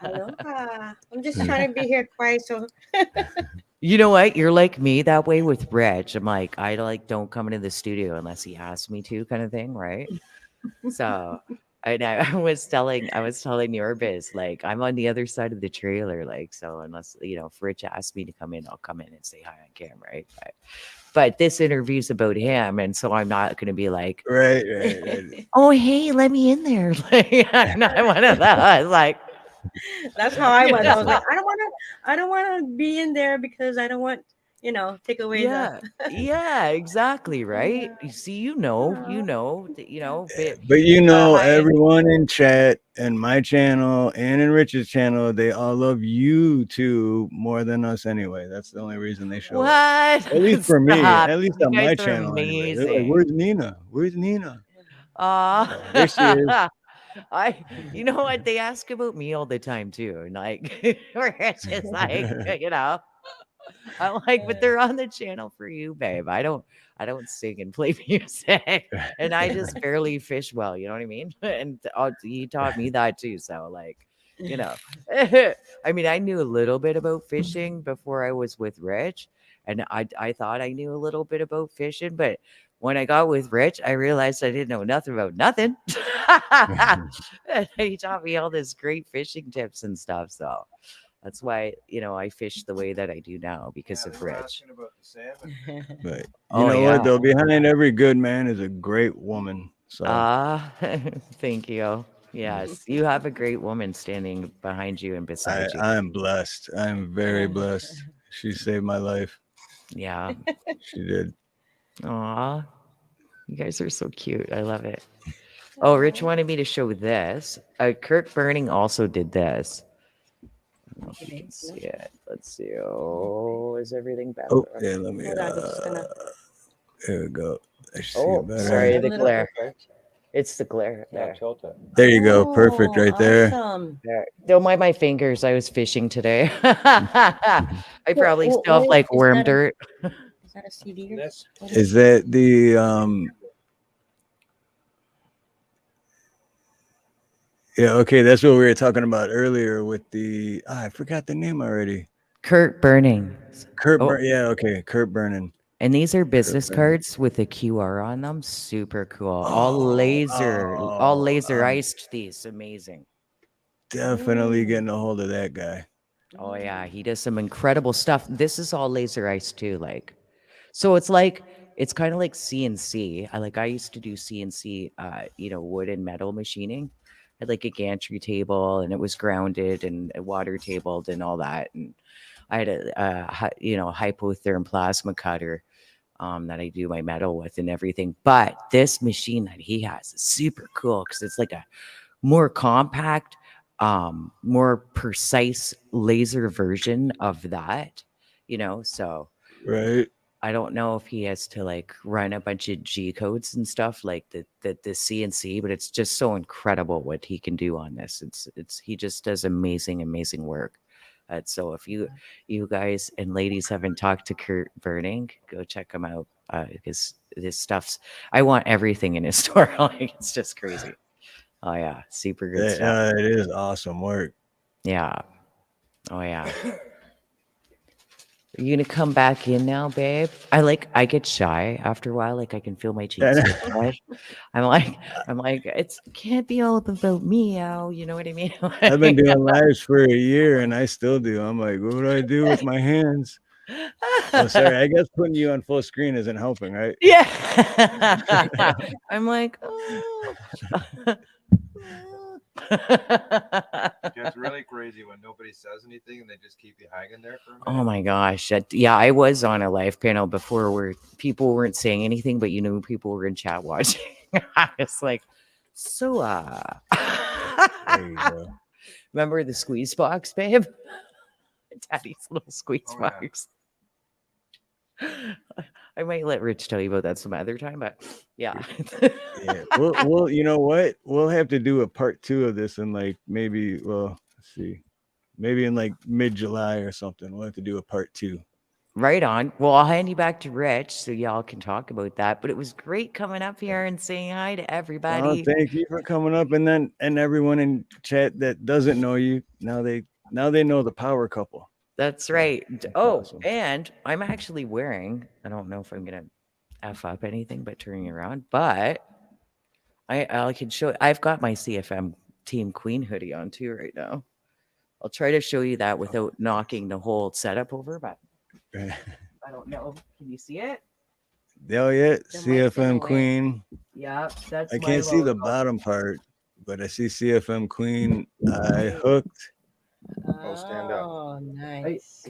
Aloha. I'm just trying to be here quiet. So You know what? You're like me that way with Reg. I'm like, I don't come into the studio unless he asks me to, kind of thing, right? So I was telling your biz, like I'm on the other side of the trailer, like so unless if Rich asks me to come in, I'll come in and say hi on camera, right? But this interview's about him, and so I'm not gonna be like, Right. oh hey, let me in there. Like I'm not one of those. Like that's how I was. I was like, I don't want to be in there because I don't want take away Yeah, yeah, exactly, right? Yeah. You see, you know, but But high end. everyone in chat and my channel and in Rich's channel, they all love you two more than us anyway. That's the only reason they show up. What? At least for me, Stop! at least You on guys my are channel anyway. They're like, amazing. "Where's Nina? Where's Nina?" So there she is. You know what? They ask about me all the time too, and like, where it's just like, I'm like, but they're on the channel for you, babe. I don't sing and play music, and I just barely fish well. You know what I mean? And he taught me that too. So like, you know, I mean, I knew a little bit about fishing before I was with Rich, and I thought I knew a little bit about fishing, but when I got with Rich, I realized I didn't know nothing about nothing. And he taught me all this great fishing tips and stuff. So that's why, I fish the way that I do now because of Rich. About the salmon. But you Oh, know yeah. what though? Behind every good man is a great woman. So Ah, thank you. Yes, you have a great woman standing behind you and beside you. I'm blessed. I'm very blessed. She saved my life. Yeah. She did. Aw, you guys are so cute. I love it. Oh, Rich wanted me to show this. Kurt Burning also did this. I don't know if you can see it. Let's see. Oh, is everything better? Oh yeah, let me. Hold on, I'm just gonna. There we go. I should see Oh, it better. sorry, A the little glare. bit. It's the glare Yeah, there. tilt it. There you go. Perfect right there. Awesome. There. Don't mind my fingers. I was fishing today. I probably still have like worm dirt. Is that a CD? This Is that the Yeah, okay, that's what we were talking about earlier with the I forgot the name already. Kurt Burning. Kurt Oh. Yeah, okay, Kurt Burning. And these are business Burning. cards with a QR on them. Super cool. All laser iced these. Amazing. Definitely getting a hold of that guy. Oh yeah, he does some incredible stuff. This is all laser iced too, like. So it's kind of like CNC. I used to do CNC wood and metal machining. I had like a gantry table and it was grounded and water tabled and all that. And I had a hypotherm plasma cutter that I do my metal with and everything. But this machine that he has is super cool because it's like a more compact, more precise laser version of that, so Right. I don't know if he has to like run a bunch of G codes and stuff like the CNC, but it's just so incredible what he can do on this. He just does amazing work. So if you guys and ladies haven't talked to Kurt Burning, go check him out because this stuff's. I want everything in his store. Like it's just crazy. Oh yeah, super good stuff. It is awesome work. Yeah. Oh yeah. Are you gonna come back in now, babe? I get shy after a while. Like I can feel my cheeks get red. I'm like, it can't be all about me, Al. You know what I mean? I've been doing lives for a year and I still do. I'm like, what do I do with my hands? Oh, sorry. I guess putting you on full screen isn't helping, right? Yeah. I'm like, oh. It gets really crazy when nobody says anything and they just keep you hanging there for a minute. Oh my gosh. Yeah, I was on a live panel before where people weren't saying anything, but people were in chat watching. I was like, so There you go. remember the squeeze box, babe? Daddy's little squeeze box. I might let Rich tell you about that some other time, but yeah. Yeah. Well, you know what? We'll have to do a part 2 of this in like maybe, let's see, maybe in like mid-July or something. We'll have to do a part 2. Right on. Well, I'll hand you back to Rich so y'all can talk about that. But it was great coming up here and saying hi to everybody. Thank you for coming up, and everyone in chat that doesn't know you now they know the power couple. That's right. Oh, awesome. And I'm actually wearing. I don't know if I'm gonna f up anything, but turning around. But I can show. I've got my CFM Team Queen hoodie on too right now. I'll try to show you that without knocking the whole setup over, but. I don't know. Can you see it? Oh yeah, The CFM mic's Queen. Yeah, that's. I can't see the bottom part, but I see CFM Queen. I hooked. Oh, stand up. Oh, nice.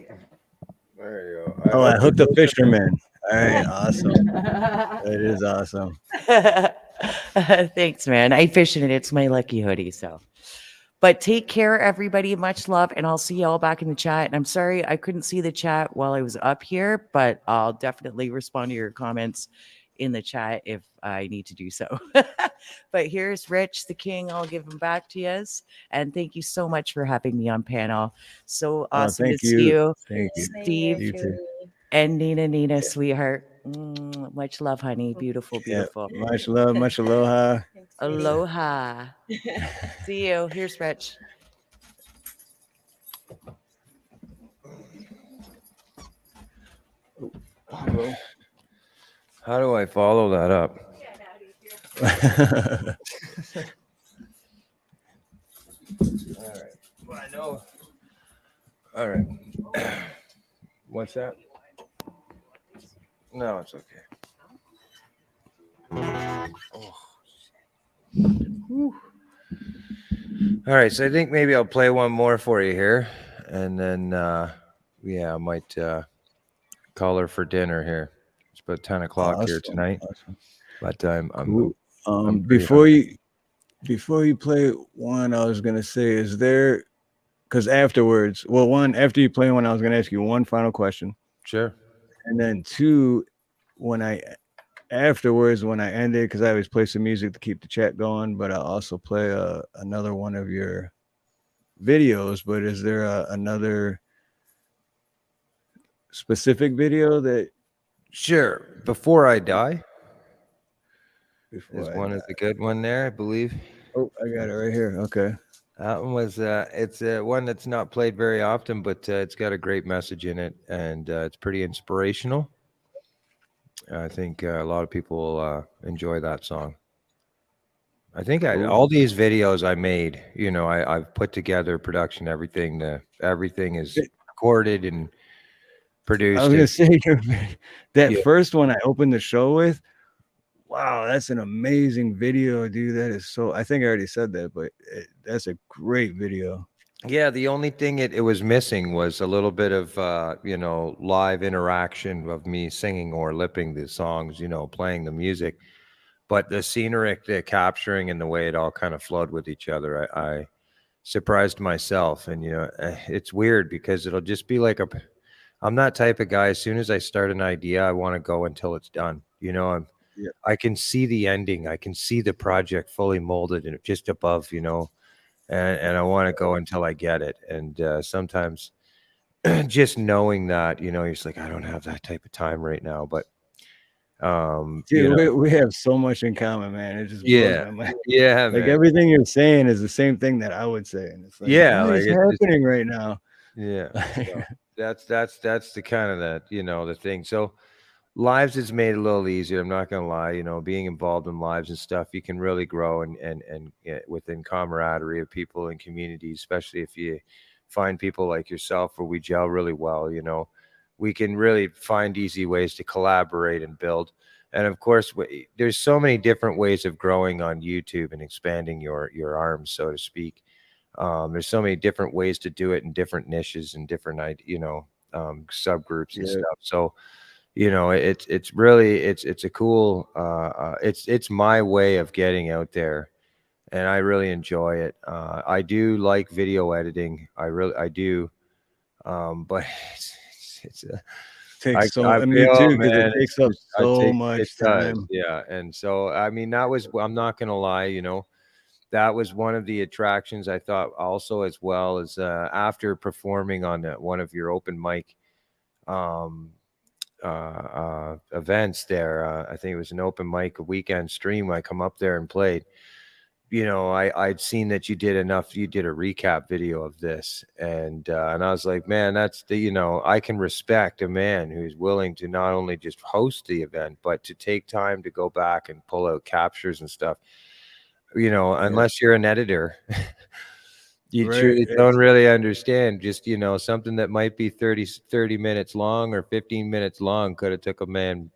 There you go. Oh, I hooked hooked the it. fisherman. All right, awesome. That is awesome. Thanks, man. I fish in it. It's my lucky hoodie. So, but take care, everybody. Much love, and I'll see you all back in the chat. And I'm sorry I couldn't see the chat while I was up here, but I'll definitely respond to your comments in the chat if I need to do so. But here's Rich, the king. I'll give him back to you. And thank you so much for having me on panel. So awesome to Thank see you. you, Thank you. Same Steve. here, You too. Julie. And Nina, sweetheart. Much love, honey. Beautiful, Yeah. beautiful. Much love. Much aloha. Thanks, sweetie. Aloha. See you. Here's Rich. How do I follow that up? All right. Well, I know. All right. What's that? No, it's okay. Oh. All right, so I think maybe I'll play one more for you here, and then I might call her for dinner here. It's about 10 o'clock here Awesome. tonight, Awesome. but I'm Cool. I'm pretty Before you play one, I was gonna say, is there, because afterwards, well, one, after you play one, I was gonna ask you one final question, sure. and then two, afterwards when I ended, because I always play some music to keep the chat going, but I also play another one of your videos. But is there another specific video that Sure. Before I die before is I one die? of the good one there, I believe. Oh, I got it right here. Okay. That one was it's one that's not played very often, but it's got a great message in it, and it's pretty inspirational. I think a lot of people will enjoy that song. I think Cool. all these videos I made, I've put together production, everything. Everything is recorded and I produced. was gonna say that Yeah. first one I opened the show with. Wow, that's an amazing video, dude. That is so. I think I already said that, but that's a great video. Yeah, the only thing it was missing was a little bit of live interaction of me singing or lipping the songs, playing the music. But the scenic, the capturing, and the way it all kind of flowed with each other, I surprised myself. And it's weird because it'll just be like I'm that type of guy. As soon as I start an idea, I want to go until it's done. Yeah. I can see the ending. I can see the project fully molded and just above, and I want to go until I get it. And sometimes just knowing that, you're just like, I don't have that type of time right now. But Dude, we have so much in common, man. It just blows yeah, my mind. yeah, Like man. everything you're saying is the same thing that I would say, and it's like, Yeah, what like is it's just, happening right now? yeah. So that's the kind of the thing. So lives is made a little easier. I'm not gonna lie. Being involved in lives and stuff, you can really grow and within camaraderie of people and communities, especially if you find people like yourself where we gel really well. We can really find easy ways to collaborate and build. And of course, there's so many different ways of growing on YouTube and expanding your arms, so to speak. There's so many different ways to do it in different niches and different subgroups and Yeah. stuff. So it's really it's a cool it's my way of getting out there, and I really enjoy it. I do like video editing. I do. But it's Takes so. I Me feel, too, because it man, takes up so it much does, time. yeah. And so I mean, I'm not gonna lie, that was one of the attractions. I thought also, as well as after performing on one of your open mic um events there, I think it was an open mic, a weekend stream. I come up there and played. I'd seen that you did a recap video of this, and I was like, man, that's I can respect a man who's willing to not only just host the event, but to take time to go back and pull out captures and stuff. Unless you're an editor, you Right. truly don't really understand. Just something that might be 30 minutes long or 15 minutes long could have took a man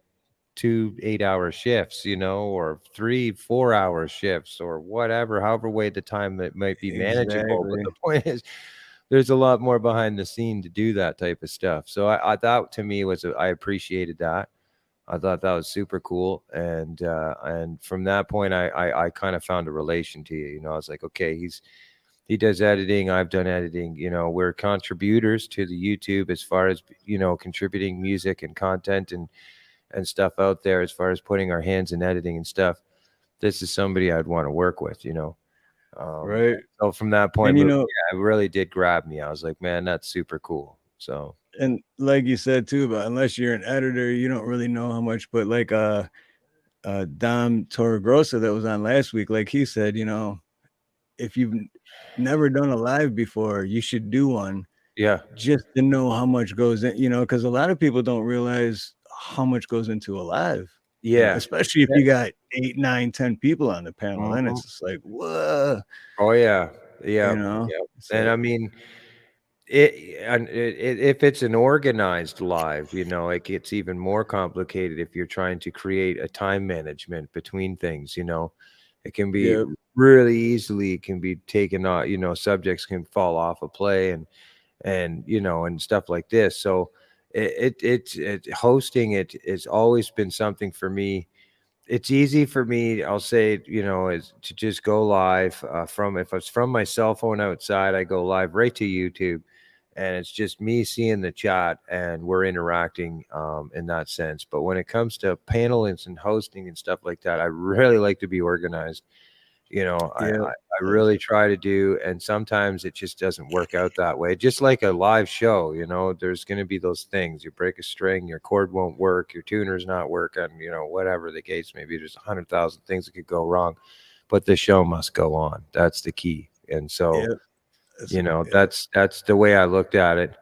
2 8-hour shifts, or 3 4-hour shifts, or whatever, however way the time that might be manageable. But Exactly. the point is, there's a lot more behind the scene to do that type of stuff. So I that to me was I appreciated that. I thought that was super cool, and from that point, I kind of found a relation to you. You know, I was like, okay, he does editing, I've done editing. You know, we're contributors to the YouTube as far as, you know, contributing music and content and stuff out there as far as putting our hands in editing and stuff. This is somebody I'd want to work with, you know. Right. So from that point, And you really, know, yeah, it really did grab me. I was like, man, that's super cool. So and like you said too, but unless you're an editor, you don't really know how much. But like Dom Torregrossa that was on last week, like he said, you know, if you've never done a live before, you should do one yeah, just to know how much goes in, you know, because a lot of people don't realize how much goes into a live. You know, yeah. especially if you got 8, 9, 10 people on the panel, then Mhm. it's just like, whoa, Oh yeah, yeah, you know. yeah. It's And I like, mean, if it's an organized live, you know, it gets even more complicated if you're trying to create a time management between things. You know, it can be yeah, really easily, it can be taken off. You know, subjects can fall off a play and you know and stuff like this. So hosting it has always been something for me. It's easy for me, I'll say, you know, is to just go live from, if it's from my cell phone outside, I go live right to YouTube, and it's just me seeing the chat and we're interacting in that sense. But when it comes to panelists and hosting and stuff like that, I really like to be organized. You know, yeah. I really try to do, and sometimes it just doesn't work out that way. Just like a live show, you know, there's going to be those things. You break a string, your cord won't work, your tuner's not working, you know, whatever the case may be. There's 100,000 things that could go wrong, but the show must go on. That's the key. And so, Yeah, that's you know, yeah. that's the way I looked at it.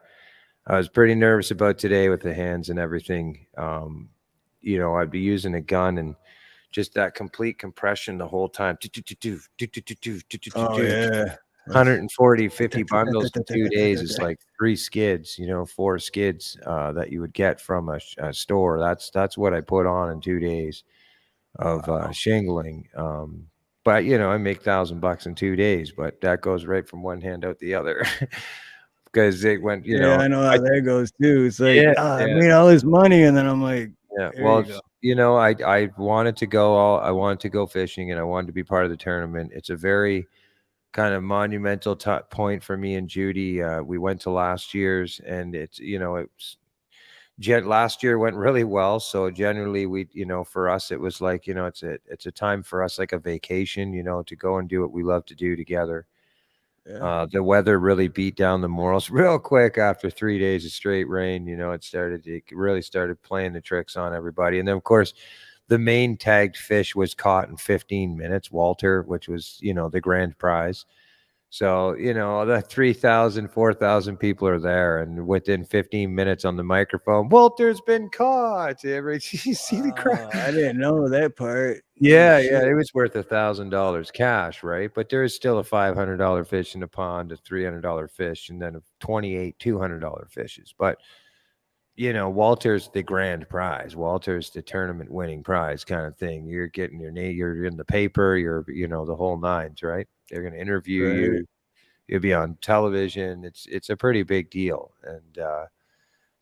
I was pretty nervous about today with the hands and everything. You know, I'd be using a gun and just that complete compression the whole time. Oh yeah. That's 140, 50 bundles in 2 days is like 3 skids, you know, 4 skids that you would get from a store. That's what I put on in 2 days of shingling. But you know, I make $1,000 in 2 days, but that goes right from one hand out the other because it went, you yeah, know, I know how I that goes too. It's like, yeah, I yeah. made all this money, and then I'm like, Yeah, there well, you go. you know, I wanted to go fishing, and I wanted to be part of the tournament. It's a very kind of monumental point for me and Judy. We went to last year's, and it's, you know, last year went really well. So generally, we, you know, for us, it was like, you know, it's a time for us, like a vacation, you know, to go and do what we love to do together. Yeah, The weather really beat down the morals real quick after 3 days of straight rain. You know, it really started playing the tricks on everybody. And then, of course, the main tagged fish was caught in 15 minutes, Walter, which was, you know, the grand prize. So, you know, the 3,000, 4,000 people are there. And within 15 minutes on the microphone, Walter's been caught. You see the crowd. I didn't know that part. Oh Yeah, shit. yeah, it was worth $1,000 cash, right? But there is still a $500 fish in the pond, a $300 fish, and then a 28 $200 fishes. But you know, Walter's the grand prize. Walter's the tournament winning prize kind of thing. You're getting your name, you're in the paper, you're, you know, the whole nines, right? They're going to interview Right. you. You'll be on television. It's a pretty big deal, and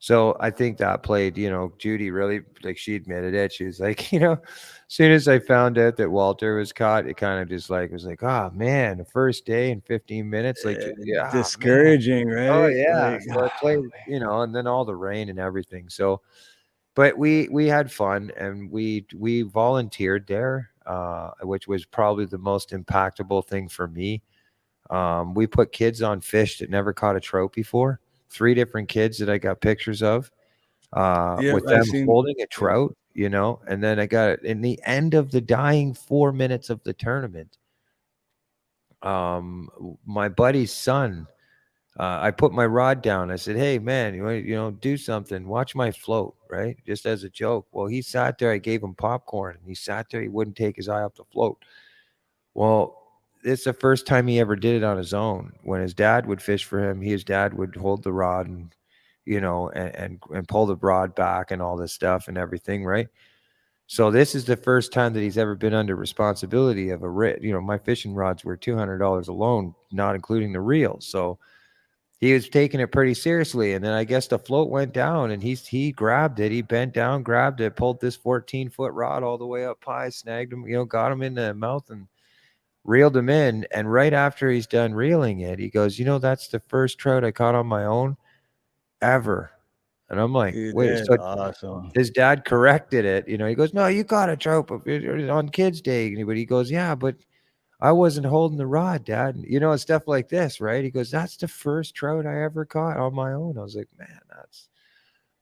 so I think that played, you know, Judy really, like, she admitted it. She was like, you know, as soon as I found out that Walter was caught, it kind of just like was like, oh man, the first day in 15 minutes, like, yeah, man. Discouraging, Oh right? yeah. Like, So I played, you know, and then all the rain and everything. So, but we had fun, and we volunteered there, which was probably the most impactful thing for me. We put kids on fish that never caught a trout before. 3 different kids that I got pictures of, yeah, with I them seen. holding a Yeah, trout, you know, and then I got it in the end of the dying 4 minutes of the tournament. My buddy's son, I put my rod down. I said, "Hey man, you know, do something. Watch my float, right? Just as a joke." Well, he sat there. I gave him popcorn, and he sat there. He wouldn't take his eye off the float. Well, it's the first time he ever did it on his own. When his dad would fish for him, his dad would hold the rod and, you know, and pull the rod back and all this stuff and everything, right? So this is the first time that he's ever been under responsibility of a rig. You know, my fishing rods were $200 alone, not including the reel. So he was taking it pretty seriously. And then I guess the float went down and he grabbed it. He bent down, grabbed it, pulled this 14-foot rod all the way up high, snagged him, got him in the mouth and reeled him in. And right after he's done reeling it, he goes, that's the first trout I caught on my own ever. And I'm like, Dude, wait, that's so awesome. his dad corrected it. He goes, no, you caught a trout on Kids Day. But he goes, yeah, but I wasn't holding the rod, Dad. Stuff like this, right? He goes, that's the first trout I ever caught on my own. I was like, man,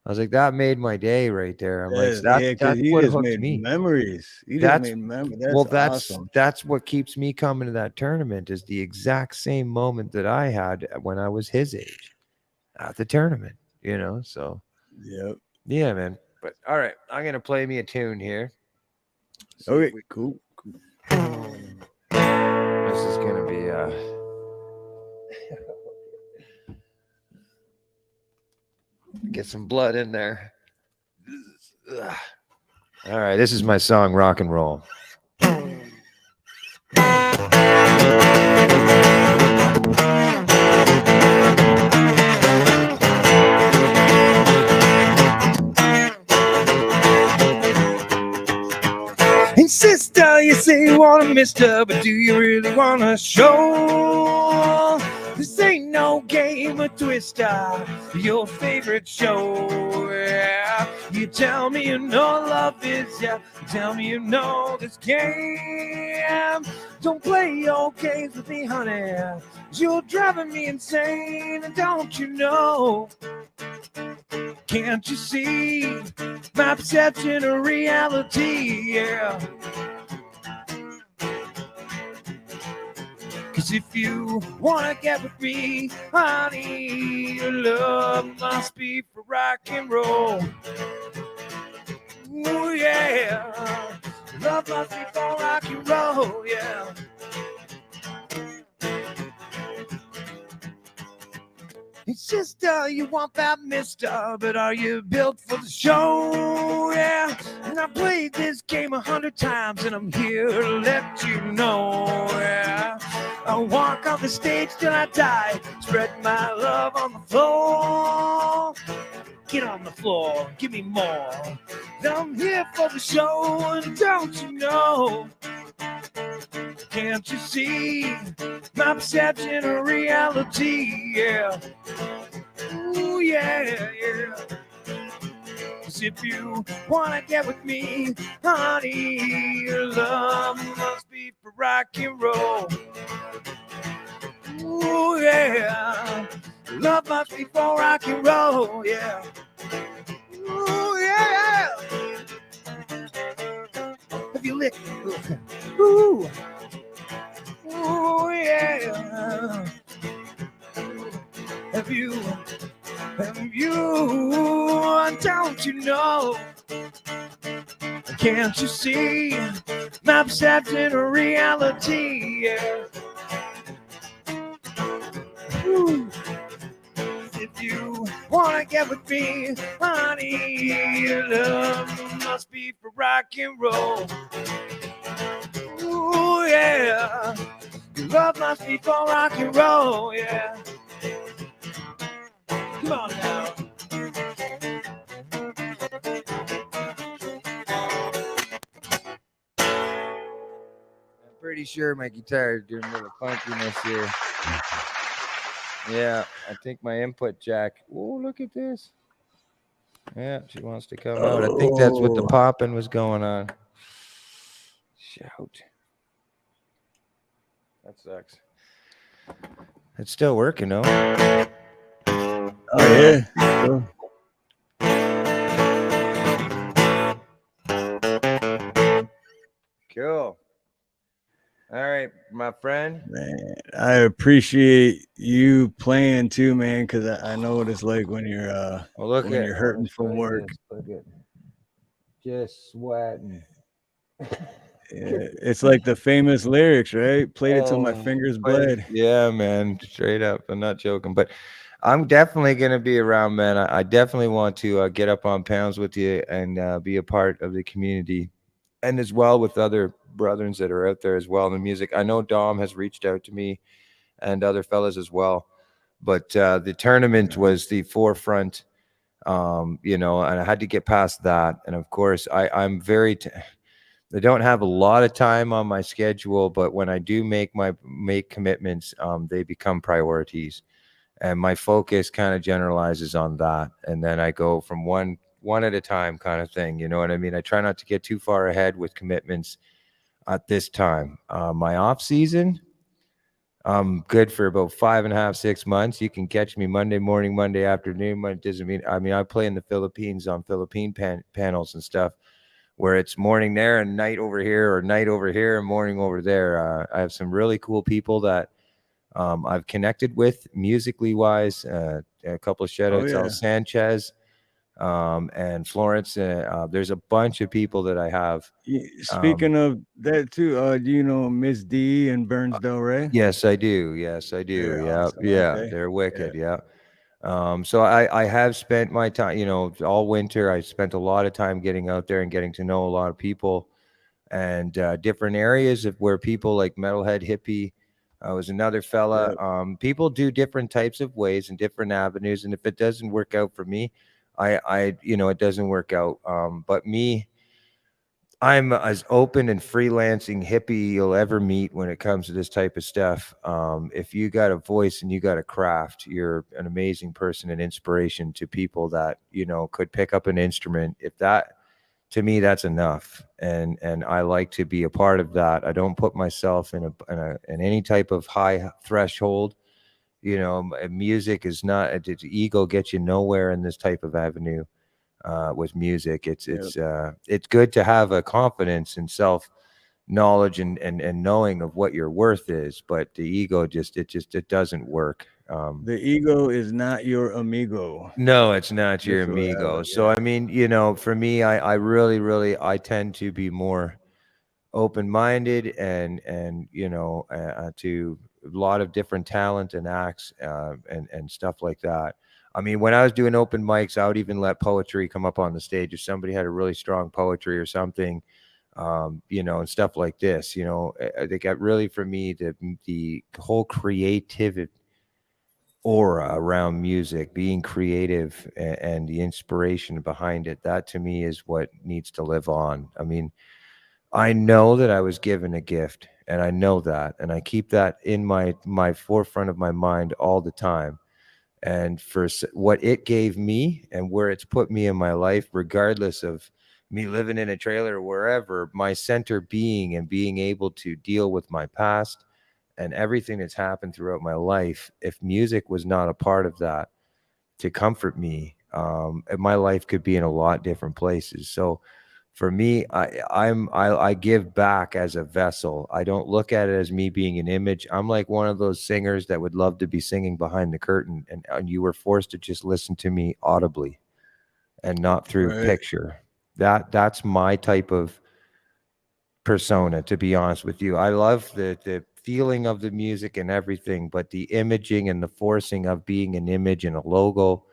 that made my day right there. I'm like, Yeah, because that's you what just hooked made me. memories. You just That's made memories. That's awesome. That's what keeps me coming to that tournament is the exact same moment that I had when I was his age at the tournament, so. Yep. Yeah, man. But all right, I'm going to play me a tune here. Okay, cool. This is going to be get some blood in there. All right, this is my song, Rock and Roll. Hey, sister, you say you want to mister, but do you really want to show? This ain't no game of Twister, your favorite show. Yeah. You tell me you know love is, yeah. You tell me you know this game. Don't play your games with me, honey. You're driving me insane, and don't you know? Can't you see my perception of reality? Yeah. Cause if you wanna get with me, honey, your love must be for rock and roll. Ooh, yeah. Your love must be for rock and roll, yeah. It's just you want that mister, but are you built for the show? Yeah, and I played this game 100 times, and I'm here to let you know. Yeah, I walk on the stage till I die, spread my love on the floor. Get on the floor, give me more. I'm here for the show, and don't you know? Can't you see my perception of reality? Yeah. Ooh, yeah, yeah. Cause if you wanna get with me, honey, your love must be for rock and roll. Ooh, yeah. Your love must be for rock and roll, yeah. Ooh, yeah. Have you licked me? Ooh. Ooh, yeah. Have you, don't you know? Can't you see my perception of reality? Yeah. Ooh. If you wanna get with me, honey, your love must be for rock and roll. Ooh, yeah. Your love must be for rock and roll, yeah. Come on now. I'm pretty sure my guitar is doing a little funkiness here. Yeah, I think my input jack. Oh, look at this. Yeah, she wants to come out. I think that's what the popping was going on. Shout. That sucks. It's still working, though. Oh, yeah. Cool. Cool. All right, my friend. Man, I appreciate you playing too, man, because I know what it's like when you're you're hurting from work. Look at just sweating. Yeah, it's like the famous lyrics, right? Played it till my fingers bled. Yeah, man, straight up. I'm not joking, but I'm definitely going to be around, man. I definitely want to get up on pounds with you and be a part of the community, and as well with other brethren that are out there as well in the music. I know Dom has reached out to me and other fellas as well. But the tournament was the forefront, and I had to get past that. And of course, I'm very I don't have a lot of time on my schedule, but when I do make commitments, they become priorities, and my focus kind of generalizes on that, and then I go from one at a time, kind of thing. You know what I mean? I try not to get too far ahead with commitments at this time. My off season, I'm good for about 5.5, 6 months. You can catch me Monday morning, Monday afternoon. But it doesn't mean, I play in the Philippines on Philippine panels and stuff, where it's morning there and night over here, or night over here and morning over there. I have some really cool people that I've connected with musically wise. A couple of shout Oh outs, Al yeah. Sanchez, and Florence. There's a bunch of people that I have. Speaking of that too, do you know Miss D and Burns Del Rey? Yes, I do. Yes, I do. They're Yeah. awesome, aren't Yeah. they? They're Yeah. wicked. Yeah. So I have spent my time, all winter. I spent a lot of time getting out there and getting to know a lot of people, and different areas of where people like Metalhead Hippie was another fella. Yep. People do different types of ways and different avenues. And if it doesn't work out for me, it doesn't work out. But me, I'm as open and freelancing hippie you'll ever meet when it comes to this type of stuff. If you got a voice and you got a craft, you're an amazing person and inspiration to people that, could pick up an instrument. If that, to me, that's enough. And I like to be a part of that. I don't put myself in any type of high threshold. Music is not, ego gets you nowhere in this type of avenue. With music, Yep. it's good to have a confidence in self knowledge and knowing of what your worth is, but the ego it doesn't work. The ego is not your amigo. No, it's not your That's what I amigo. like. So Yeah. I mean, for me, I really I tend to be more open-minded, and to a lot of different talent and acts, and stuff like that. I mean, when I was doing open mics, I would even let poetry come up on the stage if somebody had a really strong poetry or something, and stuff like this. They got really, for me, the whole creative aura around music, being creative, and the inspiration behind it. That to me is what needs to live on. I mean, I know that I was given a gift, and I know that, and I keep that in my forefront of my mind all the time. And for what it gave me and where it's put me in my life, regardless of me living in a trailer or wherever, my center being and being able to deal with my past and everything that's happened throughout my life, if music was not a part of that to comfort me, my life could be in a lot different places. So for me, I give back as a vessel. I don't look at it as me being an image. I'm like one of those singers that would love to be singing behind the curtain, and you were forced to just listen to me audibly and not through Right. picture. That's my type of persona, to be honest with you. I love the feeling of the music and everything, but the imaging and the forcing of being an image and a logo,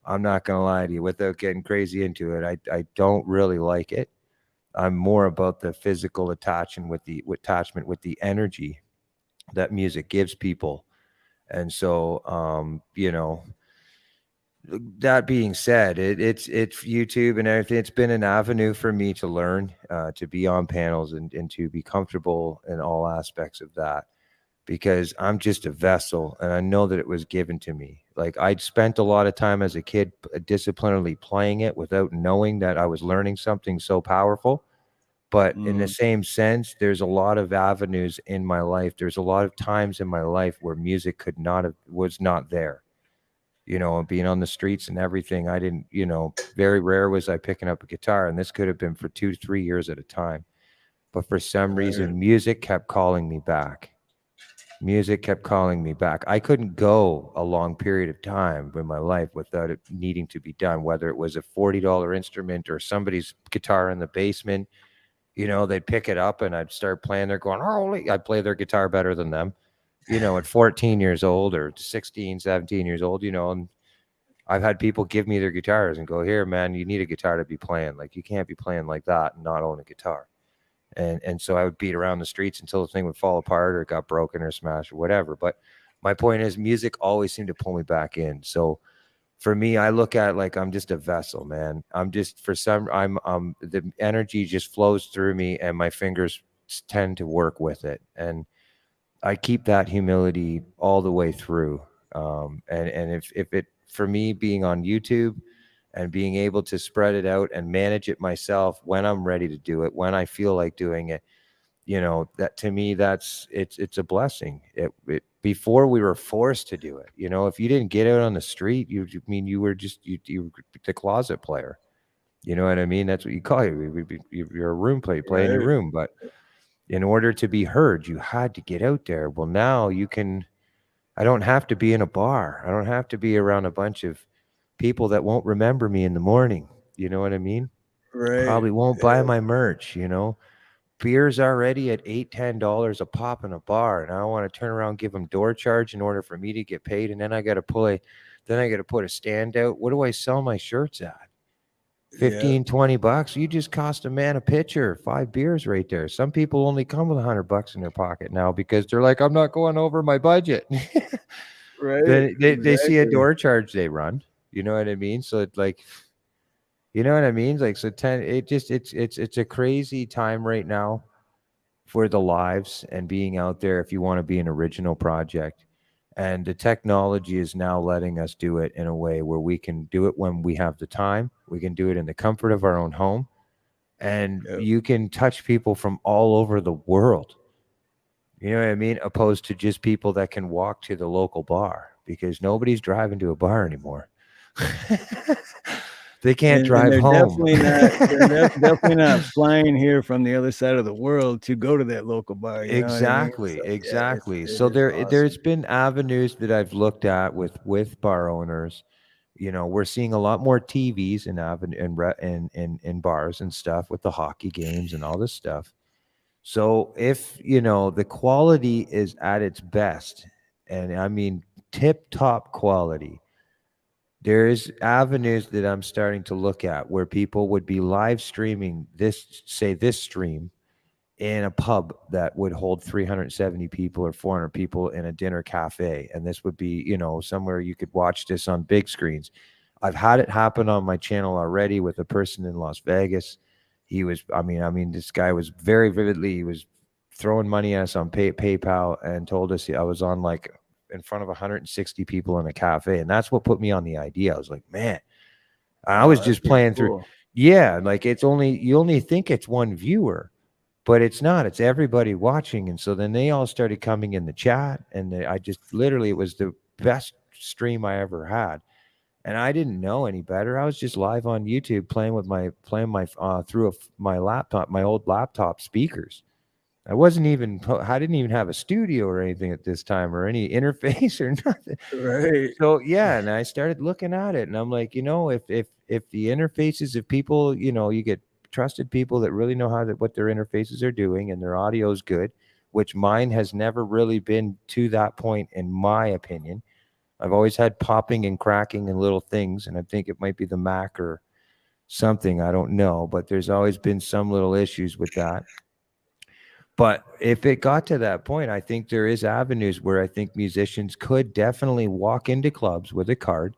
I'm not gonna lie to you, without getting crazy into it, I don't really like it. I'm more about the physical attachment with the energy that music gives people. And so, that being said, it's YouTube and everything. It's been an avenue for me to learn, to be on panels, and to be comfortable in all aspects of that, because I'm just a vessel, and I know that it was given to me. Like, I'd spent a lot of time as a kid disciplinarily playing it without knowing that I was learning something so powerful. But in the Mhm. same sense, there's a lot of avenues in my life. There's a lot of times in my life where music was not there. Being on the streets and everything, I didn't, very rare was I picking up a guitar, and this could have been for 2 to 3 years at a time. But for some Right. reason, music kept calling me back. Music kept calling me back. I couldn't go a long period of time in my life without it needing to be done, whether it was a $40 instrument or somebody's guitar in the basement. They'd pick it up and I'd start playing. They're going, holy, I'd play their guitar better than them, at 14 years old or 16, 17 years old, and I've had people give me their guitars and go, here, man, you need a guitar to be playing. Like, you can't be playing like that and not own a guitar. And so I would beat around the streets until the thing would fall apart or got broken or smashed or whatever. But my point is music always seemed to pull me back in. So for me, I look at it like I'm just a vessel, man. I'm just the energy just flows through me and my fingers tend to work with it. And I keep that humility all the way through. And if it, for me, being on YouTube and being able to spread it out and manage it myself when I'm ready to do it, when I feel like doing it, that to me, it's a blessing. It before we were forced to do it. If you didn't get out on the street, you were just you were the closet player. You know what I mean? That's what you call it. You're a room player, play in your Right. room. But in order to be heard, you had to get out there. Well, now you can. I don't have to be in a bar. I don't have to be around a bunch of people that won't remember me in the morning. You know what I mean? Right. Probably won't buy my merch. Beer's already at $8-10 a pop in a bar, and I don't want to turn around and give them door charge in order for me to get paid, and then I got to put a stand out. What do I sell my shirts at? Yeah. 15-20 bucks. You just cost a man a pitcher, 5 beers right there. Some people only come with $100 in their pocket now because they're like, I'm not going over my budget. Right. They see a Exactly. door charge, they run. You know what I mean? So it's like, you know what I mean? Like, so it's a crazy time right now for the lives and being out there if you want to be an original project. And the technology is now letting us do it in a way where we can do it when we have the time. We can do it in the comfort of our own home. And Yep. you can touch people from all over the world. You know what I mean? Opposed to just people that can walk to the local bar, because nobody's driving to a bar anymore. They can't And drive they're home. definitely not flying here from the other side of the world to go to that local bar. You know what I mean? Exactly, So, yeah, exactly. it So is there's awesome. been avenues that I've looked at with bar owners. We're seeing a lot more TVs in bars and stuff with the hockey games and all this stuff. So if the quality is at its best, and I mean tip top quality, there's avenues that I'm starting to look at where people would be live streaming this stream in a pub that would hold 370 people or 400 people in a dinner cafe. And this would be, somewhere you could watch this on big screens. I've had it happen on my channel already with a person in Las Vegas. He was, this guy was very vividly, he was throwing money at us on PayPal and told us I was on like in front of 160 people in a cafe. And that's what put me on the idea. I was like, man, I Oh, was that's just pretty playing through. cool. Yeah. Like you only think it's one viewer, but it's not. It's everybody watching. And so then they all started coming in the chat, and I just literally, it was the best stream I ever had. And I didn't know any better. I was just live on YouTube playing through my laptop, my old laptop speakers. I didn't even have a studio or anything at this time, or any interface or nothing. Right. So yeah, and I started looking at it, and I'm like, if the interfaces, if people, you get trusted people that really know what their interfaces are doing, and their audio is good, which mine has never really been to that point, in my opinion. I've always had popping and cracking and little things, and I think it might be the Mac or something. I don't know, but there's always been some little issues with that. But if it got to that point, I think there is avenues where I think musicians could definitely walk into clubs with a card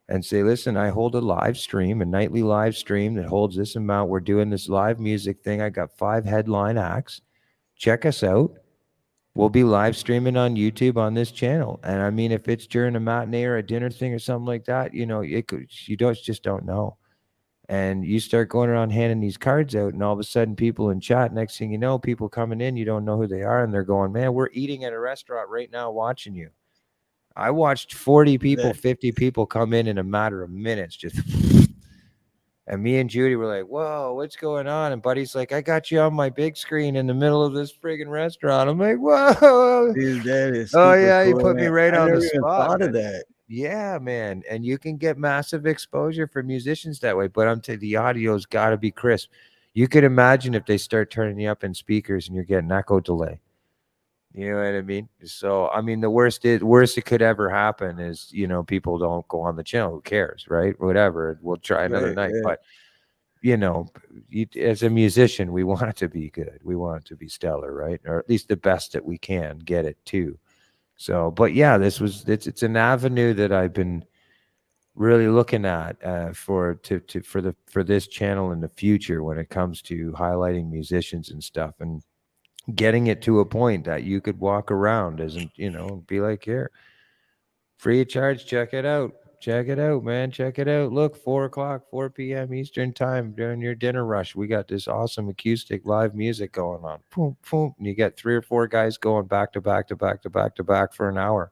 and say, listen, I hold a nightly live stream that holds this amount. We're doing this live music thing. I got 5 headline acts. Check us out. We'll be live streaming on YouTube on this channel. And I mean, if it's during a matinee or a dinner thing or something like that, just don't know. And you start going around handing these cards out, and all of a sudden people in chat, next thing you know, people coming in, you don't know who they are, and they're going, man, we're eating at a restaurant right now watching you. I watched 40 people, 50 people come in a matter of minutes, just and me and Judy were like, whoa, what's going on? And Buddy's like, I got you on my big screen in the middle of this friggin' restaurant. I'm like, whoa. Dude, that is Oh super yeah, you cool, put me man. right I on never the even spot, thought man. of that. Yeah, man. And you can get massive exposure for musicians that way. But I'm telling you, the audio's got to be crisp. You could imagine if they start turning you up in speakers and you're getting echo delay. You know what I mean? So, I mean, the worst it could ever happen is, people don't go on the channel. Who cares, right? Whatever. We'll try another night. Yeah. But, as a musician, we want it to be good. We want it to be stellar, right? Or at least the best that we can get it to. So, but yeah, it's an avenue that I've been really looking at for this channel in the future when it comes to highlighting musicians and stuff, and getting it to a point that you could walk around be like, here, free of charge, check it out, man, check it out. Look, 4 o'clock, 4 p.m. Eastern time during your dinner rush, we got this awesome acoustic live music going on. Boom, boom, and you get 3 or 4 guys going back to back to back to back to back for an hour.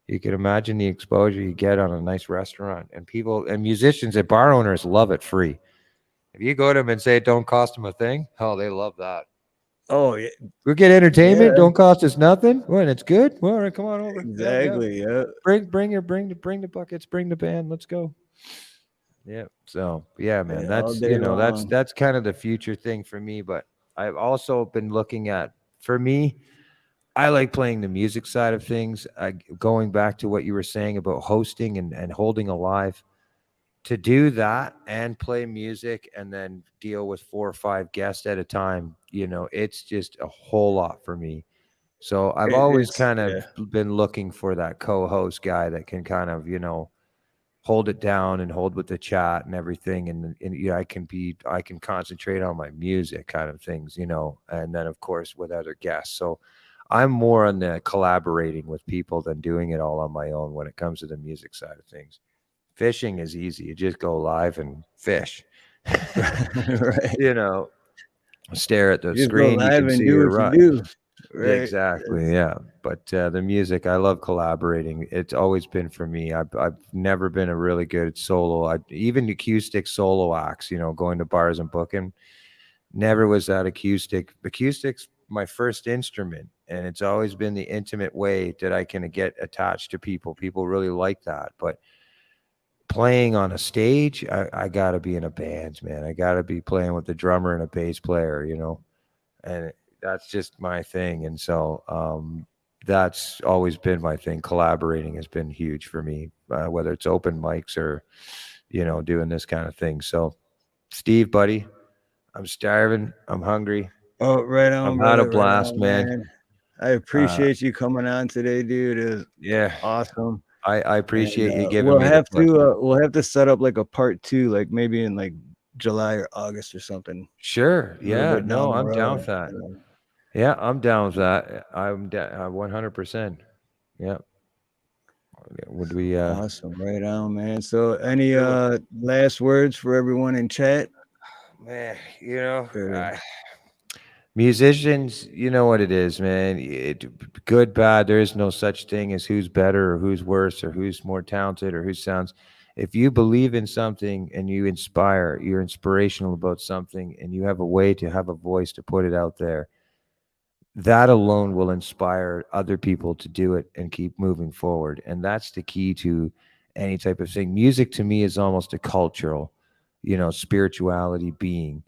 You can imagine the exposure you get on a nice restaurant, and people and musicians and bar owners love it free. If you go to them and say it don't cost them a thing, oh, they love that. Oh yeah, We get entertainment, yeah, don't cost us nothing. Well, it's good. Well, all right, come on over. Yeah, yeah. exactly. Yeah, Bring the buckets, bring the band. Let's go. Yeah. So yeah, man, yeah, all that's day long. that's kind of the future thing for me. But I've also been looking at, for me, I like playing the music side of things. Going back to what you were saying about hosting and holding alive, to do that and play music and then deal with 4 or 5 guests at a time, it's just a whole lot for me. So I've always It's kind of yeah, been looking for that co-host guy that can kind of, hold it down and hold with the chat and everything. And I can concentrate on my music kind of things, and then of course with other guests. So I'm more on the collaborating with people than doing it all on my own when it comes to the music side of things. Fishing is easy. You just go live and fish. right. you know, Stare at the You just go screen, you live can and see do your what you rut. do. Right. Exactly, yeah. But the music, I love collaborating. It's always been for me. I've never been a really good solo. Even acoustic solo acts, going to bars and booking. Never was that acoustic. Acoustic's my first instrument, and it's always been the intimate way that I can get attached to people. People really like that. But playing on a stage, I got to be in a band, man. I got to be playing with the drummer and a bass player, and that's just my thing. And so that's always been my thing. Collaborating has been huge for me, whether it's open mics or, doing this kind of thing. So, Steve, buddy, I'm starving. I'm hungry. Oh, right I've on, had a brother. Right blast, on, man. man. I Uh, appreciate you coming on today, dude. It was yeah, awesome. I And appreciate you giving me the we'll have to set up like a part two, like maybe in like July or August or something, Sure. a little Yeah. bit down No, the I'm down road. with that. Yeah, I'm down with that. I'm 100%. Yeah. Would we, Awesome, right on, man. So, any do it? last words for everyone in chat? Man, Or, musicians, you know what it is, man. Good, bad. There is no such thing as who's better or who's worse or who's more talented or who sounds. If you believe in something and you inspire, you're inspirational about something, and you have a way to have a voice to put it out there, that alone will inspire other people to do it and keep moving forward. And that's the key to any type of thing. Music to me is almost a cultural, spirituality being.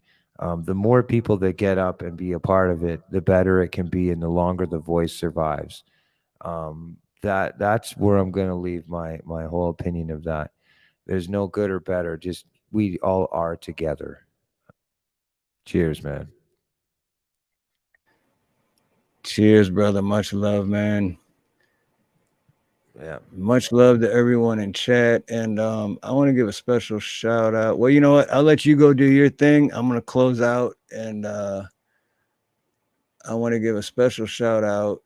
The more people that get up and be a part of it, the better it can be, and the longer the voice survives. That's where I'm going to leave my whole opinion of that. There's no good or better. Just we all are together. Cheers, man. cheers, brother. Much love, man. Yeah. Much love to everyone in chat. And I want to give a special shout out. Well, you know what? I'll let you go do your thing. I'm gonna close out, and I want to give a special shout out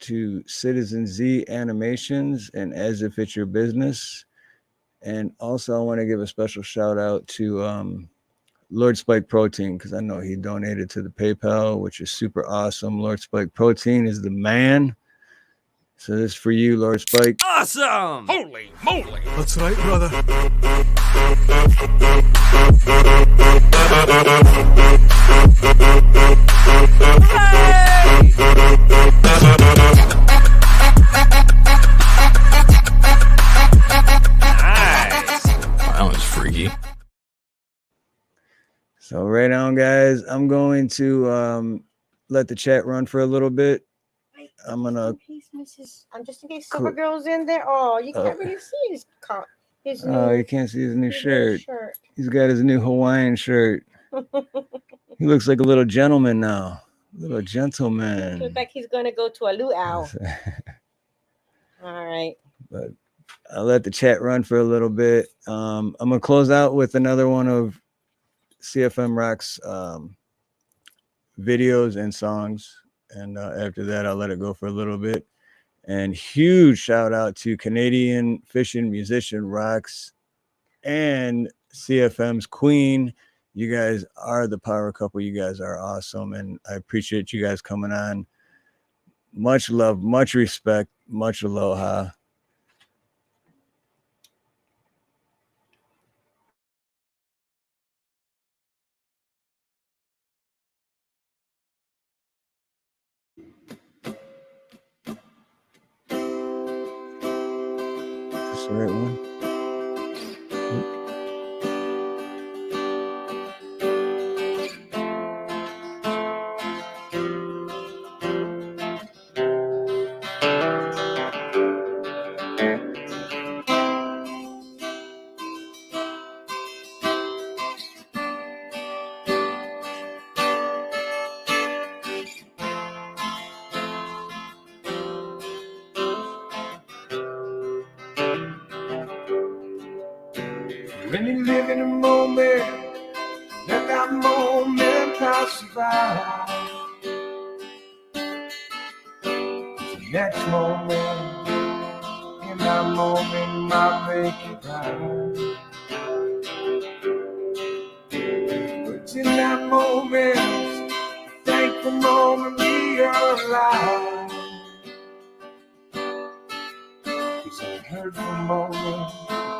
to Citizen Z Animations and As If It's Your Business. And also, I want to give a special shout out to Lord Spike Protein, because I know he donated to the PayPal, which is super awesome. Lord Spike Protein is the man. So this is for you, Lord Spike. Awesome! Holy moly! That's right, brother. Nice! That was freaky. So right on, guys, I'm going to let the chat run for a little bit. I'm gonna. Just in case Silvergirl's in there. Oh, you can't really see his new. Oh, you can't see his new shirt. He's got his new Hawaiian shirt. He looks like a little gentleman now. Little gentleman. Looks like he's gonna go to a luau. All right. But I'll let the chat run for a little bit. I'm gonna close out with another one of CFM Rock's videos and songs, and after that, I'll let it go for a little bit. And huge shout out to Canadian fishing musician Rocks and CFM's Queen. You guys are the power couple. You guys are awesome, and I appreciate you guys coming on. Much love, much respect, much aloha. That's the right one. When you live in a moment, let that moment pass you by. The next moment, in that moment, might make you cry. But in that moment, thankful moment, realize. It's a hurtful moment,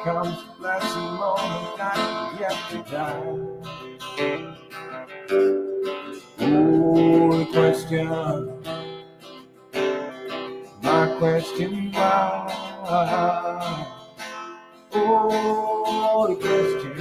becomes a blessing moment that you have to die. Oh, the question, my question, why? Oh, the question,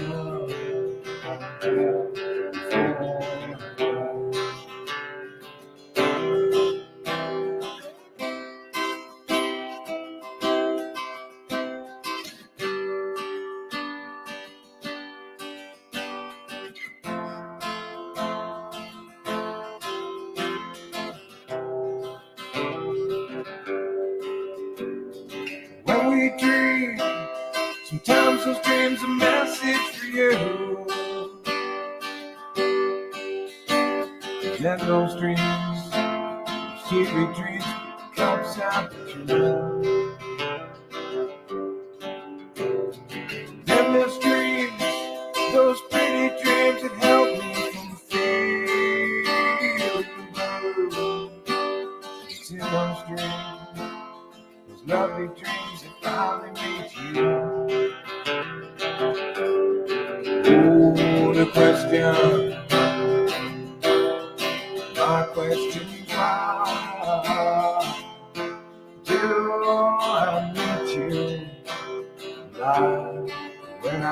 when we dream, sometimes those dreams are a message for you. Then those dreams, secret dreams, comes out the truth. Then there's dreams, those pretty dreams that help me from feeling blue. It's in those dreams, those lovely dreams that finally meet you. Oh, the question, my question, why do I meet you live when I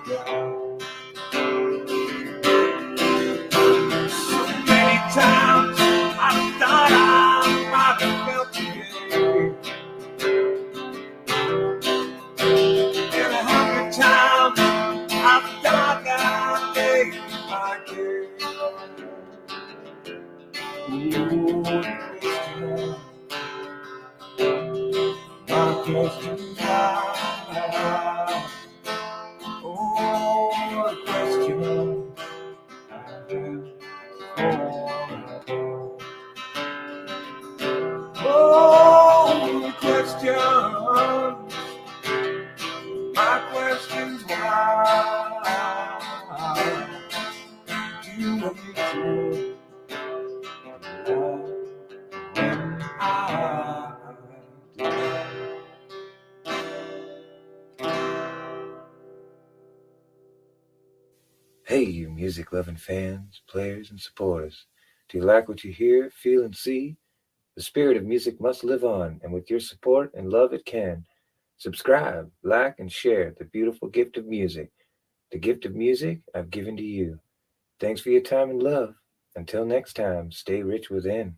die? So many times I thought I might have felt you. And 100 times I thought that I'd make my case. Ooh, my question, why? Oh, the question I have. Oh, the question, my question's why do you want me to love when I die? Hey, you music-loving fans, players, and supporters. Do you like what you hear, feel, and see? The spirit of music must live on, and with your support and love it can. Subscribe, like, and share the beautiful gift of music. The gift of music I've given to you. Thanks for your time and love. Until next time, stay rich within.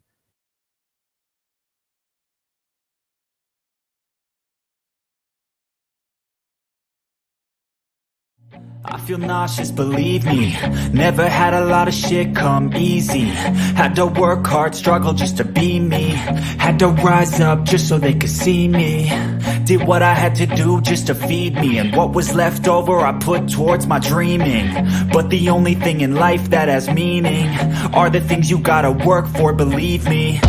I feel nauseous, believe me. Never had a lot of shit come easy. Had to work hard, struggle just to be me. Had to rise up just so they could see me. Did what I had to do just to feed me. And what was left over I put towards my dreaming. But the only thing in life that has meaning are the things you gotta work for, believe me.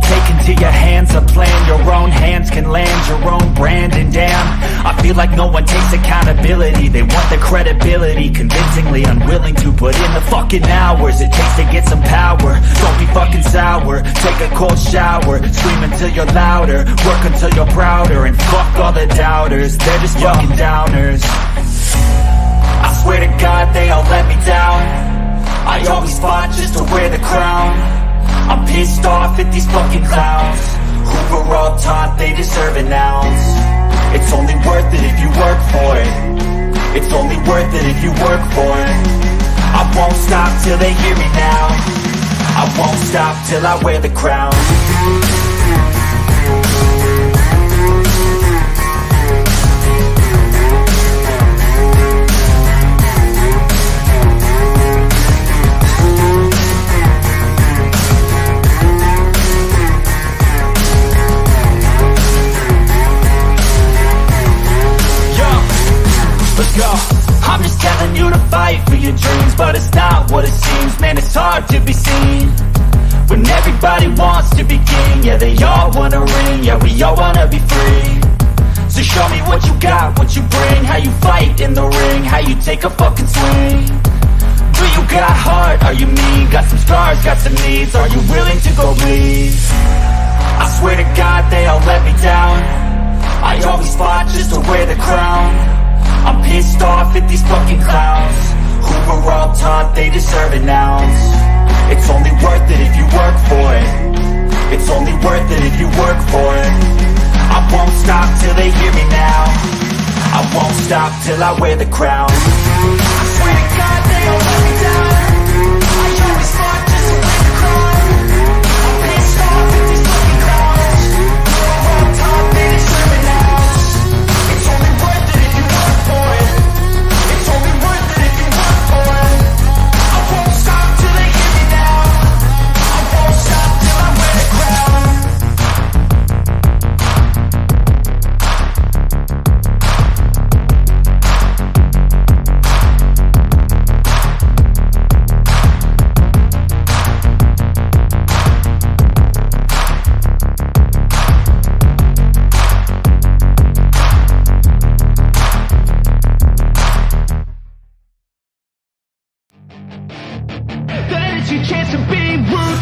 Take into your hands a plan. Your own hands can land your own brand. And damn, I feel like no one takes accountability. They want the credibility, convincingly unwilling to put in the fucking hours it takes to get some power. Don't be fucking sour. Take a cold shower. Scream until you're louder. Work until you're prouder. And fuck all the doubters. They're just fucking downers. I swear to God they all let me down. I always fought just to wear the crown. I'm pissed off at these fucking clowns who were all taught they deserve an ounce. It's only worth it if you work for it. It's only worth it if you work for it. I won't stop till they hear me now. I won't stop till I wear the crown. I'm just telling you to fight for your dreams, but it's not what it seems. Man, it's hard to be seen when everybody wants to be king. Yeah, they all wanna ring, yeah, we all wanna be free. So show me what you got, what you bring, how you fight in the ring, how you take a fucking swing. Do you got heart, are you mean? Got some scars, got some needs, are you willing to go bleed? I swear to God they all let me down. I always fought just to wear the crown. I'm pissed off at these fucking clowns who were all taught they deserve an ounce. It's only worth it if you work for it. It's only worth it if you work for it. I won't stop till they hear me now. I won't stop till I wear the crown. I swear to God they all let me down. I always fought just to wear the crown. I'm pissed off at these fucking clowns who were all taught they deserve an ounce. It's only worth it if you work for it. It's only worth it if you work for it. I won't stop till they hear me now. I won't stop till I wear the crown.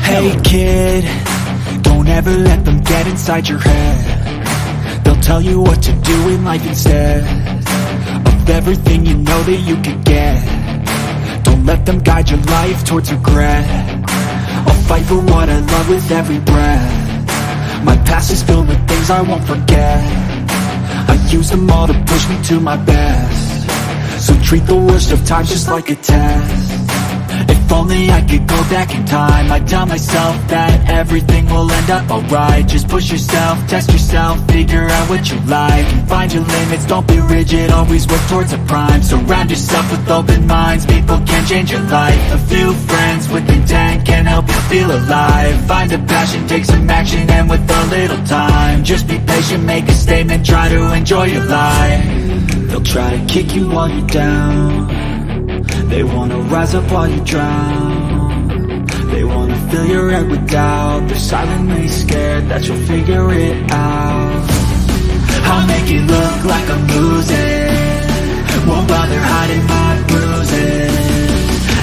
Hey kid, don't ever let them get inside your head. They'll tell you what to do in life instead of everything you know that you could get. Don't let them guide your life towards regret. I'll fight for what I love with every breath. My past is filled with things I won't forget. I use them all to push me to my best. So treat the worst of times just like a test. If only I could go back in time, I'd tell myself that everything will end up alright. Just push yourself, test yourself, figure out what you like, and find your limits, don't be rigid, always work towards a prime. Surround yourself with open minds, people can change your life. A few friends with intent can help you feel alive. Find a passion, take some action, and with a little time, just be patient, make a statement, try to enjoy your life. They'll try to kick you while you're down. They wanna rise up while you drown. They wanna fill your head with doubt. They're silently scared that you'll figure it out. I'll make it look like I'm losing, won't bother hiding my bruises.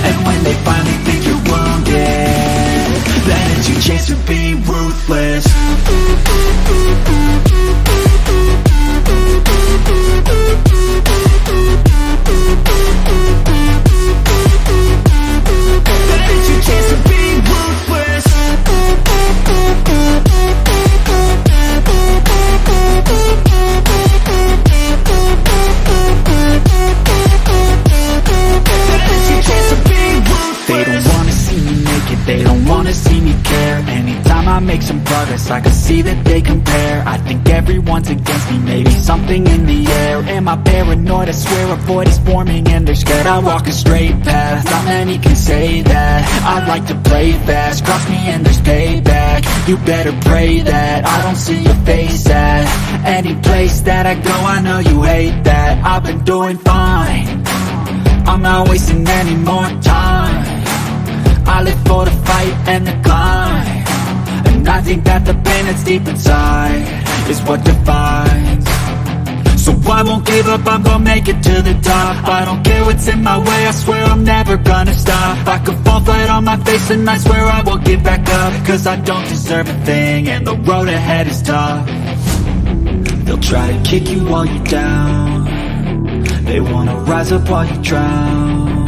And when they finally think you're wounded, then it's your chance to be ruthless. They don't wanna see me care. Anytime I make some progress, I can see that they compare. I think everyone's against me, maybe something in the air. Am I paranoid? I swear a void is forming and they're scared. I walk a straight path, not many can say that. I like to play fast, cross me and there's payback. You better pray that I don't see your face at any place that I go. I know you hate that. I've been doing fine, I'm not wasting any more time. I live for the fight and the climb, and I think that the pain that's deep inside is what defines. So I won't give up, I'm gonna make it to the top. I don't care what's in my way, I swear I'm never gonna stop. I could fall flat on my face and I swear I will get back up, cause I don't deserve a thing and the road ahead is tough. They'll try to kick you while you're down, they wanna rise up while you drown.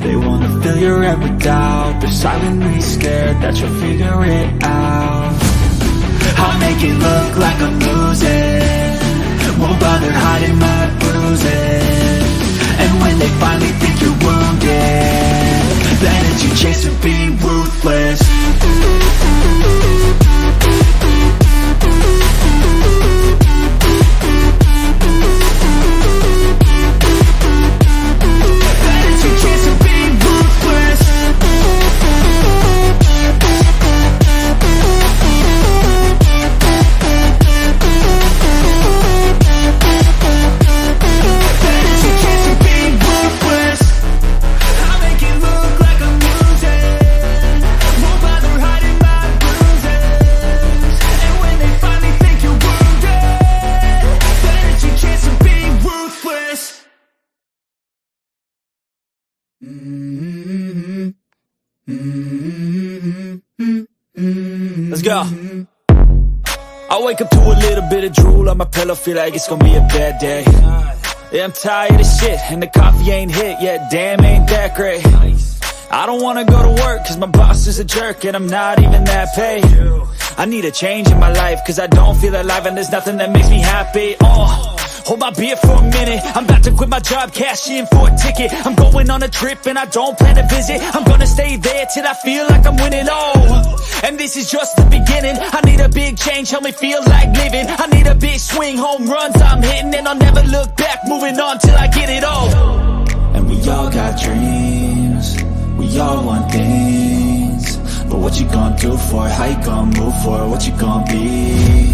They wanna fill your head with doubt, they're silently scared that you'll figure it out. I'll make it look like I'm losing, won't bother hiding my bruises. And when they finally think you're wounded, then it's your chance to be ruthless. Let's go. I wake up to a little bit of drool on my pillow, feel like it's gonna be a bad day. Yeah, I'm tired of shit, and the coffee ain't hit yet, damn ain't that great. I don't wanna go to work, cause my boss is a jerk, and I'm not even that paid. I need a change in my life, cause I don't feel alive, and there's nothing that makes me happy. Hold my beer for a minute, I'm about to quit my job, cash in for a ticket. I'm going on a trip and I don't plan to visit, I'm gonna stay there till I feel like I'm winning, and this is just the beginning. I need a big change, help me feel like living. I need a big swing, home runs I'm hitting, and I'll never look back, moving on till I get it all. And we all got dreams, we all want things, but what you gonna do for it? How you gonna move for it? What you gonna be?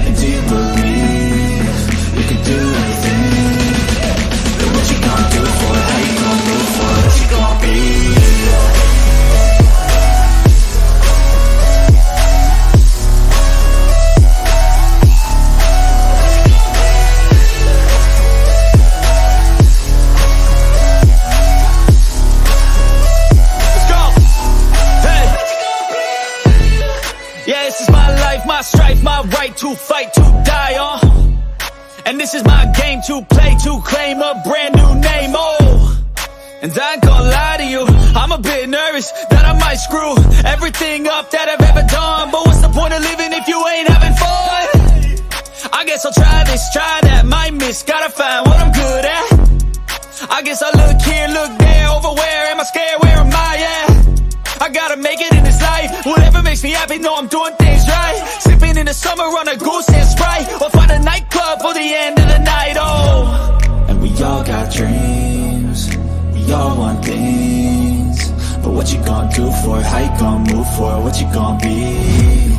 And do you believe you can do anything? But what you gonna do for it? How you gonna move for it? What you gonna be? Let's go! Hey! Yeah, this is my life, my strife, my right to fight, to die on. And this is my game to play, to claim a brand new name, And I ain't gonna lie to you, I'm a bit nervous that I might screw everything up that I've ever done. But what's the point of living if you ain't having fun? I guess I'll try this, try that, might miss, gotta find what I'm good at. I guess I look here, look there, over where am I scared, where am I at? I gotta make it in this life, whatever makes me happy, know I'm doing things right. Sipping in the summer on a goose and Sprite, or find a nightclub for the end of the night, And we all got dreams, we all want things, but what you gonna do for it? How you gonna move for it? What you gonna be?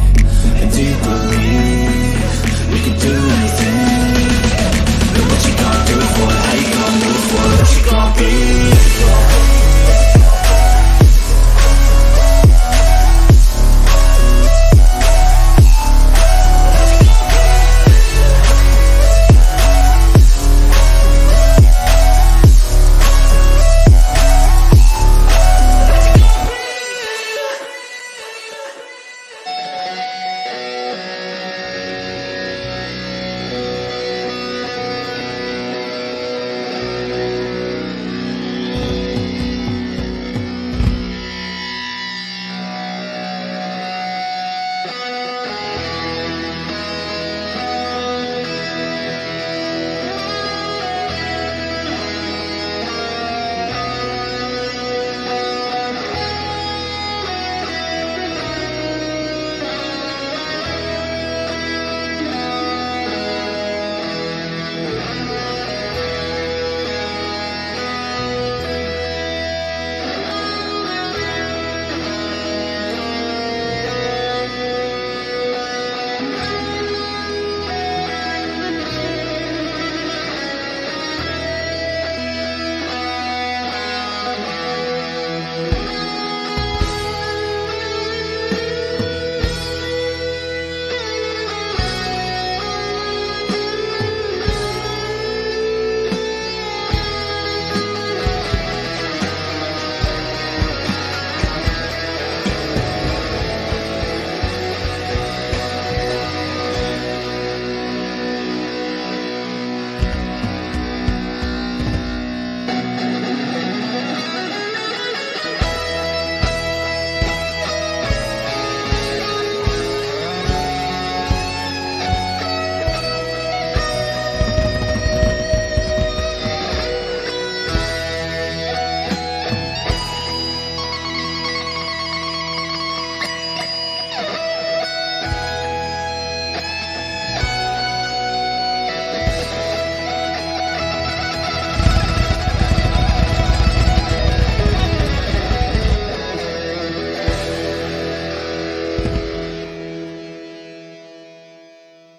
And do you believe you can do anything? But what you gonna do for it? How you gonna move for it? What you gonna be?